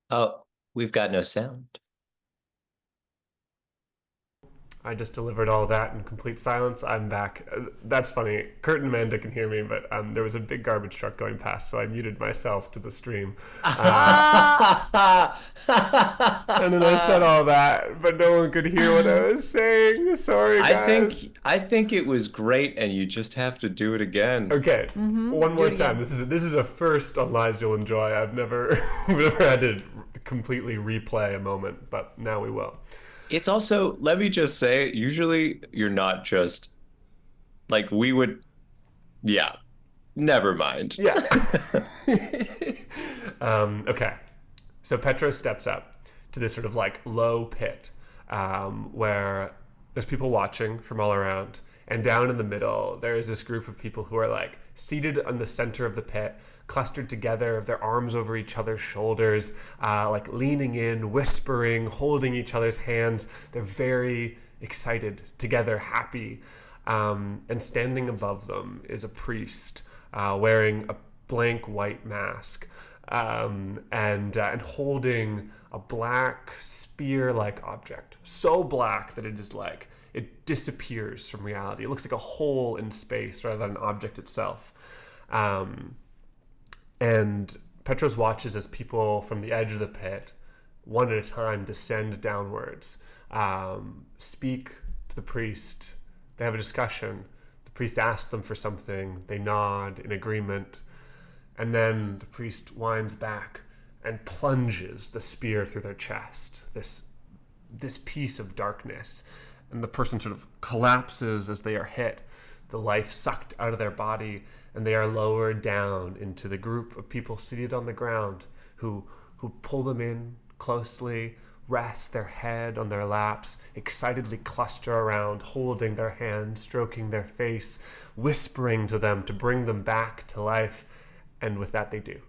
Oh, we've got no sound. I just delivered all that in complete silence. I'm back. That's funny. Kurt and Amanda can hear me, but there was a big garbage truck going past, so I muted myself to the stream. And then I said all that, but no one could hear what I was saying. Sorry, I think guys. I think it was great, and you just have to do it again. Okay, one Do more it time. again. This is a first on Lies You'll Enjoy. I've never never had to completely replay a moment, but now we will. It's also, let me just say, usually you're not just like we would, yeah, never mind. Yeah. Okay. So Petro steps up to this sort of like low pit where there's people watching from all around. And down in the middle, there is this group of people who are like seated in the center of the pit, clustered together, their arms over each other's shoulders, like leaning in, whispering, holding each other's hands. They're very excited, together, happy. And standing above them is a priest wearing a blank white mask and holding a black spear-like object, so black that it is like it disappears from reality. It looks like a hole in space rather than an object itself. And Petros watches as people from the edge of the pit, one at a time, descend downwards, speak to the priest. They have a discussion. The priest asks them for something. They nod in agreement. And then the priest winds back and plunges the spear through their chest, this piece of darkness. And the person sort of collapses as they are hit, the life sucked out of their body, and they are lowered down into the group of people seated on the ground who pull them in closely, rest their head on their laps, excitedly cluster around, holding their hand, stroking their face, whispering to them to bring them back to life. And with that, they do.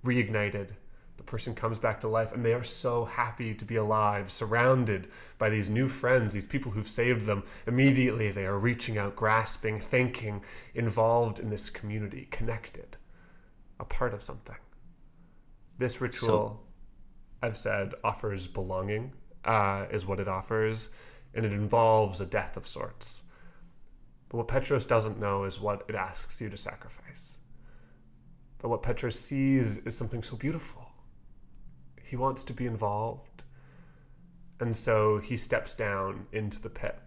Reignited, the person comes back to life, and they are so happy to be alive, surrounded by these new friends, these people who've saved them. Immediately, they are reaching out, grasping, thinking, involved in this community, connected, a part of something. This ritual, I've said, offers belonging, is what it offers, and it involves a death of sorts. But what Petros doesn't know is what it asks you to sacrifice. But what Petros sees is something so beautiful. He wants to be involved. And so he steps down into the pit,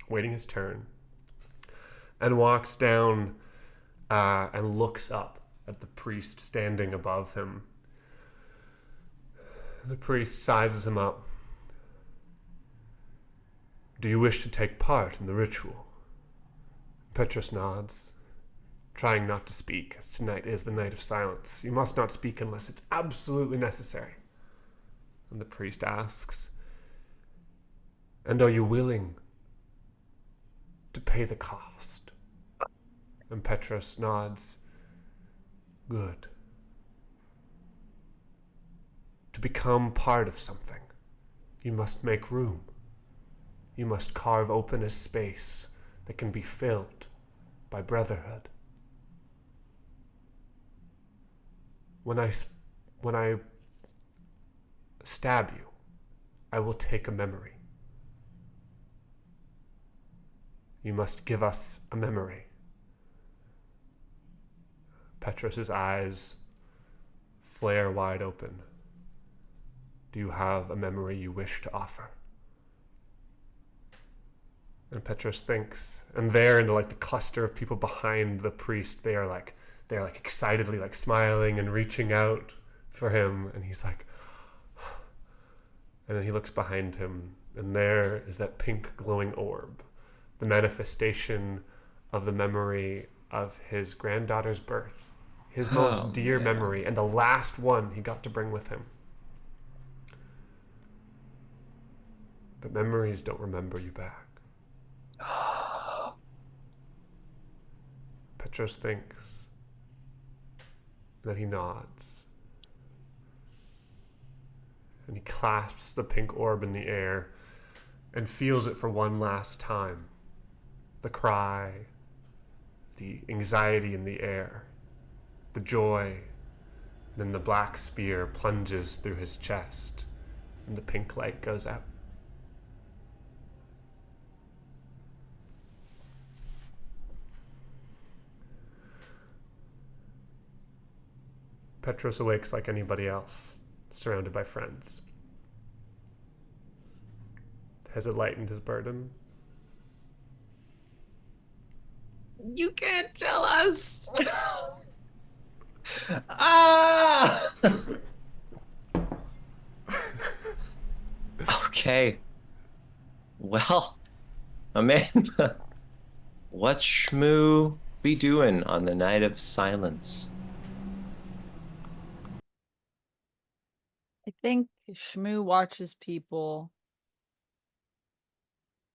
waiting his turn, and walks down and looks up at the priest standing above him. The priest sizes him up. Do you wish to take part in the ritual? Petros nods, trying not to speak, as tonight is the night of silence. You must not speak unless it's absolutely necessary. And the priest asks, and are you willing to pay the cost? And Petros nods, good. To become part of something, you must make room. You must carve open a space that can be filled by brotherhood. When I stab you, I will take a memory. You must give us a memory. Petros' eyes flare wide open. Do you have a memory you wish to offer? And Petros thinks, and there in the cluster of people behind the priest, they're like excitedly like smiling and reaching out for him, and he's like, and then he looks behind him, and there is that pink glowing orb, the manifestation of the memory of his granddaughter's birth, his most dear memory, and the last one he got to bring with him. But memories don't remember you back. Petros thinks, and then he nods. And he clasps the pink orb in the air and feels it for one last time. The cry, the anxiety in the air, the joy, and then the black spear plunges through his chest, and the pink light goes out. Petros awakes like anybody else, surrounded by friends. Has it lightened his burden? You can't tell us. Ah! Okay. Well, Amanda, what's Shmoo be doing on the night of silence? I think Shmoo watches people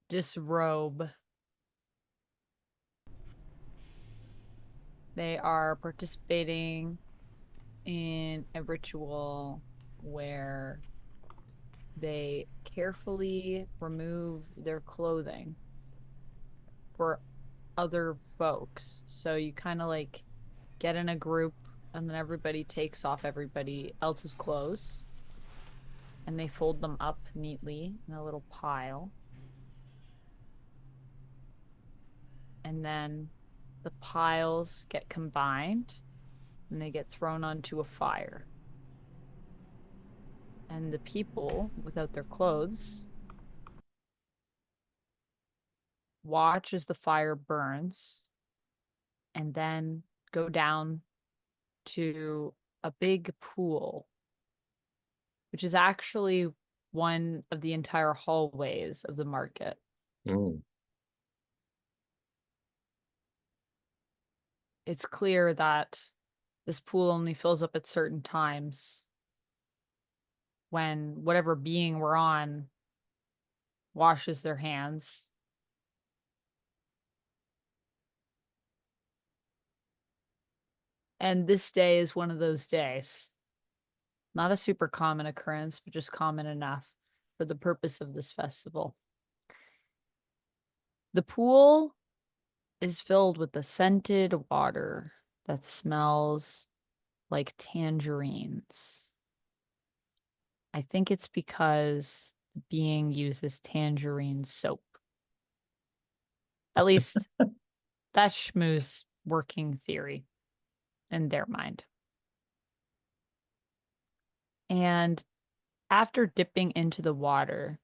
disrobe. They are participating in a ritual where they carefully remove their clothing for other folks. So you kind of like get in a group and then everybody takes off everybody else's clothes and they fold them up neatly in a little pile. And then the piles get combined and they get thrown onto a fire. And the people without their clothes watch as the fire burns and then go down to a big pool, which is actually one of the entire hallways of the market. Mm. It's clear that this pool only fills up at certain times when whatever being we're on washes their hands. And this day is one of those days. Not a super common occurrence, but just common enough for the purpose of this festival. The pool is filled with the scented water that smells like tangerines. I think it's because the being uses tangerine soap. At least that's Shmoo's working theory in their mind. And after dipping into the water,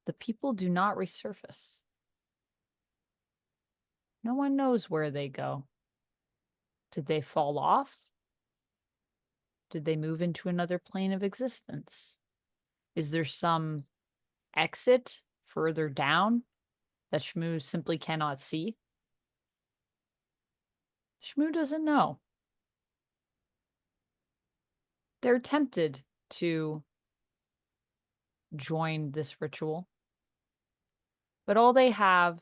the people do not resurface. No one knows where they go. Did they fall off? Did they move into another plane of existence? Is there some exit further down that Shmoo simply cannot see? Shmoo doesn't know. They're tempted to join this ritual, but all they have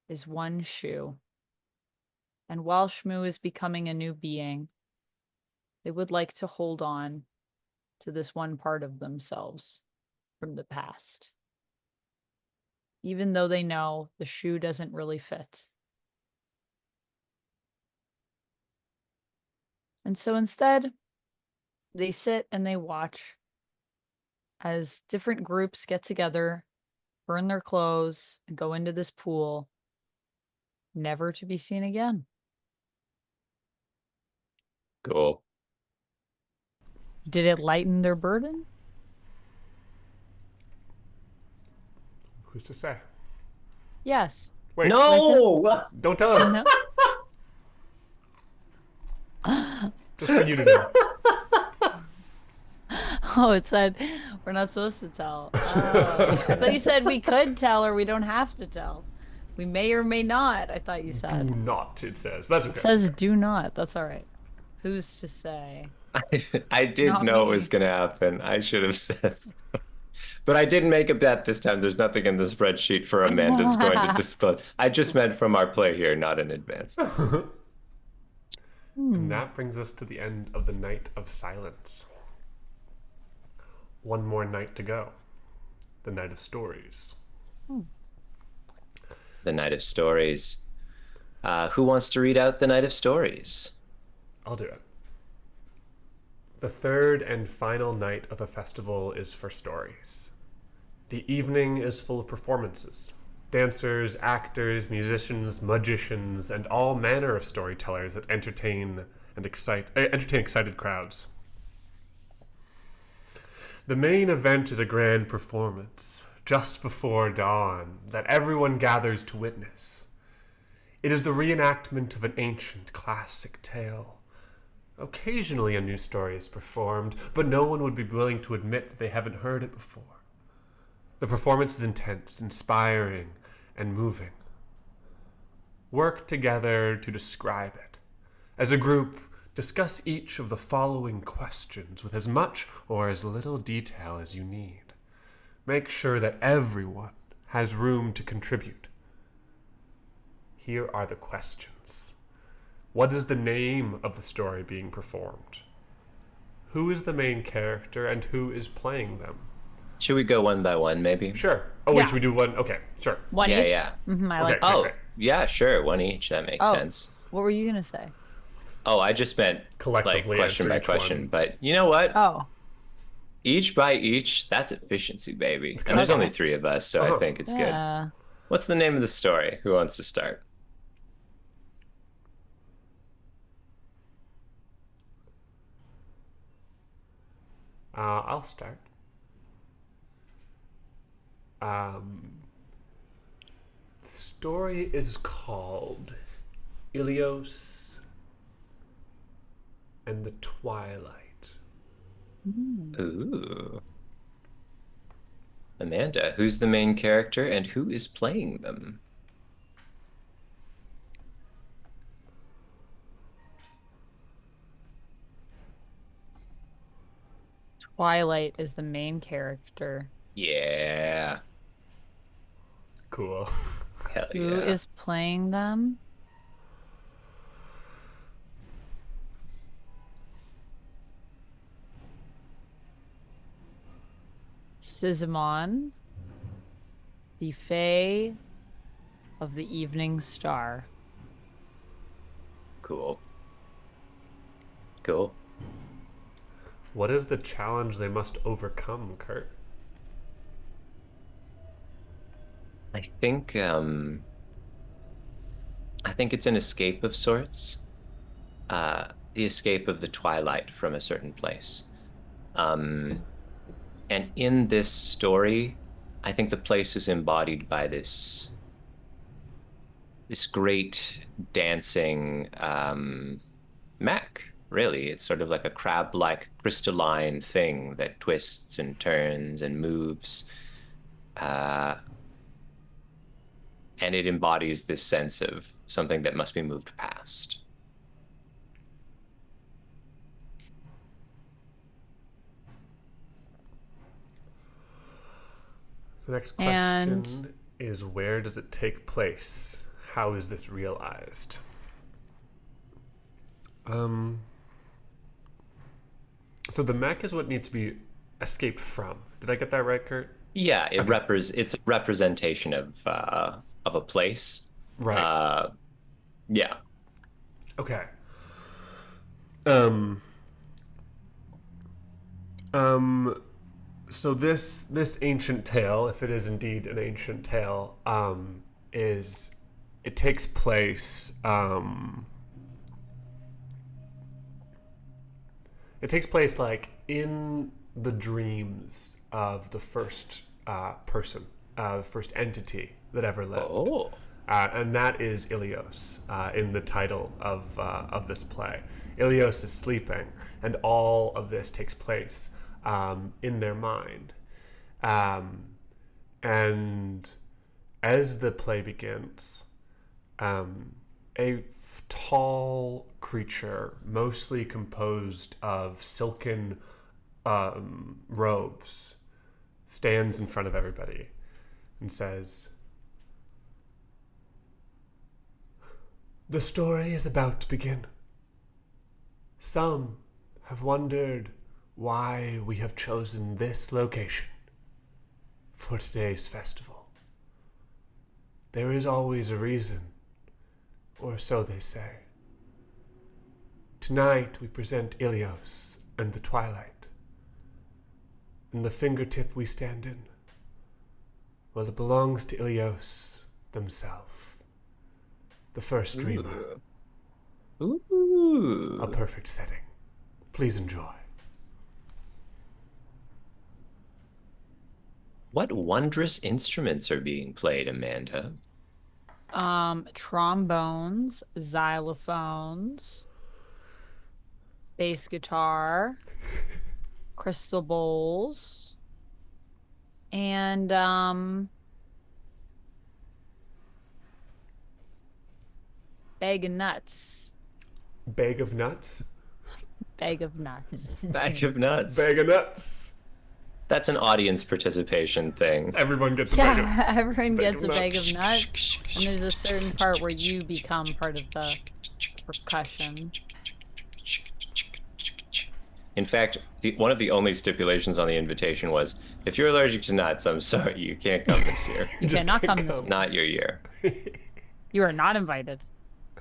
is one shoe. And while Shmoo is becoming a new being, they would like to hold on to this one part of themselves from the past, even though they know the shoe doesn't really fit. And so instead, they sit and they watch as different groups get together, burn their clothes, and go into this pool, never to be seen again. Cool. Did it lighten their burden? Who's to say? Yes. Wait, No! don't tell us. No? Just for you to know. Oh, it said we're not supposed to tell. Oh, I thought you said we could tell or we don't have to tell. We may or may not, I thought you Do said. not, it says. That's It okay. says do not. That's all right. Who's to say? I did Not know it was me. going to happen. I should have said. But I didn't make a bet this time. There's nothing in the spreadsheet for Amanda's going to disclose. I just meant from our play here, not in advance. And that brings us to the end of the Night of Silence. One more night to go. The Night of Stories. The Night of Stories. Who wants to read out the Night of Stories? I'll do it. The third and final night of the festival is for stories. The evening is full of performances. Dancers, actors, musicians, magicians, and all manner of storytellers that entertain excited crowds. The main event is a grand performance, just before dawn, that everyone gathers to witness. It is the reenactment of an ancient classic tale. Occasionally a new story is performed, but no one would be willing to admit that they haven't heard it before. The performance is intense, inspiring, and moving. Work together to describe it. As a group, discuss each of the following questions with as much or as little detail as you need. Make sure that everyone has room to contribute. Here are the questions. What is the name of the story being performed? Who is the main character and who is playing them? Should we go one by one, maybe? Sure. Oh, wait, Yeah. should we do one? Okay, sure. One Yeah, each? yeah. I like Okay. that. Oh, Great. yeah, sure. One each. That makes Oh. sense. What were you gonna say? Oh, I just meant Collectively question answer by each question. one. But you know what? Oh, Each by each, that's efficiency, baby. good. And there's Okay. only 3 of us, so I Uh-huh. think it's good. yeah. What's the name of the story? Who wants to start? I'll start. The story is called Ilios and the Twilight. Ooh. Amanda, who's the main character and who is playing them? Twilight is the main character. Yeah. Cool. Hell Who yeah. is playing them? Sizamon, the Fae of the Evening Star. Cool. Cool. What is the challenge they must overcome, Kurt? I think it's an escape of sorts. The escape of the twilight from a certain place. And in this story, I think the place is embodied by this great dancing mech. Really, it's sort of like a crab-like crystalline thing that twists and turns and moves. And it embodies this sense of something that must be moved past. The next question And- is, where does it take place? How is this realized? So the mech is what needs to be escaped from. Did I get that right, Kurt? Yeah, it's a representation of a place. Right. Yeah. Okay. So this ancient tale, if it is indeed an ancient tale, it takes place. It takes place like in the dreams of the first person, the first entity that ever lived. Oh. And that is Ilios in the title of this play. Ilios is sleeping, and all of this takes place in their mind. And as the play begins, a tall creature, mostly composed of silken robes, stands in front of everybody and says, "The story is about to begin. Some have wondered why we have chosen this location for today's festival. There is always a reason, or so they say. Tonight we present Ilios and the Twilight. And the fingertip we stand in, well, it belongs to Ilios themselves, the first dreamer. Ooh. A perfect setting. Please enjoy." What wondrous instruments are being played, Amanda? Trombones, xylophones, bass guitar, crystal bowls, and bag of nuts. Bag of nuts? Bag of nuts. Bag of nuts. Bag of nuts. That's an audience participation thing. Everyone gets a bag of Yeah, everyone bag gets of a bag nuts. of nuts, and there's a certain part where you become part of the percussion. In fact, one of the only stipulations on the invitation was, if you're allergic to nuts, I'm sorry, you can't come this year. You just cannot can't come this come. year. Not your year. You are not invited.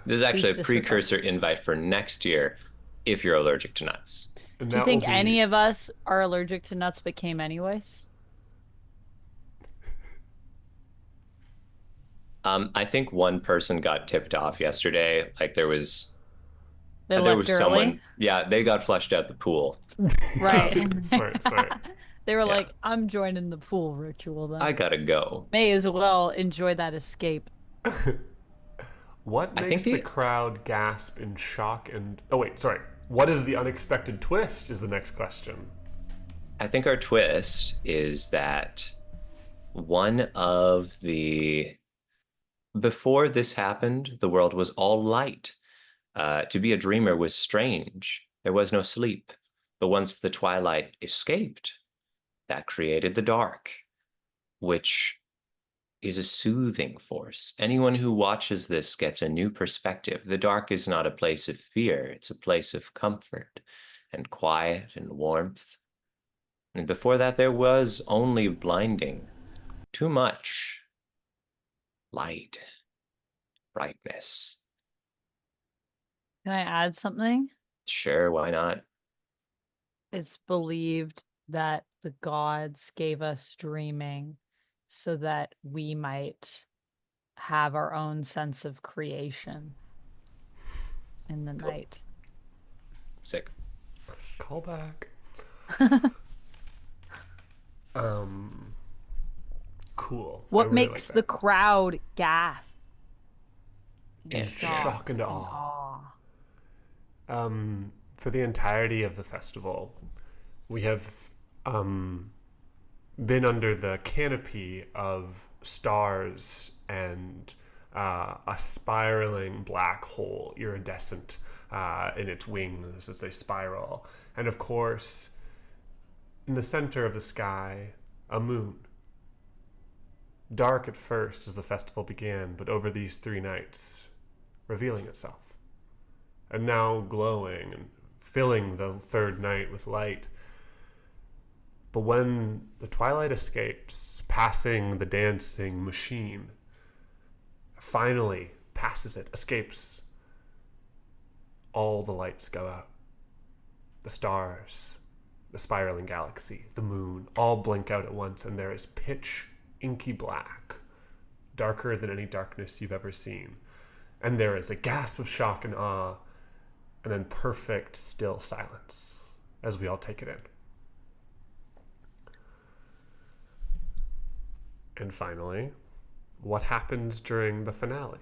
There's actually a Please disregard. precursor invite for next year if you're allergic to nuts. And Do you that will think be- any of us are allergic to nuts but came anyways? I think one person got tipped off yesterday. Like there was They there left was early? someone, yeah, they got flushed out the pool. Right. Smart. They were Yeah. like, I'm joining the pool ritual then. I gotta go. May as well enjoy that escape. What I makes think the crowd gasp in shock and... Oh, wait, sorry. What is the unexpected twist is the next question. I think our twist is that one of the before this happened, the world was all light. To be a dreamer was strange. There was no sleep. But once the twilight escaped, that created the dark, which is a soothing force. Anyone who watches this gets a new perspective. The dark is not a place of fear, it's a place of comfort and quiet and warmth. And before that, there was only blinding, too much light, brightness. Can I add something? Sure, why not? It's believed that the gods gave us dreaming so that we might have our own sense of creation in the night. Sick. Call back. Cool. I What really makes like the that. crowd gasp? In shock and awe. For the entirety of the festival, we have been under the canopy of stars and a spiraling black hole, iridescent in its wings as they spiral. And of course, in the center of the sky, a moon. Dark at first as the festival began, but over these 3 nights, revealing itself. And now glowing and filling the 3rd night with light. But when the twilight escapes, passing the dancing machine, finally passes it, escapes, all the lights go out. The stars, the spiraling galaxy, the moon, all blink out at once, and there is pitch inky black, darker than any darkness you've ever seen. And there is a gasp of shock and awe, and then perfect still silence as we all take it in. And finally, what happens during the finale?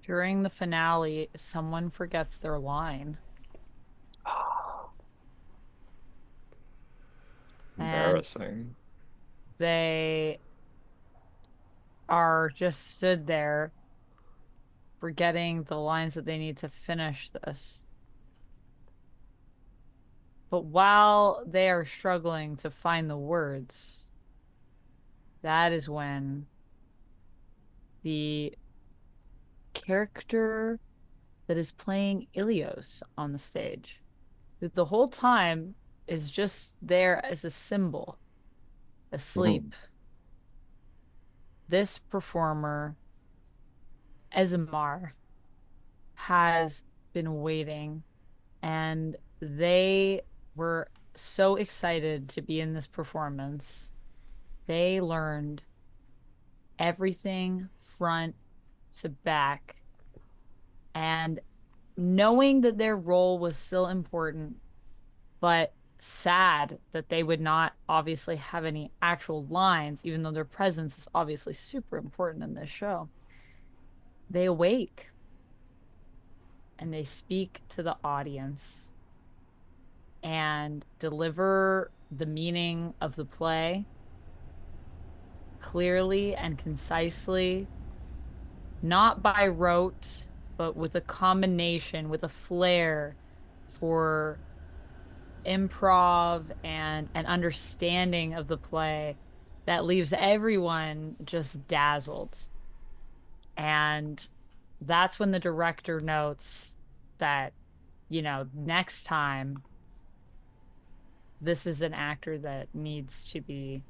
During the finale, someone forgets their line. And Embarrassing. they are just stood there forgetting the lines that they need to finish this. But while they are struggling to find the words, that is when the character that is playing Ilios on the stage, who the whole time is just there as a symbol, asleep. This performer, Ezmar, has been waiting, and they were so excited to be in this performance. They learned everything front to back, and knowing that their role was still important, but sad that they would not obviously have any actual lines, even though their presence is obviously super important in this show. They awake and they speak to the audience and deliver the meaning of the play clearly and concisely, not by rote, but with a combination, with a flair for improv and an understanding of the play that leaves everyone just dazzled. And that's when the director notes that, next time, this is an actor that needs to be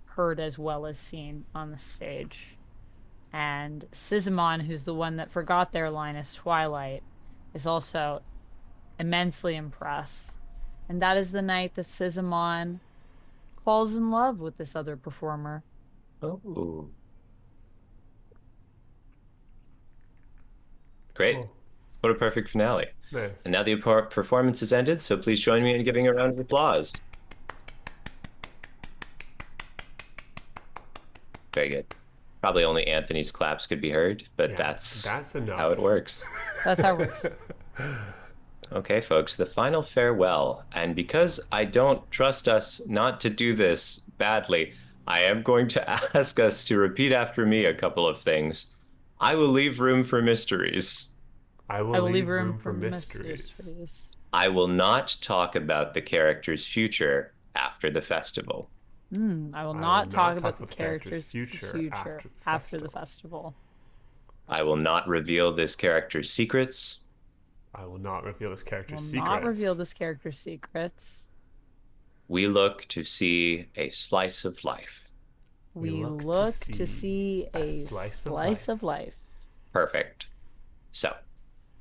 heard as well as seen on the stage. And Sizamon, who's the one that forgot their line as Twilight, is also immensely impressed. And that is the night that Sizamon falls in love with this other performer. Oh. Great. Cool. What a perfect finale. Nice. And now the performance is ended, so please join me in giving a round of applause. Very good. Probably only Anthony's claps could be heard, but Yeah, that's enough. how it works. That's how it works. Okay, folks, the final farewell. And because I don't trust us not to do this badly, I am going to ask us to repeat after me a couple of things. I will leave room for mysteries. I will leave room for mysteries. I will not talk about the character's future after the festival. I will not talk about the character's future after the festival. I will not reveal this character's secrets. I will not reveal this character's Will secrets. not reveal this character's secrets. We look to see a slice of life. We look to see a slice of life. Perfect. So,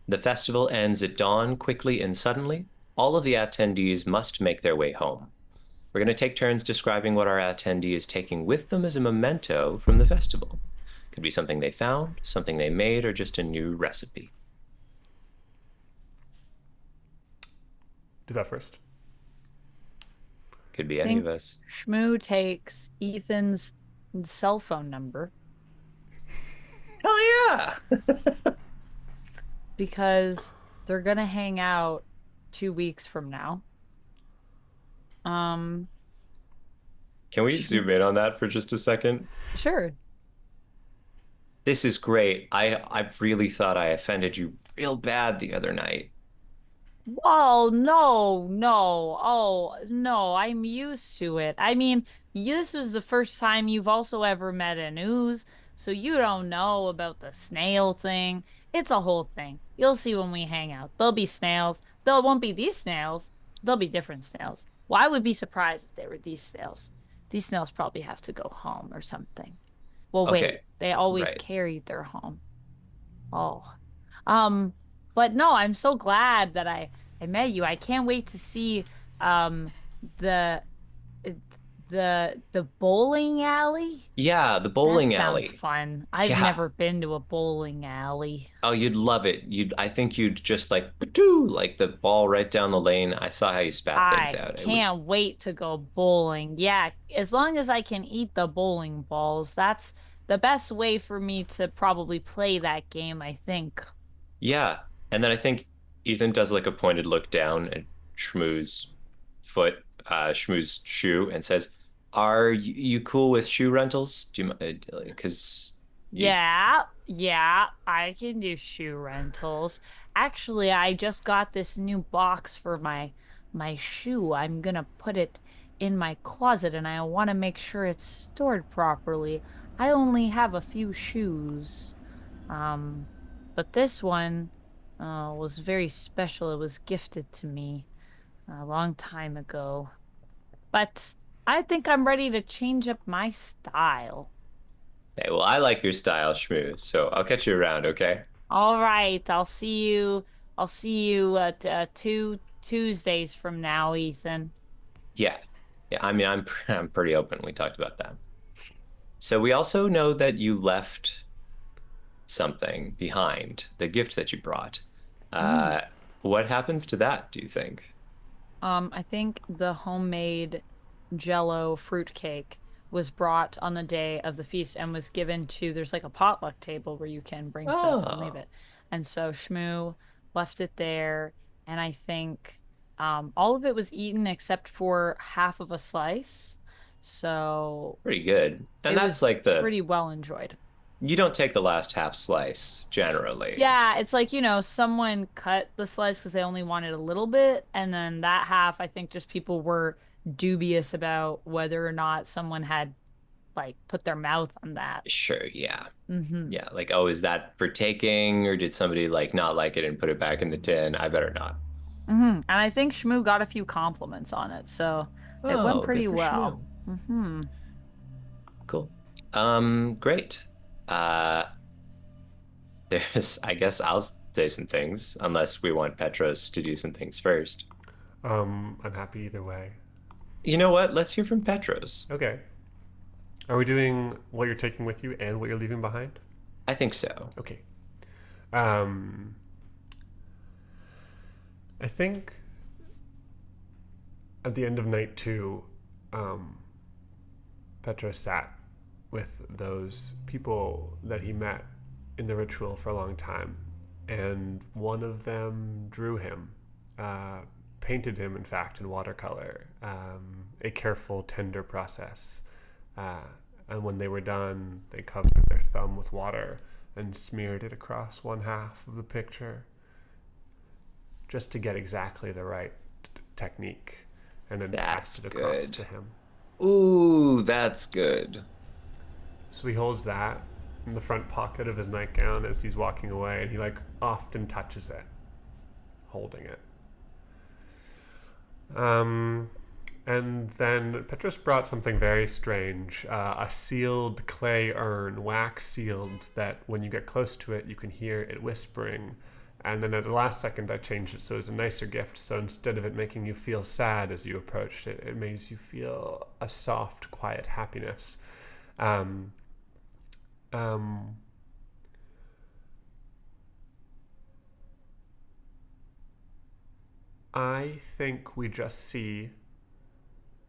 the festival ends at dawn quickly and suddenly. All of the attendees must make their way home. We're going to take turns describing what our attendee is taking with them as a memento from the festival. Could be something they found, something they made, or just a new recipe. Do that first. Could be any of us. Shmoo takes Ethan's cell phone number. Hell yeah! Because they're gonna hang out 2 weeks from now. Can we zoom in on that for just a second? Sure. This is great. I really thought I offended you real bad the other night. Oh, no. Oh, no, I'm used to it. I mean, this was the first time you've also ever met an ooze, so you don't know about the snail thing. It's a whole thing. You'll see when we hang out. There'll be snails. There won't be these snails. There'll be different snails. Well, I would be surprised if they were these snails. These snails probably have to go home or something. Well, wait. Okay, They always right. carried their home. Oh. But no, I'm so glad that I met you. I can't wait to see the the bowling alley. Yeah, the bowling alley. Sounds fun. I've never been to a bowling alley. Oh, you'd love it. I think you'd just like the ball right down the lane. I saw how you spat things out. I can't wait to go bowling. Yeah, as long as I can eat the bowling balls, that's the best way for me to probably play that game, I think. Yeah. And then I think Ethan does like a pointed look down at Shmoo's foot, Shmoo's shoe, and says, "Are you cool with shoe rentals? Do you, because you, Yeah, yeah, I can do shoe rentals. Actually, I just got this new box for my shoe. I'm gonna put it in my closet and I want to make sure it's stored properly. I only have a few shoes. Um, but this one was very special. It was gifted to me a long time ago. But I think I'm ready to change up my style. hey, well, I like your style, Shmoo, so I'll catch you around, okay? All right, I'll see you. I'll see you two Tuesdays from now, Ethan. Yeah. Yeah, I mean, I'm pretty open. We talked about that. So we also know that you left something behind, the gift that you brought. Mm. Uh, what happens to that, do you think? I think the homemade Jello fruitcake was brought on the day of the feast and was given to, there's like a potluck table where you can bring stuff and leave Oh, it. And so Shmoo left it there, and I think all of it was eaten except for half of a slice. So pretty good. And it that's was like pretty well enjoyed. you don't take the last half slice generally. Yeah, it's like, someone cut the slice because they only wanted a little bit, and then that half, I think just people were dubious about whether or not someone had like put their mouth on that. Sure, yeah. Hmm. Yeah, like, oh, is that partaking or did somebody like not like it and put it back in the tin? I better not. Hmm. And I think Shmoo got a few compliments on it, so it went Oh, good pretty for well. Shmoo. Hmm. Cool. Great. Uh, I guess I'll say some things, unless we want Petros to do some things first. I'm happy either way. You know what? Let's hear from Petros. Okay. Are we doing what you're taking with you and what you're leaving behind? I think so. Okay. Um, I think at the end of night two, um, Petra sat with those people that he met in the ritual for a long time, and one of them drew him, uh, painted him, in fact, in watercolor. A careful, tender process. Uh, and when they were done, they covered their thumb with water and smeared it across one half of the picture just to get exactly the right technique, and then That's passed it across good. to him. Ooh, that's good. So he holds that in the front pocket of his nightgown as he's walking away, and he like often touches it, holding it. And then Petrus brought something very strange, a sealed clay urn, wax sealed, that when you get close to it, you can hear it whispering. And then at the last second, I changed it so it was a nicer gift. So instead of it making you feel sad as you approached it, it makes you feel a soft, quiet happiness. Um, um, I think we just see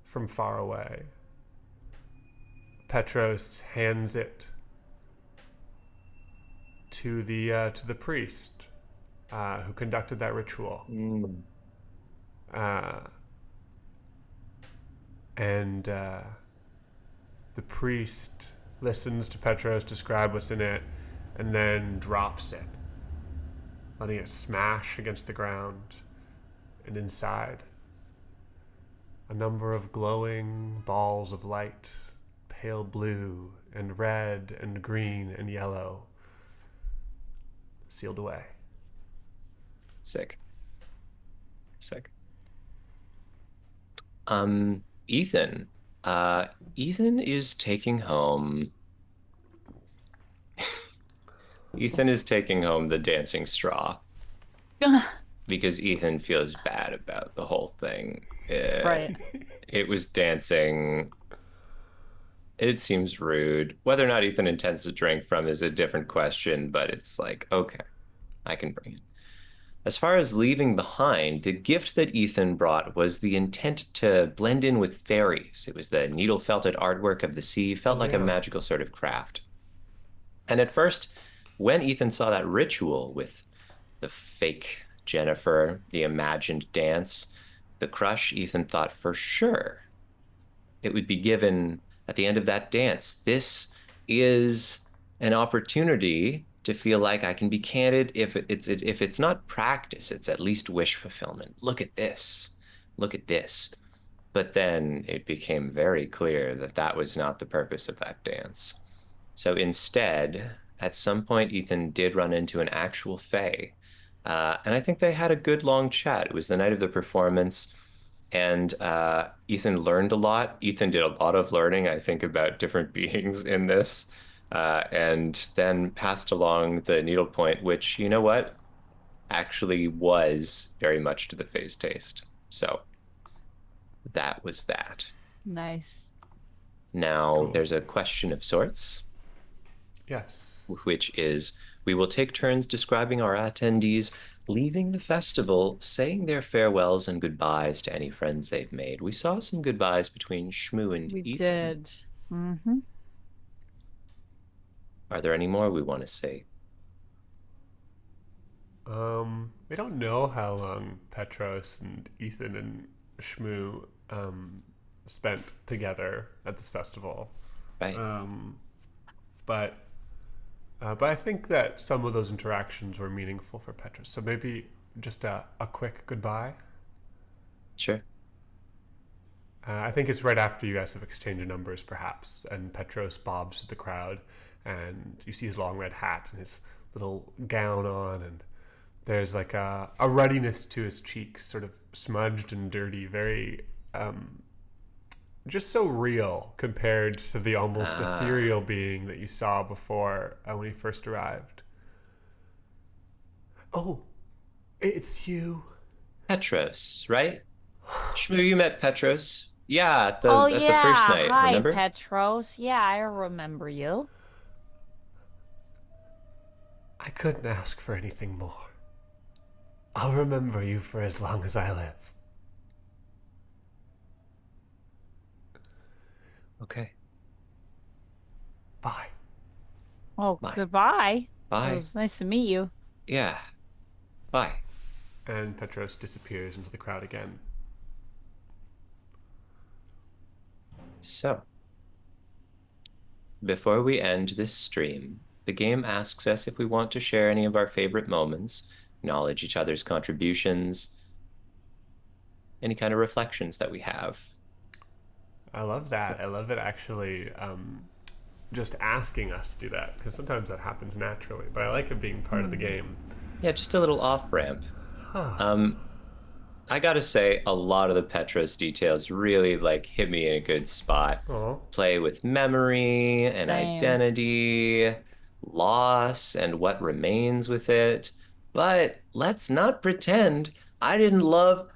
from far away. Petros hands it to the priest who conducted that ritual, Mm. uh, and the priest listens to Petros describe what's in it, and then drops it, letting it smash against the ground. And inside, a number of glowing balls of light, pale blue and red and green and yellow, sealed away. Sick. Sick. Ethan. Ethan is taking home. Ethan is taking home the dancing straw because Ethan feels bad about the whole thing. Right. It was dancing. It seems rude. Whether or not Ethan intends to drink from is a different question, but it's like, okay, I can bring it. As far as leaving behind, the gift that Ethan brought was the intent to blend in with fairies. It was the needle felted artwork of the sea, felt Oh like a yeah. magical sort of craft. And at first, when Ethan saw that ritual with the fake Jennifer, the imagined dance, the crush, Ethan thought for sure it would be given at the end of that dance. This is an opportunity to feel like I can be candid. If it's not practice, it's at least wish fulfillment. Look at this. Look at this. But then it became very clear that that was not the purpose of that dance. So instead, at some point, Ethan did run into an actual fae. And I think they had a good long chat. It was the night of the performance. And Ethan learned a lot. Ethan did a lot of learning, I think, about different beings in this, and then passed along the needlepoint, which, you know what, actually was very much to the Fae's taste. So that was that. Nice. Now, Cool. there's a question of sorts, Yes. which is we will take turns describing our attendees leaving the festival, saying their farewells and goodbyes to any friends they've made. We saw some goodbyes between Shmoo and We Ethan. did. Mm-hmm. Are there any more we want to say? We don't know how long Petros and Ethan and Shmoo spent together at this festival. Right. But I think that some of those interactions were meaningful for Petros. So maybe just a quick goodbye. Sure. I think it's right after you guys have exchanged numbers, perhaps, and Petros bobs to the crowd, and you see his long red hat and his little gown on, and there's like a ruddiness to his cheeks, sort of smudged and dirty, very just so real compared to the almost ethereal being that you saw before when he first arrived. Oh, it's you. Petros, right? Shmoo, you met Petros. Yeah, at the Oh at the first yeah. night, Hi, remember? Petros. Yeah, I remember you. I couldn't ask for anything more. I'll remember you for as long as I live. Okay. Bye. Oh, Bye. goodbye. It Bye. was nice to meet you. Yeah. Bye. And Petros disappears into the crowd again. So, before we end this stream, the game asks us if we want to share any of our favorite moments, acknowledge each other's contributions, any kind of reflections that we have. I love that. I love it actually just asking us to do that, because sometimes that happens naturally, but I like it being part of the game. Yeah, just a little off ramp. I gotta say, a lot of the Petros details really like hit me in a good spot. Oh, Play with memory and Same. identity, loss and what remains with it. But let's not pretend I didn't love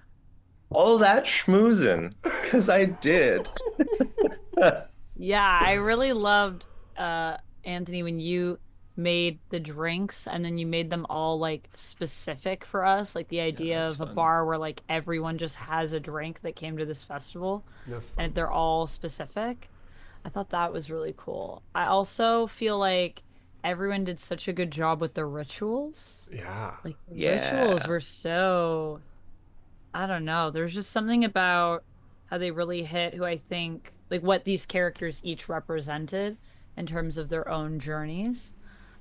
all that schmoozing, because I did. Yeah, I really loved Anthony when you made the drinks and then you made them all like specific for us, like the idea that's of a fun. bar where like everyone just has a drink that came to this festival that's fun. and they're all specific. I thought that was really cool. I also feel like everyone did such a good job with the rituals. Yeah. Like the Yeah. rituals were so, I don't know. There's just something about how they really hit who I think like what these characters each represented in terms of their own journeys.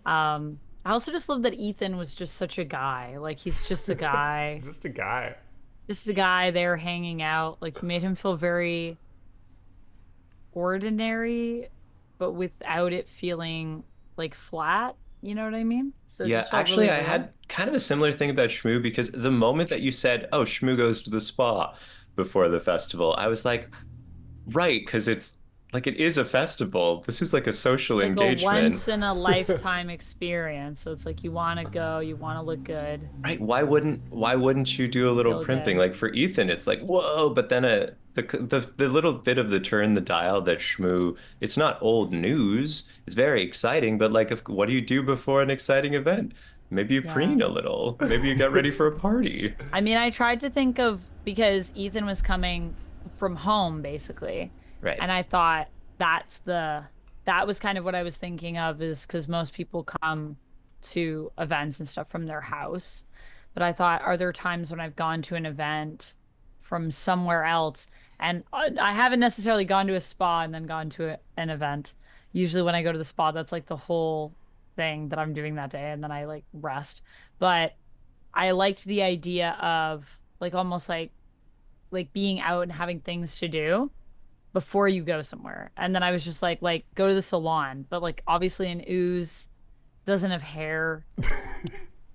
I also just love that Ethan was just such a guy. Like he's just a guy, He's just a guy. just a guy there hanging out. Like made him feel very ordinary, but without it feeling like flat. You know what I mean? So it Yeah, just felt actually, really I real. had kind of a similar thing about Shmoo, because the moment that you said, "Oh, Shmoo goes to the spa before the festival," I was like, right, because it's like it is a festival. This is like a social Like a engagement, once in a lifetime experience. So it's like you want to go, you want to look good, right? Why wouldn't you do a little feel primping? good. Like for Ethan, it's like, whoa, but then the little bit of the turn the dial that Shmoo, it's not old news. It's very exciting, but like, what do you do before an exciting event? Maybe you Yeah. preen a little. Maybe you get ready for a party. I mean, I tried to think of because Ethan was coming from home basically, Right. and I thought that's the that was kind of what I was thinking of, is because most people come to events and stuff from their house. But I thought, are there times when I've gone to an event from somewhere else? And I haven't necessarily gone to a spa and then gone to an event. Usually when I go to the spa, that's like the whole thing that I'm doing that day, and then I like rest. But I liked the idea of like almost like being out and having things to do before you go somewhere. And then I was just like go to the salon, but like obviously an ooze doesn't have hair.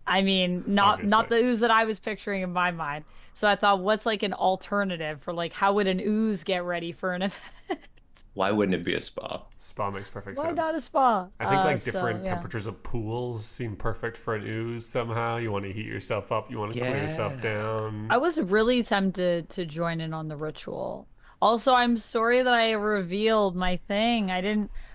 I mean, not Obviously. the ooze that I was picturing in my mind. So I thought, what's like an alternative for like how would an ooze get ready for an event? Why wouldn't it be a spa? Spa makes perfect Why not a sense. spa? I think like So different yeah. temperatures of pools seem perfect for an ooze somehow. You want to heat yourself up, you want to cool yourself Yeah. down. I was really tempted to join in on the ritual. Also, I'm sorry that I revealed my thing.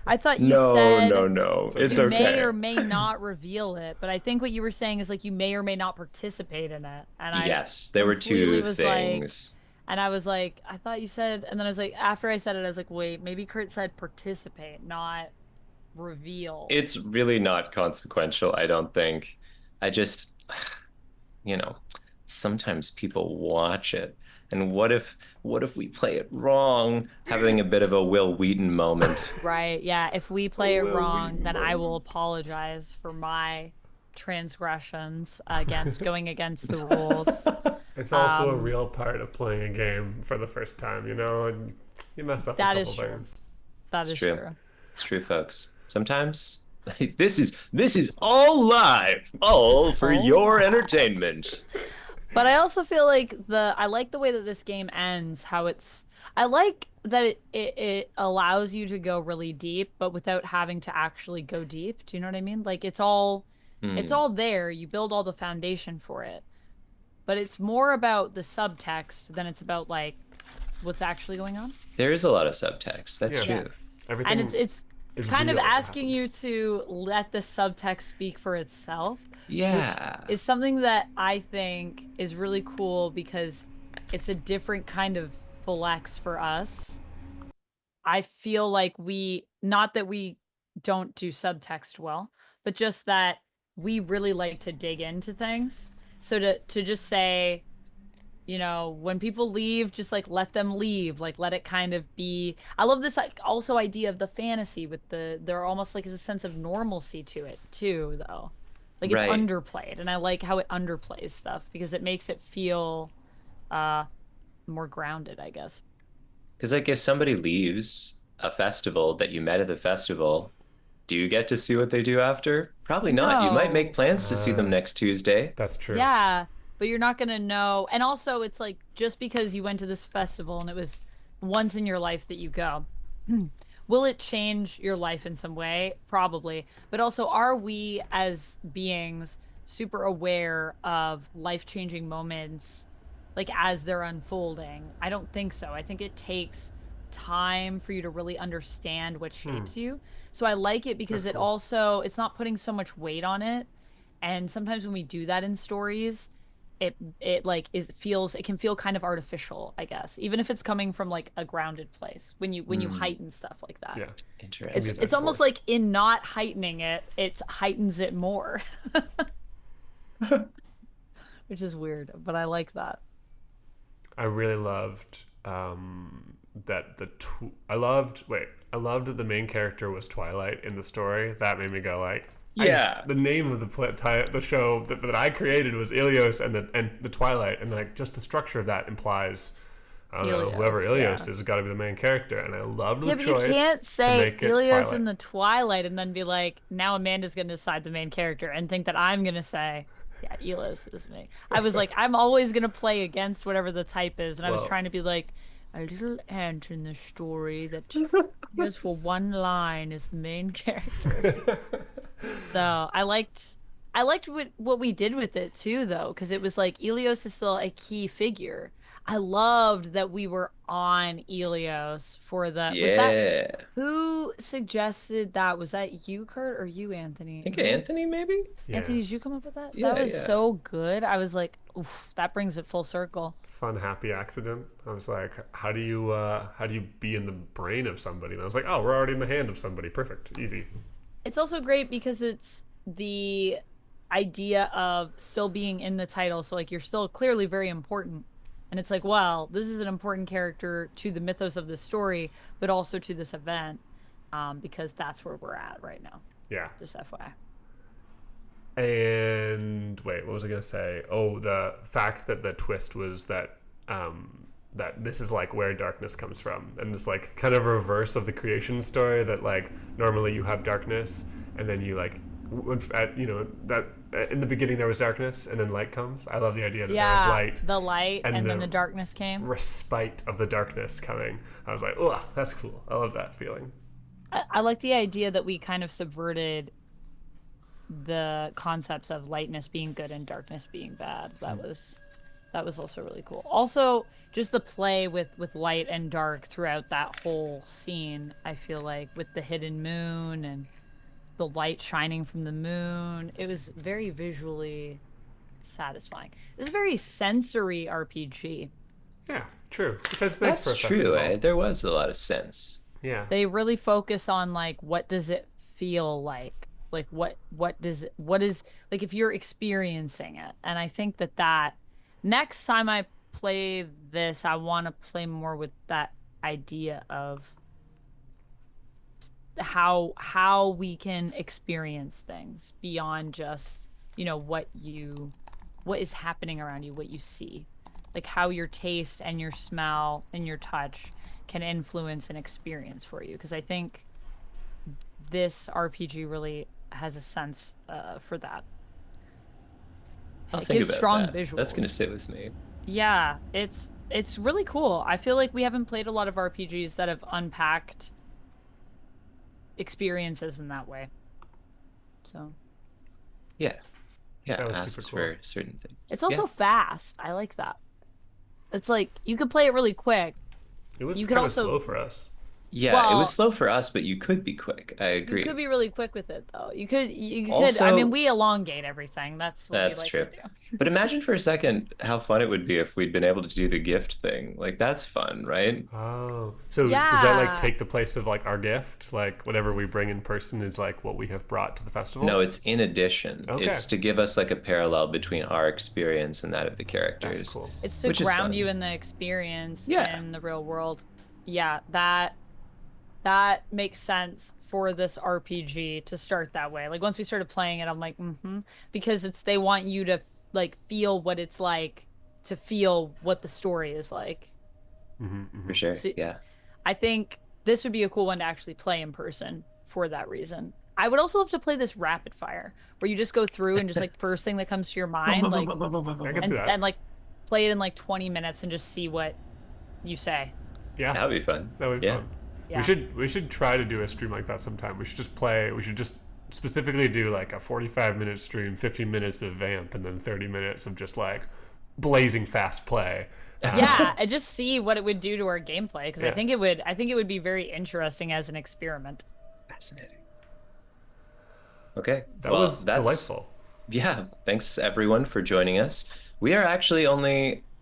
I thought you No, no, said no. It's It's you okay. may okay. or may not reveal it, but I think what you were saying is like you may or may not participate in it. And I Yes, there were completely two was like, things. and I was like, I thought you said, and then I was like, after I said it, I was like, wait, maybe Kurt said participate, not reveal. It's really not consequential, I don't think. I just, you know, sometimes people watch it. And what if we play it wrong? Having a bit of a Will Wheaton moment. Right. Yeah. If we A play it Will wrong, Wheaton then I will moment. apologize for my transgressions against going against the rules. It's also a Um, real part of playing a game for the first time, and you mess up a that couple is true. things. That It's is true. true. It's true, folks. Sometimes this is all live, all for Oh your my. entertainment. But I also feel like I like the way that this game ends, how I like that it allows you to go really deep, but without having to actually go deep. Do you know what I mean? Like it's Hmm. all there. You build all the foundation for it. But it's more about the subtext than it's about like what's actually going on. There is a lot of subtext. That's Yeah, Yeah. true. And everything it's is kind of real that asking you happens. to let the subtext speak for itself, which Yeah. is something that I think is really cool because it's a different kind of flex for us. I feel like not that we don't do subtext well, but just that we really like to dig into things. So to just say, when people leave, just like let them leave, like let it kind of be. I love this like also idea of the fantasy with there almost like is a sense of normalcy to it too, though. Like it's Right. underplayed, and I like how it underplays stuff because it makes it feel uh more grounded, I guess. Because like if somebody leaves a festival that you met at the festival, do you get to see what they do after? Probably not. You might make No. plans to see them Uh, next Tuesday. that's true. Yeah, but you're not gonna know. And also, it's like just because you went to this festival and it was once in your life that you go, will it change your life in some way? Probably. But also, are we as beings super aware of life-changing moments like as they're unfolding? I don't think so. I think it takes time for you to really understand what Hmm, shapes you. So I like it because that's cool. it's not putting so much weight on it. And sometimes when we do that in stories, it like it can feel kind of artificial, I guess, even if it's coming from like a grounded place when you Hmm. heighten stuff like that. Yeah, it can be a It's bit Interesting. almost forced. like in not heightening it, it heightens it more, which is weird, but I like that. I really loved that I loved I loved that the main character was Twilight in the story. That made me go like Yeah. the name of the show that I created was Ilios and the Twilight, and like just the structure of that implies, I don't know, whoever Helios, Ilios yeah. is got to be the main character, and I loved Yeah, the but you choice can't to say make it Helios Twilight. in the Twilight and then be like, now Amanda's gonna decide the main character and think that I'm gonna say, yeah, Helios is me. I was like, I'm always gonna play against whatever the type is, and I was Well, trying to be like a little ant in the story that just for one line is the main character. So I liked what we did with it too, though, because it was like Helios is still a key figure. I loved that we were on Elios for the was that Yeah. who suggested that? Was that you, Kurt, or you, Anthony? I think Who Anthony, maybe? Yeah. Anthony, did you come up with that? That Yeah, was yeah. so good. I was like, oof, that brings it full circle. Fun, happy accident. I was like, how do you be in the brain of somebody? And I was like, oh, we're already in the hand of somebody. Perfect. Easy. It's also great because it's the idea of still being in the title. So, like, you're still clearly very important. And it's like, well, this is an important character to the mythos of this story, but also to this event, because that's where we're at right now. Yeah. Just FYI. And wait, what was I gonna say? Oh, the fact that the twist was that that this is like where darkness comes from, and this like kind of reverse of the creation story that like normally you have darkness, and then you like at that in the beginning there was darkness, and then light comes. I love the idea that there was Yeah, light, the light, and and then the the darkness came. respite of the darkness coming. I was like, oh, that's cool. I love that feeling. I like the idea that we kind of subverted the concepts of lightness being good and darkness being bad. That was also really cool. Also, just the play with light and dark throughout that whole scene, I feel like with the hidden moon and the light shining from the moon, it was very visually satisfying. It's a very sensory RPG. Yeah, true. Which is nice for That's a true. festival. There was a lot of sense. Yeah. They really focus on like what does it feel like? Like what is like if you're experiencing it. And I think that next time I play this, I want to play more with that idea of how we can experience things beyond just, what is happening around you, what you see. Like how your taste and your smell and your touch can influence an experience for you. Because I think this RPG really has a sense for that. I'll It think gives about strong that. visuals. That's gonna sit with me. Yeah, it's really cool. I feel like we haven't played a lot of RPGs that have unpacked experiences in that way. So Yeah. Yeah, That was asks super cool. for certain things. it's also Yeah. fast. I like that. It's like you could play it really quick. It was You could kind of also- slow for us. Yeah, it Well- was slow for us, but you could be quick. I You agree. could be really quick with it though. You could I Also- mean we elongate everything. That's what That's we like true. to do. But imagine for a second how fun it would be if we'd been able to do the gift thing. Like that's fun, right? Oh, so does that like Yeah. take the place of like our gift? Like whatever we bring in person is like what we have brought to the festival? No, it's in addition. Okay. It's to give us like a parallel between our experience and that of the characters. That's cool. It's to Which is ground fun. you in the experience Yeah. in the real world. Yeah, that makes sense for this RPG to start that way. Like once we started playing it, I'm like, because they want you to like feel what it's like to feel what the story is like. For sure. So- Yeah. I think this would be a cool one to actually play in person for that reason. I would also love to play this rapid fire where you just go through and just like first thing that comes to your mind, like I can see that. and like play it in like 20 minutes and just see what you say. Yeah, That would be fun. that would be Yeah. fun. Yeah. We should try to do a stream like that sometime. We should just specifically do like a 45-minute stream, 15 minutes of vamp, and then 30 minutes of just like blazing fast play. Yeah, and just see what it would do to our gameplay because Yeah. I think it would be very interesting as an experiment. Fascinating. Okay. That was delightful. Yeah. Thanks everyone for joining us. We are actually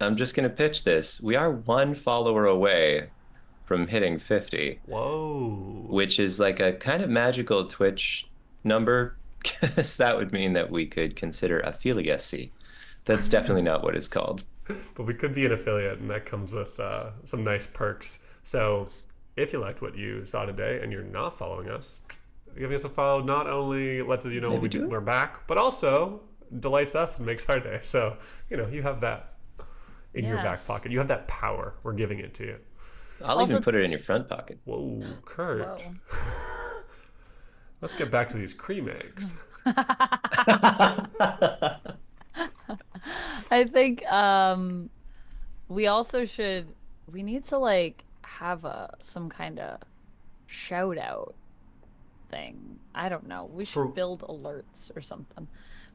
I'm just going to pitch this. We are one follower away from hitting 50, Whoa. which is like a kind of magical Twitch number because that would mean that we could consider affiliacy. That's definitely not what it's called. But we could be an affiliate, and that comes with some nice perks. So if you liked what you saw today and you're not following us, giving us a follow not only lets us know when Maybe do it. we're back, but also delights us and makes our day. So, you have that in your back Yes. pocket. You have that power. We're giving it to you. I'll Also- even put it in your front pocket. Whoa, Kurt. Whoa. Let's get back to these cream eggs. I think we need to like have some kind of shout out thing. I don't know. We should For- build alerts or something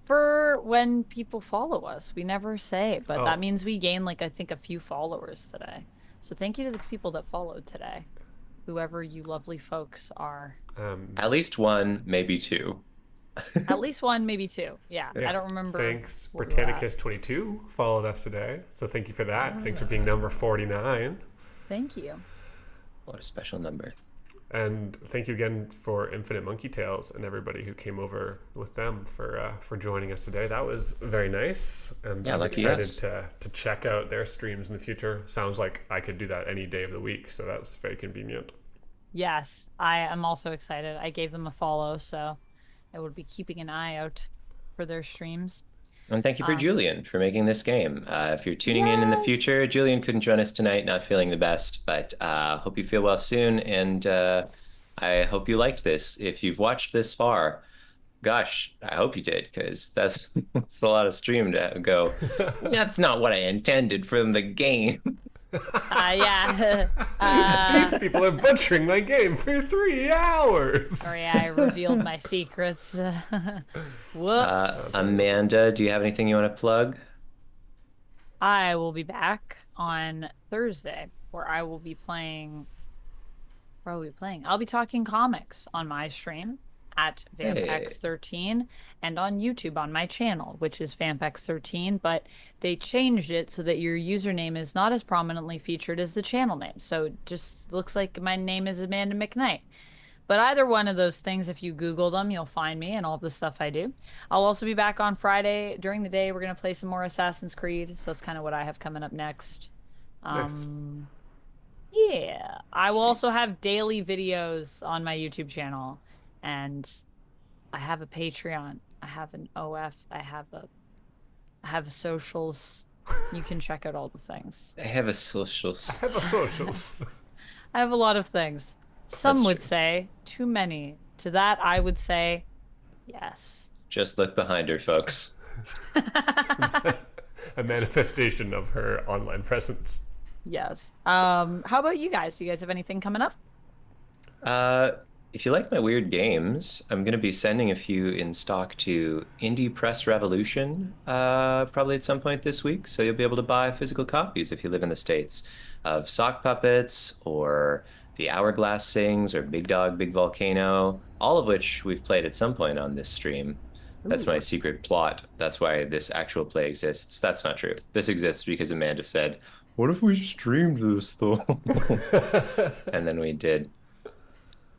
For when people follow us. We never say, but that Oh, means we gain like I think a few followers today. So thank you to the people that followed today, whoever you lovely folks are. At least one, maybe two. At least one, maybe two. Yeah, yeah. I don't remember Thanks, what we were at. Britannicus22 followed us today. So thank you for that. Thanks for being Ah, number 49. thank you. What a special number. And thank you again for Infinite Monkey Tales and everybody who came over with them for joining us today. That was very nice, and Yeah, I'm lucky excited us. to check out their streams in the future. Sounds like I could do that any day of the week, so that's very convenient. Yes, I am also excited. I gave them a follow, so I will be keeping an eye out for their streams. And thank you for Um, Julian for making this game. If you're tuning in the yes. future, Julian couldn't join us tonight, not feeling the best, but hope you feel well soon. And I hope you liked this. If you've watched this far, gosh, I hope you did, because that's a lot of stream to go. That's not what I intended from the game. Yeah. These people are butchering my game for 3 hours. Sorry, I revealed my secrets. Whoops. Amanda, do you have anything you want to plug? I will be back on Thursday, where I will be playing. Where will we be playing? I'll be talking comics on my stream at Hey. VampX13 and on YouTube on my channel, which is VampX13, but they changed it so that your username is not as prominently featured as the channel name. So it just looks like my name is Amanda McKnight. But either one of those things, if you Google them, you'll find me and all the stuff I do. I'll also be back on Friday during the day. We're going to play some more Assassin's Creed. So that's kind of what I have coming up next. Nice. Um, yeah. I will also have daily videos on my YouTube channel. And I have a Patreon. I have an OF. I have socials. You can check out all the things. I have a socials. I have a socials. I have a lot of things. Some That's would true. say too many. To that, I would say yes. Just look behind her, folks. A manifestation of her online presence. Yes. How about you guys? Do you guys have anything coming up? Uh, if you like my weird games, I'm going to be sending a few in stock to Indie Press Revolution, probably at some point this week. So you'll be able to buy physical copies if you live in the States of Sock Puppets or The Hourglass Sings or Big Dog, Big Volcano, all of which we've played at some point on this stream. That's my Ooh. secret plot. That's why this actual play exists. That's not true. This exists because Amanda said, "What if we streamed this though?" And then we did.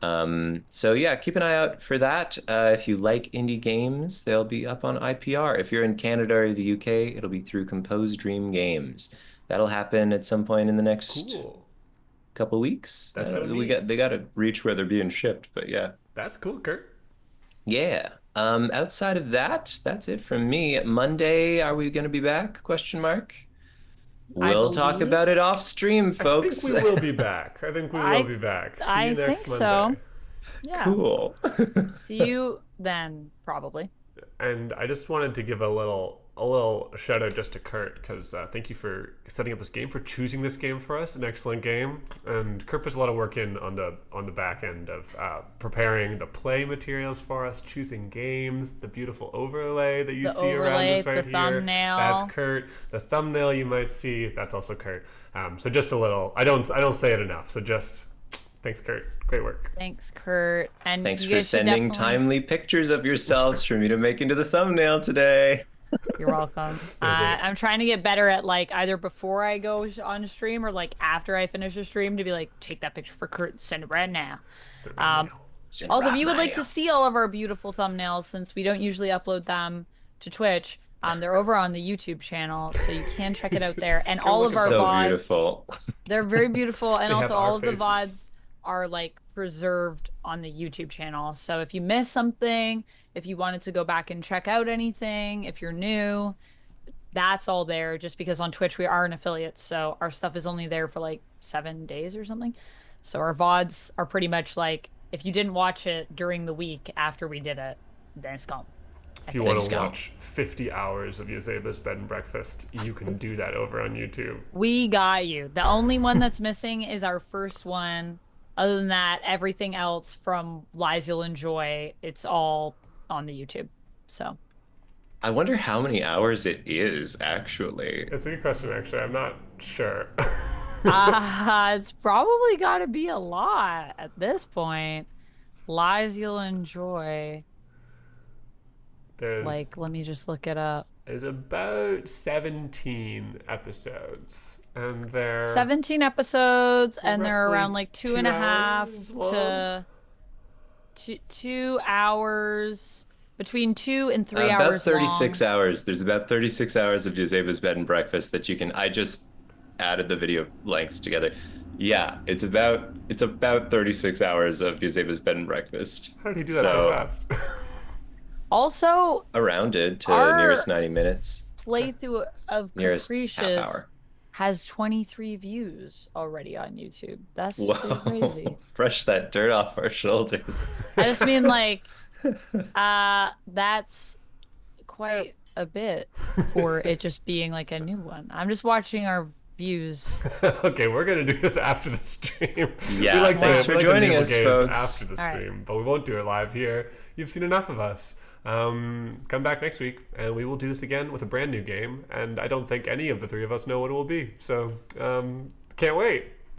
So yeah, keep an eye out for that. If you like indie games, they'll be up on IPR. If you're in Canada or the UK, it'll be through Compose Dream Games. That'll happen at some point in the next Cool. couple weeks. That's so We neat. got they got to reach where they're being shipped, but yeah. That's cool, Kurt. Yeah. Outside of that, that's it from me. Monday, are we going to be back? Question mark. I We'll talk believe. about it off stream, I think folks. we will be back. I think we will I be back. See you I next think Monday. so. Yeah. Cool. See you then, probably. And I just wanted to give a little shout out just to Kurt because thank you for setting up this game, for choosing this game for us. An excellent game, and Kurt puts a lot of work in on the back end of preparing the play materials for us, choosing games, the beautiful overlay that you The see around overlay, us right the here. That's thumbnail. Kurt. The thumbnail you might see, that's also Kurt. So just a little. I don't say it enough. So just thanks, Kurt. Great work. Thanks, Kurt. And Thanks you for guys should sending definitely. timely pictures of yourselves for me to make into the thumbnail today. You're welcome. There's a I'm trying to get better at like either before I go on stream or like after I finish a stream to be like, take that picture for Kurt and send it right now. sort of right Um, now. Send Also, if right you would like to mail. see all of our beautiful thumbnails, since we don't usually upload them to Twitch, they're over on the YouTube channel, so you can check it out there. Just And go all look of at our So VODs, beautiful. they're very beautiful, and They have also our all of the faces. VODs are like preserved on the YouTube channel. So if you miss something, if you wanted to go back and check out anything, if you're new, that's all there just because on Twitch we are an affiliate, so our stuff is only there for like 7 days or something. So our VODs are pretty much like if you didn't watch it during the week after we did it, then it's gone. I If you think. want Let's to go. watch 50 hours of Yoseba's bed and breakfast, you can do that over on YouTube. We got you. The only one that's missing is our first one. Other than that, everything else from Lies You'll Enjoy, it's all on the YouTube. So I wonder how many hours it is actually. It's a good question, actually. I'm not sure. It's probably got to be a lot at this point. Lies you'll enjoy. There's Like, let me just look it up. there's about 17 episodes, and they're 17 episodes, and they're roughly around like two two and a half hours long. to 2 hours, between 2 and 3 About hours 36 long. hours. There's about 36 hours of Joseba's bed and breakfast that you can. I just added the video lengths together. Yeah, it's about 36 hours of Joseba's bed and breakfast. How did he do that so So fast? Also, around it to our nearest 90 minutes, playthrough of nearest half Capricious hour. has 23 views already on YouTube. That's pretty Whoa, crazy. brush that dirt off our shoulders. I just mean like that's quite a bit for it just being like a new one. I'm just watching our views. Okay, we're gonna do this after the stream. Yeah, thanks for joining us, folks. After the All right. stream, but we won't do it live here. You've seen enough of us. Come back next week, and we will do this again with a brand new game. And I don't think any of the three of us know what it will be. So can't wait.